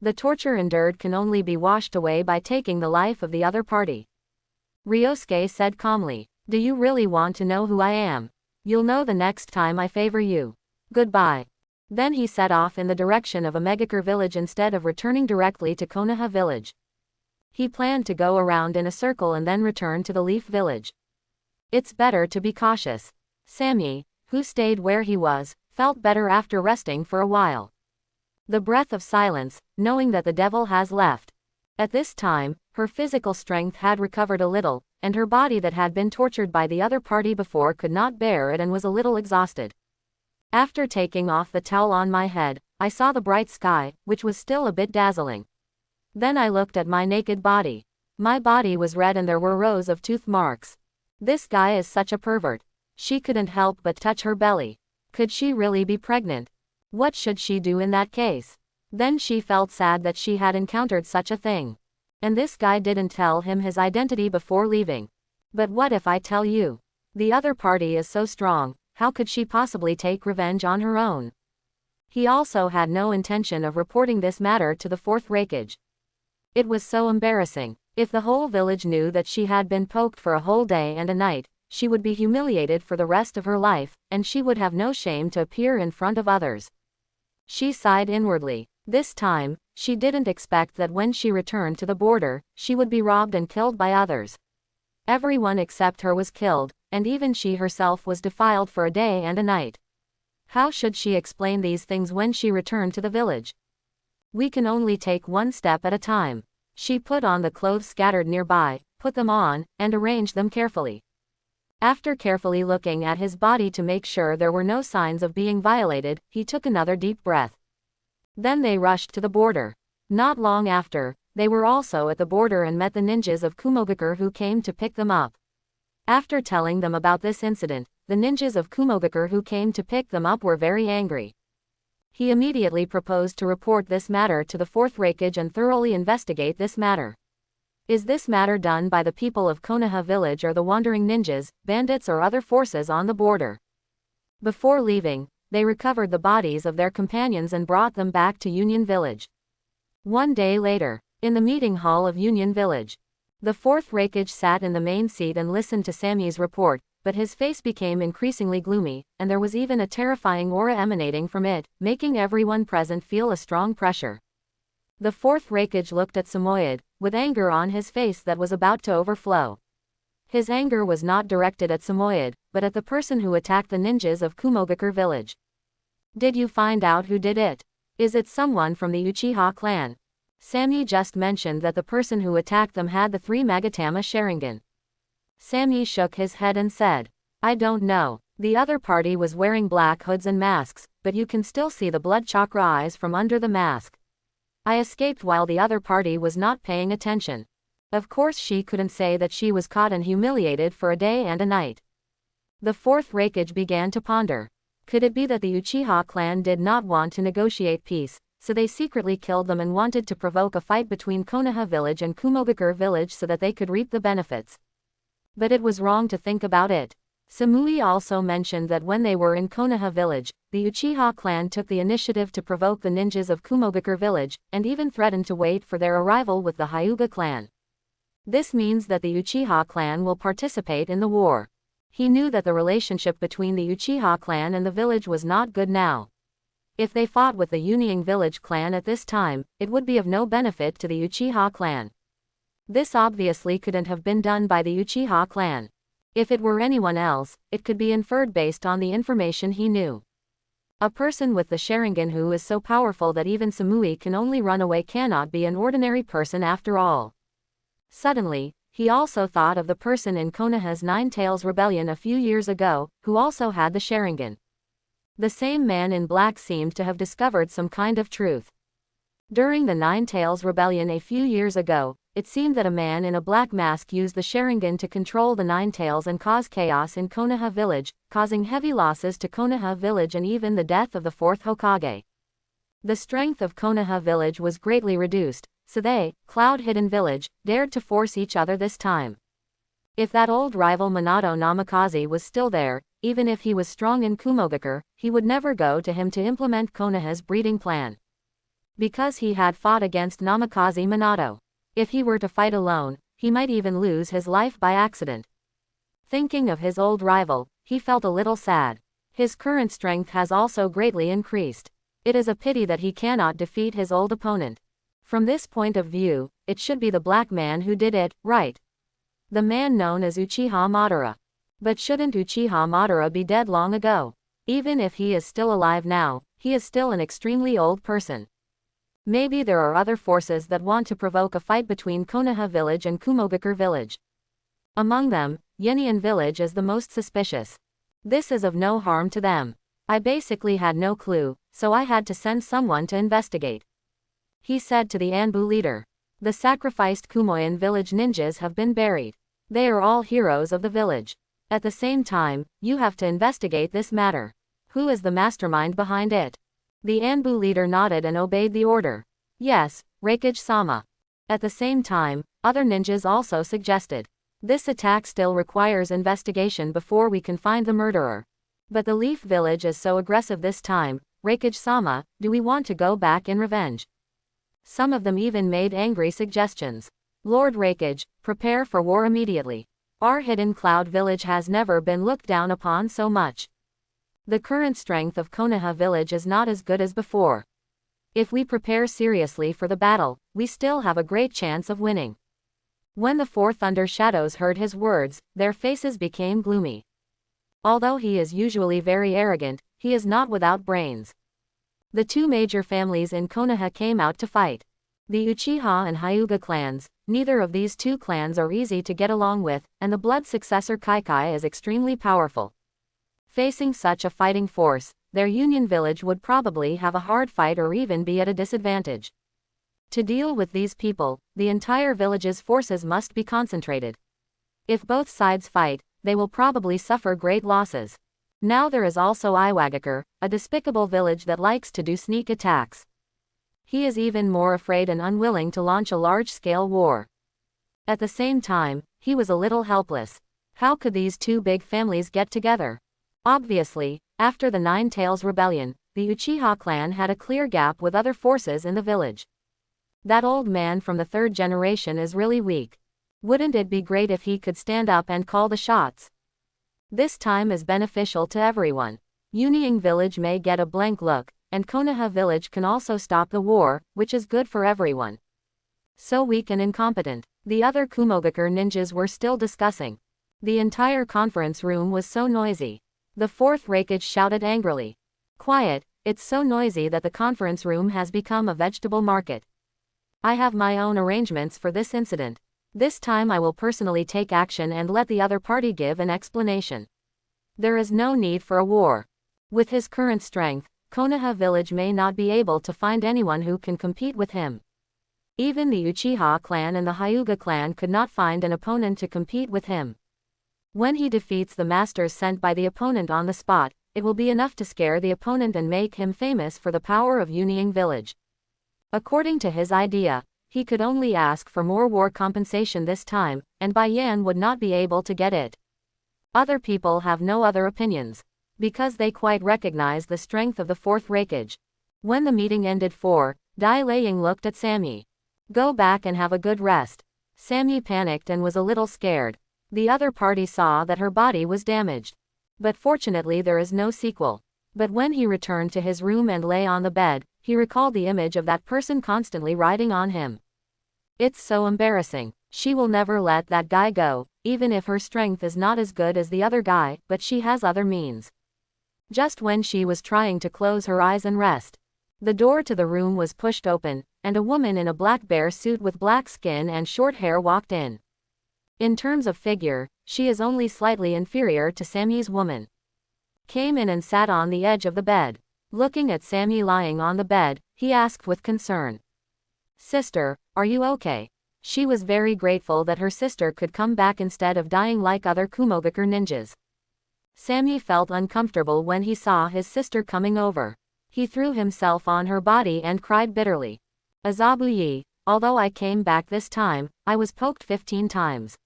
The torture endured can only be washed away by taking the life of the other party. Ryosuke said calmly. Do you really want to know who I am? You'll know the next time I favor you. Goodbye. Then he set off in the direction of Omegakure village instead of returning directly to Konoha village. He planned to go around in a circle and then return to the Leaf village. It's better to be cautious. Sami, who stayed where he was, felt better after resting for a while. The breath of silence, knowing that the devil has left. At this time, her physical strength had recovered a little, and her body that had been tortured by the other party before could not bear it and was a little exhausted. After taking off the towel on my head, I saw the bright sky, which was still a bit dazzling. Then I looked at my naked body. My body was red and there were rows of tooth marks. This guy is such a pervert. She couldn't help but touch her belly. Could she really be pregnant? What should she do in that case? Then she felt sad that she had encountered such a thing. And this guy didn't tell him his identity before leaving. But what if I tell you? The other party is so strong, how could she possibly take revenge on her own? He also had no intention of reporting this matter to the fourth Raikage. It was so embarrassing. If the whole village knew that she had been poked for a whole day and a night, she would be humiliated for the rest of her life, and she would have no shame to appear in front of others. She sighed inwardly. This time, she didn't expect that when she returned to the border, she would be robbed and killed by others. Everyone except her was killed, and even she herself was defiled for a day and a night. How should she explain these things when she returned to the village? We can only take one step at a time. She put on the clothes scattered nearby, put them on, and arranged them carefully. After carefully looking at his body to make sure there were no signs of being violated, he took another deep breath. Then they rushed to the border. Not long after, they were also at the border and met the ninjas of Kumogakure who came to pick them up. After telling them about this incident, the ninjas of Kumogakure who came to pick them up were very angry. He immediately proposed to report this matter to the fourth Raikage and thoroughly investigate this matter. Is this matter done by the people of Konoha village or the wandering ninjas, bandits or other forces on the border? Before leaving, they recovered the bodies of their companions and brought them back to Union Village. One day later, in the meeting hall of Union Village, the fourth Raikage sat in the main seat and listened to Sami's report, but his face became increasingly gloomy, and there was even a terrifying aura emanating from it, making everyone present feel a strong pressure. The fourth Raikage looked at Samoyed, with anger on his face that was about to overflow. His anger was not directed at Samoyed, but at the person who attacked the ninjas of Kumogakure village. Did you find out who did it? Is it someone from the Uchiha clan? Sami just mentioned that the person who attacked them had the 3 Magatama Sharingan. Sami shook his head and said, I don't know. The other party was wearing black hoods and masks, but you can still see the blood chakra eyes from under the mask. I escaped while the other party was not paying attention. Of course she couldn't say that she was caught and humiliated for a day and a night. The fourth Raikage began to ponder. Could it be that the Uchiha clan did not want to negotiate peace, so they secretly killed them and wanted to provoke a fight between Konoha village and Kumogakure village so that they could reap the benefits? But it was wrong to think about it. Samui also mentioned that when they were in Konoha village, the Uchiha clan took the initiative to provoke the ninjas of Kumogakure village, and even threatened to wait for their arrival with the Hyuga clan. This means that the Uchiha clan will participate in the war. He knew that the relationship between the Uchiha clan and the village was not good now. If they fought with the Union village clan at this time, it would be of no benefit to the Uchiha clan. This obviously couldn't have been done by the Uchiha clan. If it were anyone else, it could be inferred based on the information he knew. A person with the Sharingan who is so powerful that even Samui can only run away cannot be an ordinary person after all. Suddenly, he also thought of the person in Konoha's Nine Tails Rebellion a few years ago, who also had the Sharingan. The same man in black seemed to have discovered some kind of truth. During the Nine Tails Rebellion a few years ago, it seemed that a man in a black mask used the Sharingan to control the Nine Tails and cause chaos in Konoha village, causing heavy losses to Konoha village and even the death of the fourth Hokage. The strength of Konoha village was greatly reduced, so they, Cloud Hidden Village, dared to force each other this time. If that old rival Minato Namikaze was still there, even if he was strong in Kumogakur, he would never go to him to implement Konoha's breeding plan. Because he had fought against Namikaze Minato. If he were to fight alone, he might even lose his life by accident. Thinking of his old rival, he felt a little sad. His current strength has also greatly increased. It is a pity that he cannot defeat his old opponent. From this point of view, it should be the black man who did it, right? The man known as Uchiha Madara. But shouldn't Uchiha Madara be dead long ago? Even if he is still alive now, he is still an extremely old person. Maybe there are other forces that want to provoke a fight between Konoha village and Kumogakur village. Among them, Yenian village is the most suspicious. This is of no harm to them. I basically had no clue, so I had to send someone to investigate. He said to the Anbu leader. The sacrificed Kumoyan village ninjas have been buried. They are all heroes of the village. At the same time, you have to investigate this matter. Who is the mastermind behind it? The Anbu leader nodded and obeyed the order. Yes, Raikage-sama. At the same time, other ninjas also suggested. This attack still requires investigation before we can find the murderer. But the Leaf Village is so aggressive this time, Raikage-sama, do we want to go back in revenge? Some of them even made angry suggestions. Lord Raikage, prepare for war immediately. Our Hidden Cloud Village has never been looked down upon so much. The current strength of Konoha Village is not as good as before. If we prepare seriously for the battle, we still have a great chance of winning. When the four Thunder Shadows heard his words, their faces became gloomy. Although he is usually very arrogant, he is not without brains. The two major families in Konoha came out to fight. The Uchiha and Hyuga clans, neither of these two clans are easy to get along with, and the blood successor Kaikai is extremely powerful. Facing such a fighting force, their union village would probably have a hard fight or even be at a disadvantage. To deal with these people, the entire village's forces must be concentrated. If both sides fight, they will probably suffer great losses. Now there is also Iwagakure, a despicable village that likes to do sneak attacks. He is even more afraid and unwilling to launch a large-scale war. At the same time, he was a little helpless. How could these two big families get together? Obviously, after the Nine Tails Rebellion, the Uchiha clan had a clear gap with other forces in the village. That old man from the third generation is really weak. Wouldn't it be great if he could stand up and call the shots? This time is beneficial to everyone. Union village may get a blank look, and Konoha village can also stop the war, which is good for everyone. So weak and incompetent. The other Kumogakur ninjas were still discussing. The entire conference room was so noisy. The fourth Raikage shouted angrily. Quiet, it's so noisy that the conference room has become a vegetable market. I have my own arrangements for this incident. This time I will personally take action and let the other party give an explanation. There is no need for a war. With his current strength, Konoha village may not be able to find anyone who can compete with him. Even the Uchiha clan and the Hyuga clan could not find an opponent to compete with him. When he defeats the masters sent by the opponent on the spot, it will be enough to scare the opponent and make him famous for the power of Union village. According to his idea, he could only ask for more war compensation this time, and Bai Yan would not be able to get it. Other people have no other opinions, because they quite recognize the strength of the fourth Raikage. When the meeting ended Dai Laying looked at Sami. Go back and have a good rest. Sami panicked and was a little scared. The other party saw that her body was damaged. But fortunately there is no sequel. But when he returned to his room and lay on the bed, he recalled the image of that person constantly riding on him. It's so embarrassing. She will never let that guy go, even if her strength is not as good as the other guy, but she has other means. Just when she was trying to close her eyes and rest, the door to the room was pushed open, and a woman in a black bear suit with black skin and short hair walked in. In terms of figure, she is only slightly inferior to Sami's woman. Came in and sat on the edge of the bed. Looking at Sami lying on the bed, he asked with concern. Sister, are you okay? She was very grateful that her sister could come back instead of dying like other Kumogakur ninjas. Sami felt uncomfortable when he saw his sister coming over. He threw himself on her body and cried bitterly. Azabuye, although I came back this time, I was poked 15 times.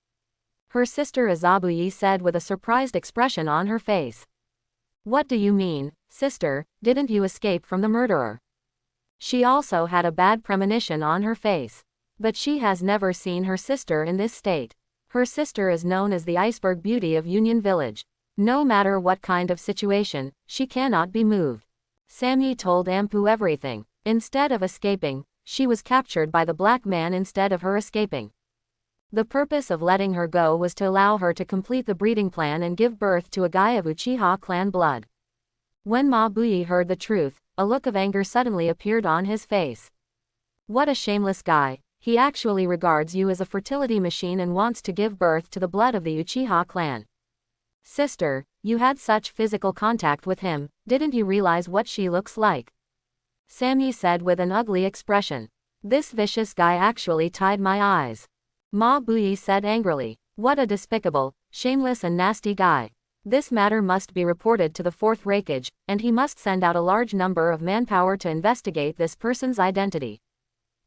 Her sister Azabuye said with a surprised expression on her face. What do you mean, sister, didn't you escape from the murderer? She also had a bad premonition on her face. But she has never seen her sister in this state. Her sister is known as the iceberg beauty of Union Village. No matter what kind of situation, she cannot be moved. Sami told Ampu everything. Instead of escaping, she was captured by the black man instead of her escaping. The purpose of letting her go was to allow her to complete the breeding plan and give birth to a guy of Uchiha clan blood. When Mabuye heard the truth, a look of anger suddenly appeared on his face. What a shameless guy, he actually regards you as a fertility machine and wants to give birth to the blood of the Uchiha clan. Sister, you had such physical contact with him, didn't you realize what she looks like? Sami said with an ugly expression. This vicious guy actually tied my eyes. Mabuye said angrily. What a despicable, shameless and nasty guy. This matter must be reported to the 4th Hokage, and he must send out a large number of manpower to investigate this person's identity.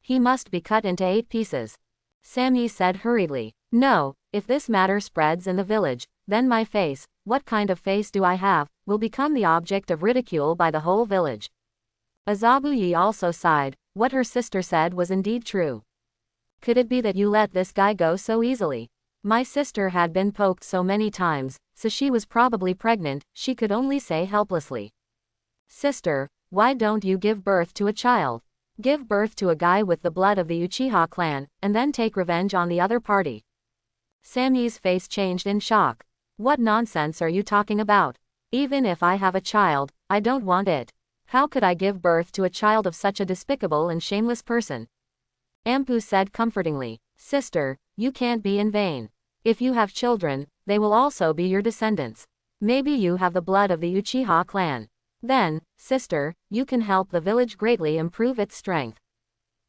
He must be cut into 8 pieces. Sami said hurriedly. No, if this matter spreads in the village, then my face, what kind of face do I have, will become the object of ridicule by the whole village. Azabuye also sighed. What her sister said was indeed true. Could it be that you let this guy go so easily? My sister had been poked so many times, so she was probably pregnant, she could only say helplessly. Sister, why don't you give birth to a child? Give birth to a guy with the blood of the Uchiha clan, and then take revenge on the other party. Sami's face changed in shock. What nonsense are you talking about? Even if I have a child, I don't want it. How could I give birth to a child of such a despicable and shameless person? Ampu said comfortingly. Sister, you can't be in vain. If you have children, they will also be your descendants. Maybe you have the blood of the Uchiha clan. Then, sister, you can help the village greatly improve its strength.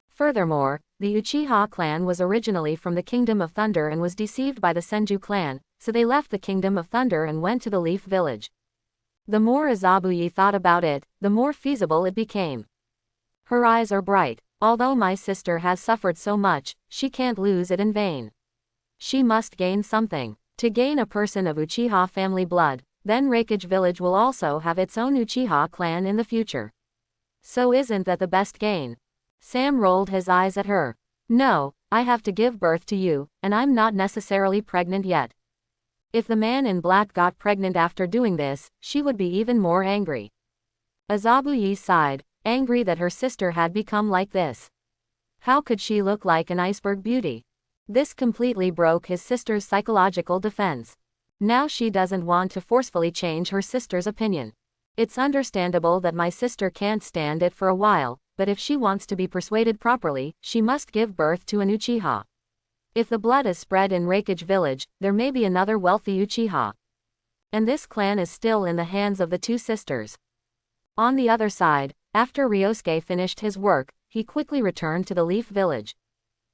Furthermore, the Uchiha clan was originally from the Kingdom of Thunder and was deceived by the Senju clan, so they left the Kingdom of Thunder and went to the Leaf Village. The more Azabuye thought about it, the more feasible it became. Her eyes are bright. Although my sister has suffered so much, she can't lose it in vain. She must gain something. To gain a person of Uchiha family blood, then Hokage village will also have its own Uchiha clan in the future. So isn't that the best gain? Sam rolled his eyes at her. No, I have to give birth to you, and I'm not necessarily pregnant yet. If the man in black got pregnant after doing this, she would be even more angry. Azabuye sighed, angry that her sister had become like this. How could she look like an iceberg beauty? This completely broke his sister's psychological defense. Now she doesn't want to forcefully change her sister's opinion. It's understandable that my sister can't stand it for a while, but if she wants to be persuaded properly, she must give birth to an Uchiha. If the blood is spread in Hokage village, there may be another wealthy Uchiha. And this clan is still in the hands of the 2 sisters. On the other side, after Ryosuke finished his work, he quickly returned to the Leaf Village.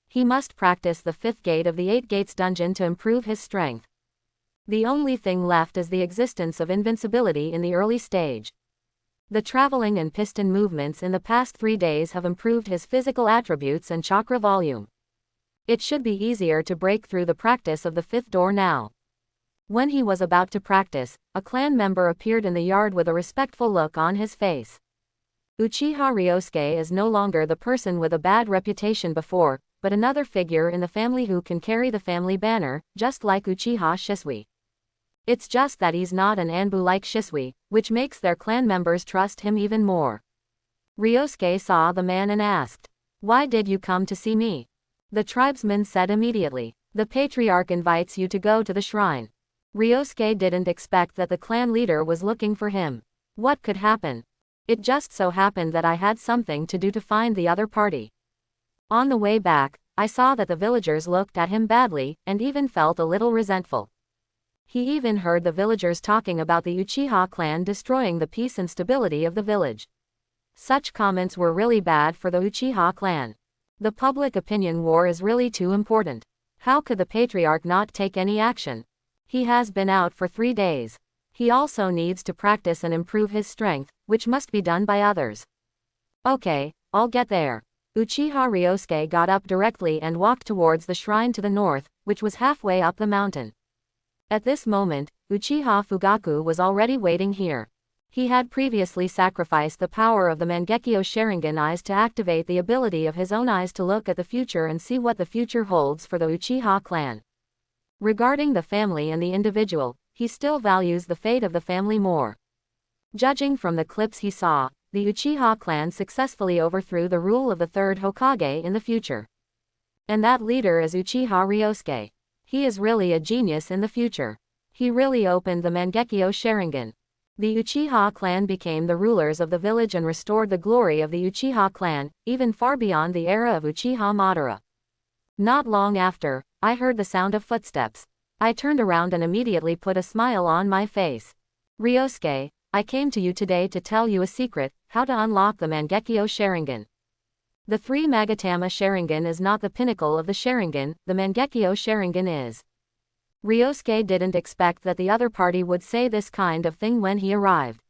He must practice the 5th gate of the 8 Gates dungeon to improve his strength. The only thing left is the existence of invincibility in the early stage. The traveling and piston movements in the past 3 days have improved his physical attributes and chakra volume. It should be easier to break through the practice of the 5th door now. When he was about to practice, a clan member appeared in the yard with a respectful look on his face. Uchiha Ryosuke is no longer the person with a bad reputation before, but another figure in the family who can carry the family banner, just like Uchiha Shisui. It's just that he's not an Anbu like Shisui, which makes their clan members trust him even more. Ryosuke saw the man and asked, "Why did you come to see me?" The tribesman said immediately, "The patriarch invites you to go to the shrine." Ryosuke didn't expect that the clan leader was looking for him. What could happen? It just so happened that I had something to do to find the other party. On the way back, I saw that the villagers looked at him badly, and even felt a little resentful. He even heard the villagers talking about the Uchiha clan destroying the peace and stability of the village. Such comments were really bad for the Uchiha clan. The public opinion war is really too important. How could the patriarch not take any action? He has been out for 3 days. He also needs to practice and improve his strength, which must be done by others. Okay, I'll get there. Uchiha Ryosuke got up directly and walked towards the shrine to the north, which was halfway up the mountain. At this moment, Uchiha Fugaku was already waiting here. He had previously sacrificed the power of the Mangekyo Sharingan eyes to activate the ability of his own eyes to look at the future and see what the future holds for the Uchiha clan. Regarding the family and the individual, he still values the fate of the family more. Judging from the clips he saw, the Uchiha clan successfully overthrew the rule of the third Hokage in the future. And that leader is Uchiha Ryosuke. He is really a genius in the future. He really opened the Mangekyo Sharingan. The Uchiha clan became the rulers of the village and restored the glory of the Uchiha clan, even far beyond the era of Uchiha Madara. Not long after, I heard the sound of footsteps. I turned around and immediately put a smile on my face. Ryosuke, I came to you today to tell you a secret, how to unlock the Mangekyo Sharingan. The 3 Magatama Sharingan is not the pinnacle of the Sharingan, the Mangekyo Sharingan is. Ryosuke didn't expect that the other party would say this kind of thing when he arrived.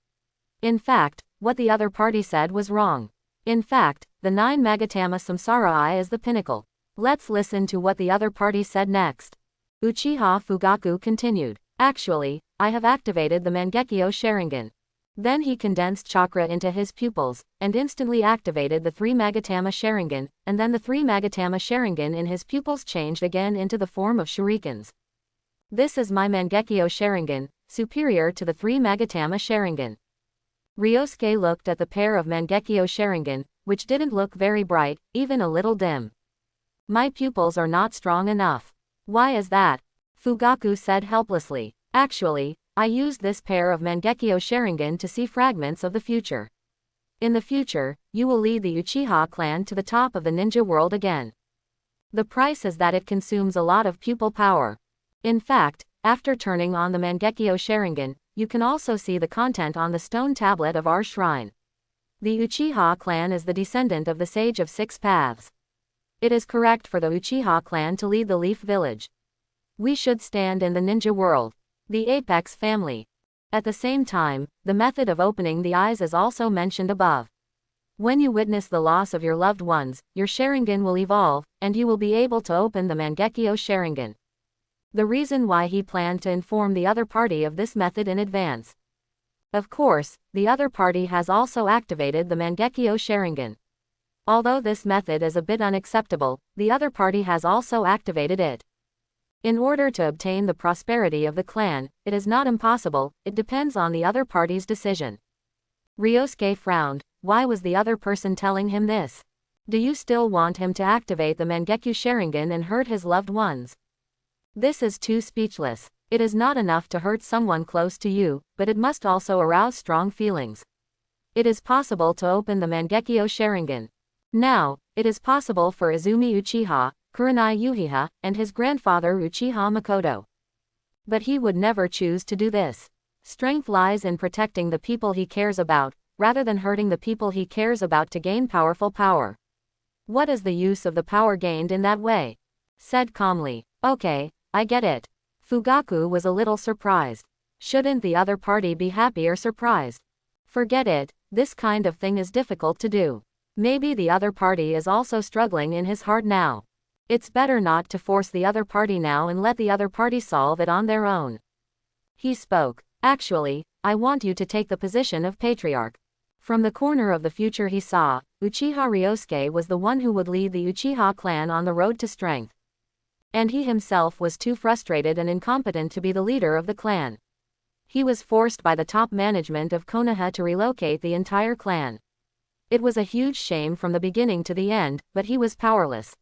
In fact, what the other party said was wrong. In fact, the 9 Magatama Samsara Eye is the pinnacle. Let's listen to what the other party said next. Uchiha Fugaku continued. Actually, I have activated the Mangekyo Sharingan. Then he condensed chakra into his pupils, and instantly activated the 3 Magatama Sharingan, and then the 3 Magatama Sharingan in his pupils changed again into the form of shurikens. This is my Mangekyo Sharingan, superior to the 3 Magatama Sharingan. Ryosuke looked at the pair of Mangekyo Sharingan, which didn't look very bright, even a little dim. My pupils are not strong enough. Why is that? Fugaku said helplessly. Actually, I used this pair of Mangekyo Sharingan to see fragments of the future. In the future, you will lead the Uchiha clan to the top of the ninja world again. The price is that it consumes a lot of pupil power. In fact, after turning on the Mangekyo Sharingan, you can also see the content on the stone tablet of our shrine. The Uchiha clan is the descendant of the Sage of 6 Paths. It is correct for the Uchiha clan to lead the Leaf Village. We should stand in the ninja world. The Apex family. At the same time, the method of opening the eyes is also mentioned above. When you witness the loss of your loved ones, your Sharingan will evolve, and you will be able to open the Mangekyo Sharingan. The reason why he planned to inform the other party of this method in advance. Of course, the other party has also activated the Mangekyo Sharingan. Although this method is a bit unacceptable, the other party has also activated it. In order to obtain the prosperity of the clan, it is not impossible, it depends on the other party's decision. Ryosuke frowned. Why was the other person telling him this? Do you still want him to activate the Mangekyo Sharingan and hurt his loved ones? This is too speechless. It is not enough to hurt someone close to you, but it must also arouse strong feelings. It is possible to open the Mangekyo Sharingan. Now, it is possible for Izumi Uchiha, Kurenai Uchiha, and his grandfather Uchiha Makoto. But he would never choose to do this. Strength lies in protecting the people he cares about, rather than hurting the people he cares about to gain powerful power. What is the use of the power gained in that way? Said calmly. Okay, I get it. Fugaku was a little surprised. Shouldn't the other party be happy or surprised? Forget it, this kind of thing is difficult to do. Maybe the other party is also struggling in his heart now. It's better not to force the other party now and let the other party solve it on their own. He spoke. Actually, I want you to take the position of patriarch. From the corner of the future he saw, Uchiha Ryosuke was the one who would lead the Uchiha clan on the road to strength. And he himself was too frustrated and incompetent to be the leader of the clan. He was forced by the top management of Konoha to relocate the entire clan. It was a huge shame from the beginning to the end, but he was powerless.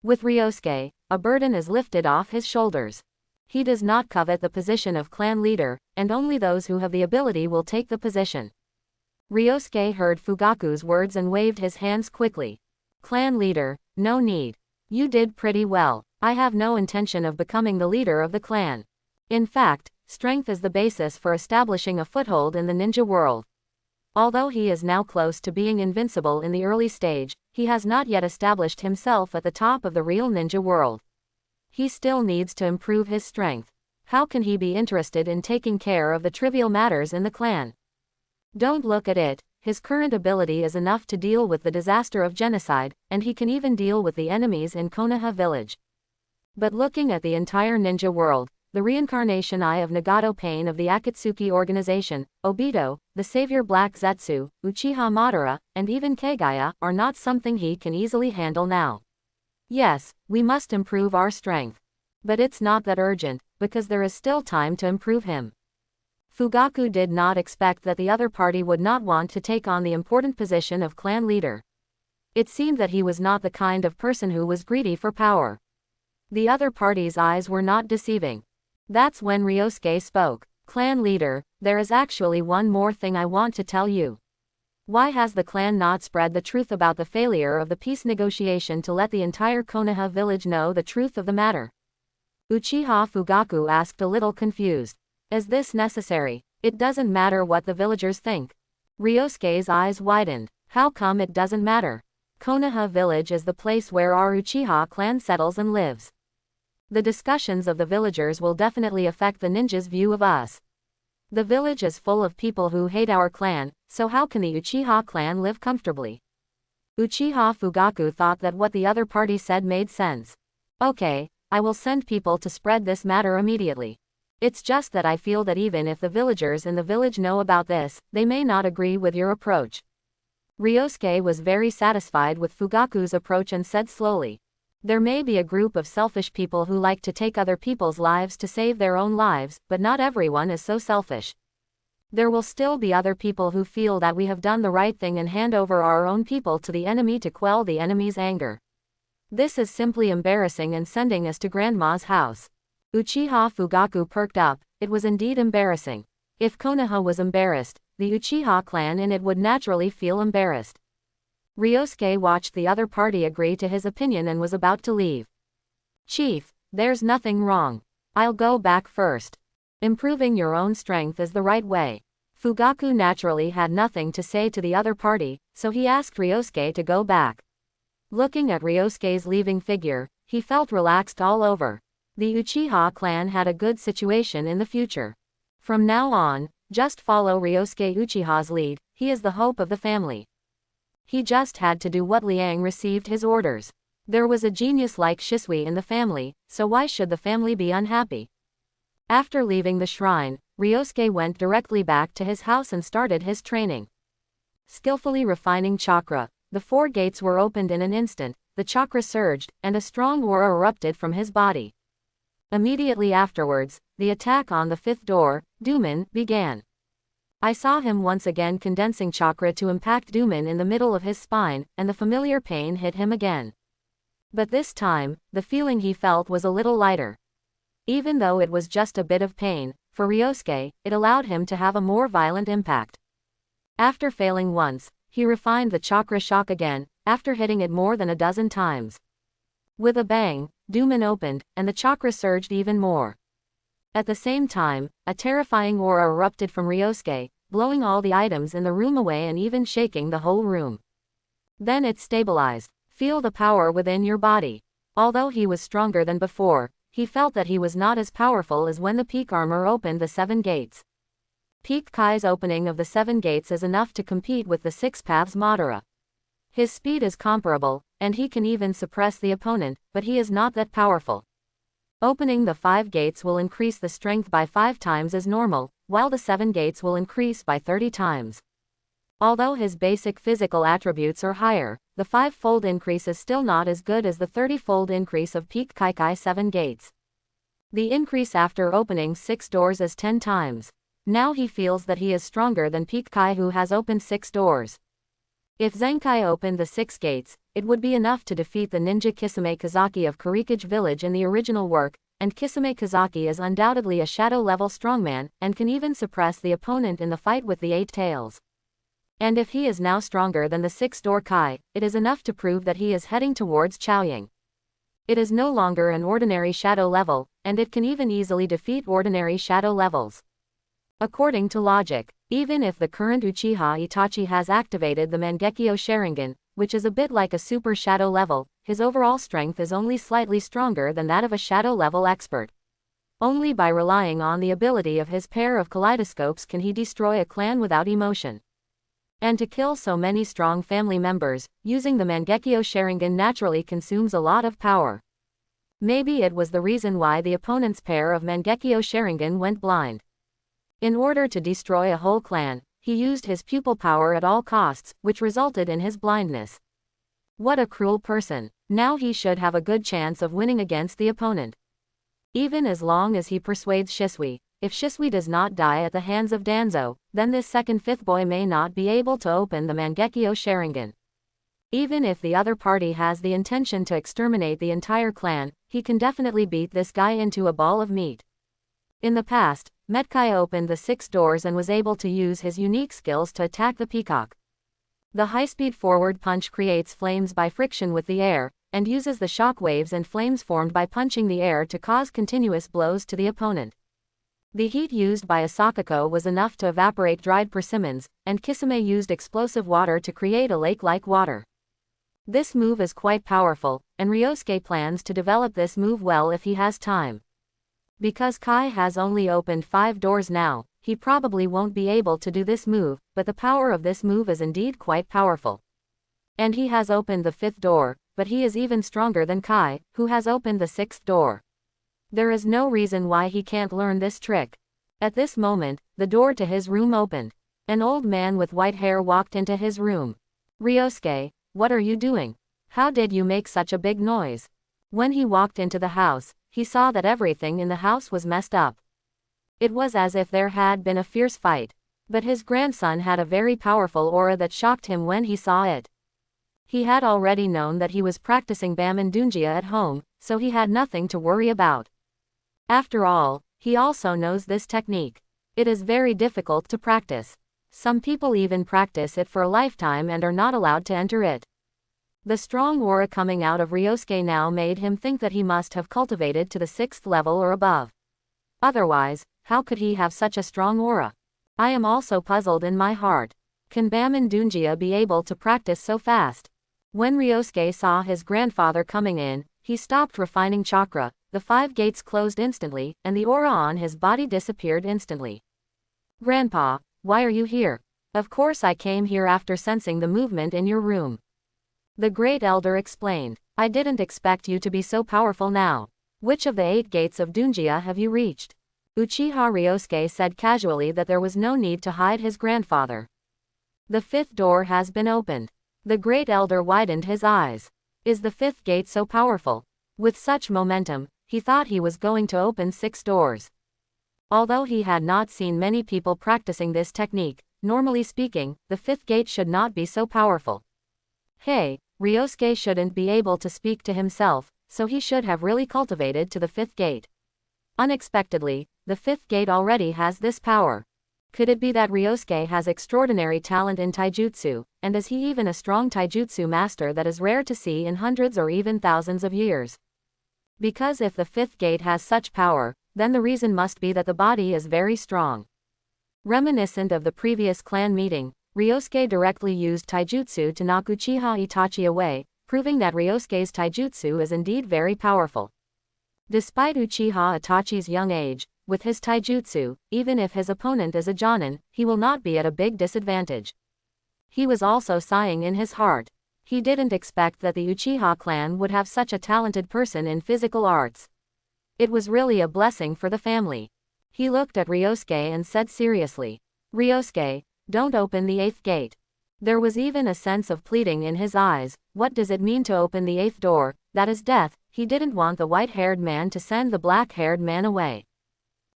With Ryosuke, a burden is lifted off his shoulders. He does not covet the position of clan leader, and only those who have the ability will take the position. Ryosuke heard Fugaku's words and waved his hands quickly. Clan leader, no need. You did pretty well. I have no intention of becoming the leader of the clan. In fact, strength is the basis for establishing a foothold in the ninja world. Although he is now close to being invincible in the early stage, he has not yet established himself at the top of the real ninja world. He still needs to improve his strength. How can he be interested in taking care of the trivial matters in the clan? Don't look at it, his current ability is enough to deal with the disaster of genocide, and he can even deal with the enemies in Konoha village. But looking at the entire ninja world, the reincarnation eye of Nagato Pain of the Akatsuki organization, Obito, the savior Black Zetsu, Uchiha Madara, and even Kagaya are not something he can easily handle now. Yes, we must improve our strength. But it's not that urgent, because there is still time to improve him. Fugaku did not expect that the other party would not want to take on the important position of clan leader. It seemed that he was not the kind of person who was greedy for power. The other party's eyes were not deceiving. That's when Ryosuke spoke. Clan leader, there is actually one more thing I want to tell you. Why has the clan not spread the truth about the failure of the peace negotiation to let the entire Konoha village know the truth of the matter? Uchiha Fugaku asked, a little confused. Is this necessary? It doesn't matter what the villagers think. Ryosuke's eyes widened. How come it doesn't matter? Konoha village is the place where our Uchiha clan settles and lives. The discussions of the villagers will definitely affect the ninjas' view of us. The village is full of people who hate our clan, so how can the Uchiha clan live comfortably? Uchiha Fugaku thought that what the other party said made sense. Okay, I will send people to spread this matter immediately. It's just that I feel that even if the villagers in the village know about this, they may not agree with your approach. Ryosuke was very satisfied with Fugaku's approach and said slowly. There may be a group of selfish people who like to take other people's lives to save their own lives, but not everyone is so selfish. There will still be other people who feel that we have done the right thing and hand over our own people to the enemy to quell the enemy's anger. This is simply embarrassing and sending us to Grandma's house. Uchiha Fugaku perked up. It was indeed embarrassing. If Konoha was embarrassed, the Uchiha clan in it would naturally feel embarrassed. Ryosuke watched the other party agree to his opinion and was about to leave. Chief, there's nothing wrong. I'll go back first. Improving your own strength is the right way. Fugaku naturally had nothing to say to the other party, so he asked Ryosuke to go back. Looking at Ryosuke's leaving figure, he felt relaxed all over. The Uchiha clan had a good situation in the future. From now on, just follow Ryosuke Uchiha's lead, he is the hope of the family. He just had to do what Liang received his orders. There was a genius like Shisui in the family, so why should the family be unhappy? After leaving the shrine, Ryosuke went directly back to his house and started his training. Skillfully refining chakra, the 4 gates were opened in an instant, the chakra surged, and a strong aura erupted from his body. Immediately afterwards, the attack on the 5th door, Duman, began. I saw him once again condensing chakra to impact Duman in the middle of his spine, and the familiar pain hit him again. But this time, the feeling he felt was a little lighter. Even though it was just a bit of pain, for Ryosuke, it allowed him to have a more violent impact. After failing once, he refined the chakra shock again, after hitting it more than a dozen times. With a bang, Duman opened, and the chakra surged even more. At the same time, a terrifying aura erupted from Ryosuke, blowing all the items in the room away and even shaking the whole room. Then it stabilized. Feel the power within your body. Although he was stronger than before, he felt that he was not as powerful as when the peak armor opened the 7 gates. Peak Kai's opening of the 7 gates is enough to compete with the 6 paths Madara. His speed is comparable, and he can even suppress the opponent, but he is not that powerful. Opening the 5 gates will increase the strength by 5 times as normal, while the 7 gates will increase by 30 times. Although his basic physical attributes are higher, the 5-fold increase is still not as good as the 30-fold increase of Peak Kaikai 7 gates. The increase after opening 6 doors is 10 times. Now he feels that he is stronger than Peak Kai, who has opened 6 doors. If Zenkai opened the 6 gates, it would be enough to defeat the ninja Kisame Kazaki of Kurikage village in the original work, and Kisame Kazaki is undoubtedly a shadow-level strongman, and can even suppress the opponent in the fight with the 8 tails. And if he is now stronger than the 6-door Kai, it is enough to prove that he is heading towards Chaoying. It is no longer an ordinary shadow level, and it can even easily defeat ordinary shadow levels. According to logic, even if the current Uchiha Itachi has activated the Mangekyo Sharingan, which is a bit like a super shadow level, his overall strength is only slightly stronger than that of a shadow level expert. Only by relying on the ability of his pair of kaleidoscopes can he destroy a clan without emotion. And to kill so many strong family members, using the Mangekyo Sharingan naturally consumes a lot of power. Maybe it was the reason why the opponent's pair of Mangekyo Sharingan went blind. In order to destroy a whole clan, he used his pupil power at all costs, which resulted in his blindness. What a cruel person. Now he should have a good chance of winning against the opponent. Even as long as he persuades Shisui, if Shisui does not die at the hands of Danzo, then this second fifth boy may not be able to open the Mangekyo Sharingan. Even if the other party has the intention to exterminate the entire clan, he can definitely beat this guy into a ball of meat. In the past, Metkai opened the 6 doors and was able to use his unique skills to attack the peacock. The high-speed forward punch creates flames by friction with the air, and uses the shock waves and flames formed by punching the air to cause continuous blows to the opponent. The heat used by Asakako was enough to evaporate dried persimmons, and Kisame used explosive water to create a lake-like water. This move is quite powerful, and Ryosuke plans to develop this move well if he has time. Because Kai has only opened 5 doors now, he probably won't be able to do this move, but the power of this move is indeed quite powerful. And he has opened the 5th door, but he is even stronger than Kai, who has opened the 6th door. There is no reason why he can't learn this trick. At this moment, the door to his room opened. An old man with white hair walked into his room. Ryosuke, what are you doing? How did you make such a big noise? When he walked into the house, he saw that everything in the house was messed up. It was as if there had been a fierce fight. But his grandson had a very powerful aura that shocked him when he saw it. He had already known that he was practicing Baman Dunjia at home, so he had nothing to worry about. After all, he also knows this technique. It is very difficult to practice. Some people even practice it for a lifetime and are not allowed to enter it. The strong aura coming out of Ryosuke now made him think that he must have cultivated to the 6th level or above. Otherwise, how could he have such a strong aura? I am also puzzled in my heart. Can Baman Dunjia be able to practice so fast? When Ryosuke saw his grandfather coming in, he stopped refining chakra, the 5 gates closed instantly, and the aura on his body disappeared instantly. Grandpa, why are you here? Of course I came here after sensing the movement in your room. The great elder explained. I didn't expect you to be so powerful now. Which of the 8 gates of Dunjia have you reached? Uchiha Ryosuke said casually that there was no need to hide his grandfather. The 5th door has been opened. The great elder widened his eyes. Is the 5th gate so powerful? With such momentum, he thought he was going to open 6 doors. Although he had not seen many people practicing this technique, normally speaking, the 5th gate should not be so powerful. Hey, Ryosuke shouldn't be able to speak to himself, so he should have really cultivated to the 5th gate. Unexpectedly, the 5th gate already has this power. Could it be that Ryosuke has extraordinary talent in Taijutsu, and is he even a strong Taijutsu master that is rare to see in hundreds or even thousands of years? Because if the 5th gate has such power, then the reason must be that the body is very strong. Reminiscent of the previous clan meeting, Ryosuke directly used Taijutsu to knock Uchiha Itachi away, proving that Ryosuke's Taijutsu is indeed very powerful. Despite Uchiha Itachi's young age, with his Taijutsu, even if his opponent is a Jonin, he will not be at a big disadvantage. He was also sighing in his heart. He didn't expect that the Uchiha clan would have such a talented person in physical arts. It was really a blessing for the family. He looked at Ryosuke and said seriously, Ryosuke, don't open the 8th gate. There was even a sense of pleading in his eyes. What does it mean to open the 8th door? That is death. He didn't want the white-haired man to send the black-haired man away.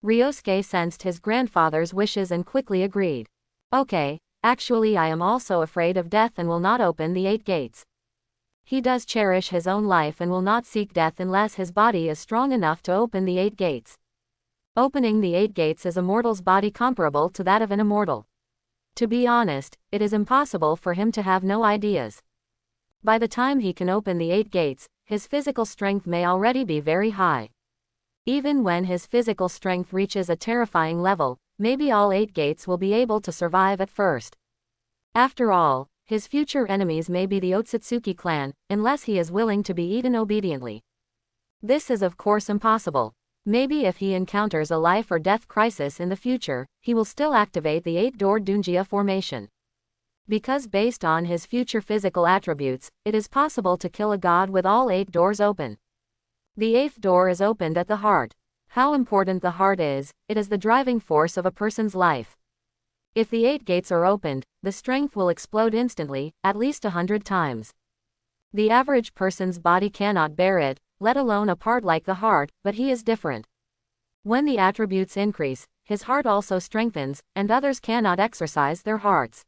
Ryosuke sensed his grandfather's wishes and quickly agreed. Okay, actually I am also afraid of death and will not open the 8 gates. He does cherish his own life and will not seek death unless his body is strong enough to open the 8 gates. Opening the 8 gates is a mortal's body comparable to that of an immortal. To be honest, it is impossible for him to have no ideas. By the time he can open the 8 gates, his physical strength may already be very high. Even when his physical strength reaches a terrifying level, maybe all 8 gates will be able to survive at first. After all, his future enemies may be the Otsutsuki clan, unless he is willing to be eaten obediently. This is of course impossible. Maybe if he encounters a life or death crisis in the future, he will still activate the 8-door Dunjia formation. Because based on his future physical attributes, it is possible to kill a god with all 8 doors open. The 8th door is opened at the heart. How important the heart is, it is the driving force of a person's life. If the 8 gates are opened, the strength will explode instantly, at least 100 times. The average person's body cannot bear it, let alone a part like the heart, but he is different. When the attributes increase, his heart also strengthens, and others cannot exercise their hearts.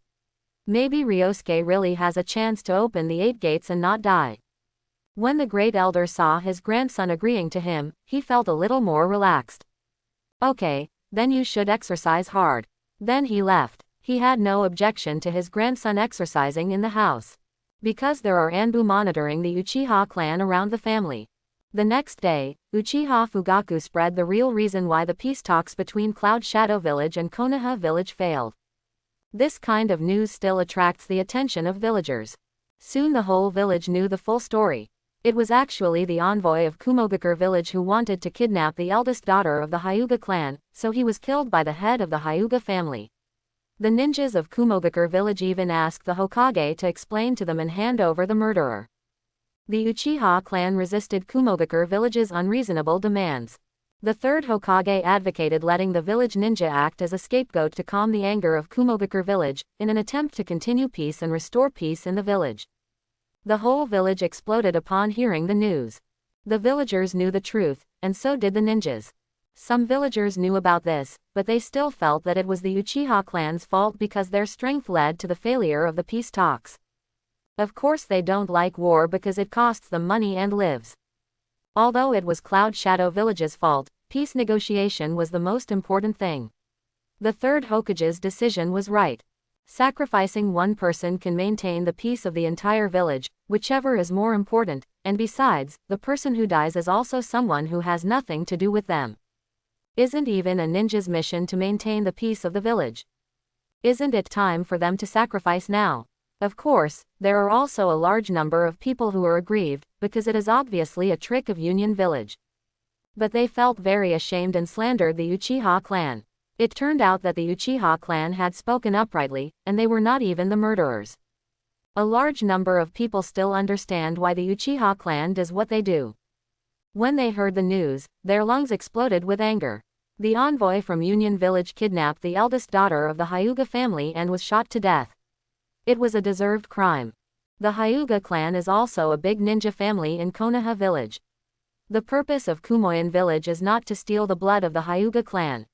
Maybe Ryosuke really has a chance to open the 8 gates and not die. When the great elder saw his grandson agreeing to him, he felt a little more relaxed. Okay, then you should exercise hard. Then he left. He had no objection to his grandson exercising in the house. Because there are Anbu monitoring the Uchiha clan around the family. The next day, Uchiha Fugaku spread the real reason why the peace talks between Cloud Shadow Village and Konoha Village failed. This kind of news still attracts the attention of villagers. Soon the whole village knew the full story. It was actually the envoy of Kumogakure village who wanted to kidnap the eldest daughter of the Hyuga clan, so he was killed by the head of the Hyuga family. The ninjas of Kumogakure village even asked the Hokage to explain to them and hand over the murderer. The Uchiha clan resisted Kumogakure village's unreasonable demands. The third Hokage advocated letting the village ninja act as a scapegoat to calm the anger of Kumogakure village, in an attempt to continue peace and restore peace in the village. The whole village exploded upon hearing the news. The villagers knew the truth, and so did the ninjas. Some villagers knew about this, but they still felt that it was the Uchiha clan's fault because their strength led to the failure of the peace talks. Of course they don't like war because it costs them money and lives. Although it was Cloud Shadow Village's fault, peace negotiation was the most important thing. The third Hokage's decision was right. Sacrificing one person can maintain the peace of the entire village, whichever is more important, and besides, the person who dies is also someone who has nothing to do with them. Isn't even a ninja's mission to maintain the peace of the village? Isn't it time for them to sacrifice now? Of course, there are also a large number of people who are aggrieved, because it is obviously a trick of Union Village. But they felt very ashamed and slandered the Uchiha clan. It turned out that the Uchiha clan had spoken uprightly, and they were not even the murderers. A large number of people still understand why the Uchiha clan does what they do. When they heard the news, their lungs exploded with anger. The envoy from Union Village kidnapped the eldest daughter of the Hyuga family and was shot to death. It was a deserved crime. The Hyuga clan is also a big ninja family in Konoha Village. The purpose of Kumoin Village is not to steal the blood of the Hyuga clan.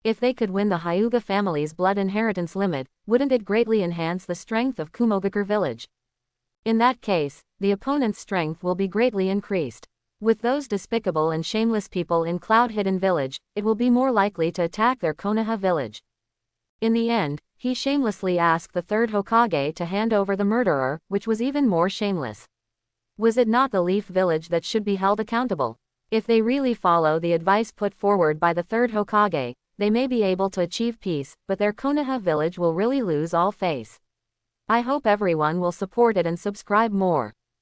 If they could win the Hyuga family's blood inheritance limit, wouldn't it greatly enhance the strength of Kumogakure village? In that case, the opponent's strength will be greatly increased. With those despicable and shameless people in Cloud Hidden Village, it will be more likely to attack their Konoha village. In the end, he shamelessly asked the third Hokage to hand over the murderer, which was even more shameless. Was it not the Leaf Village that should be held accountable? If they really follow the advice put forward by the third Hokage, they may be able to achieve peace, but their Konoha village will really lose all face. I hope everyone will support it and subscribe more.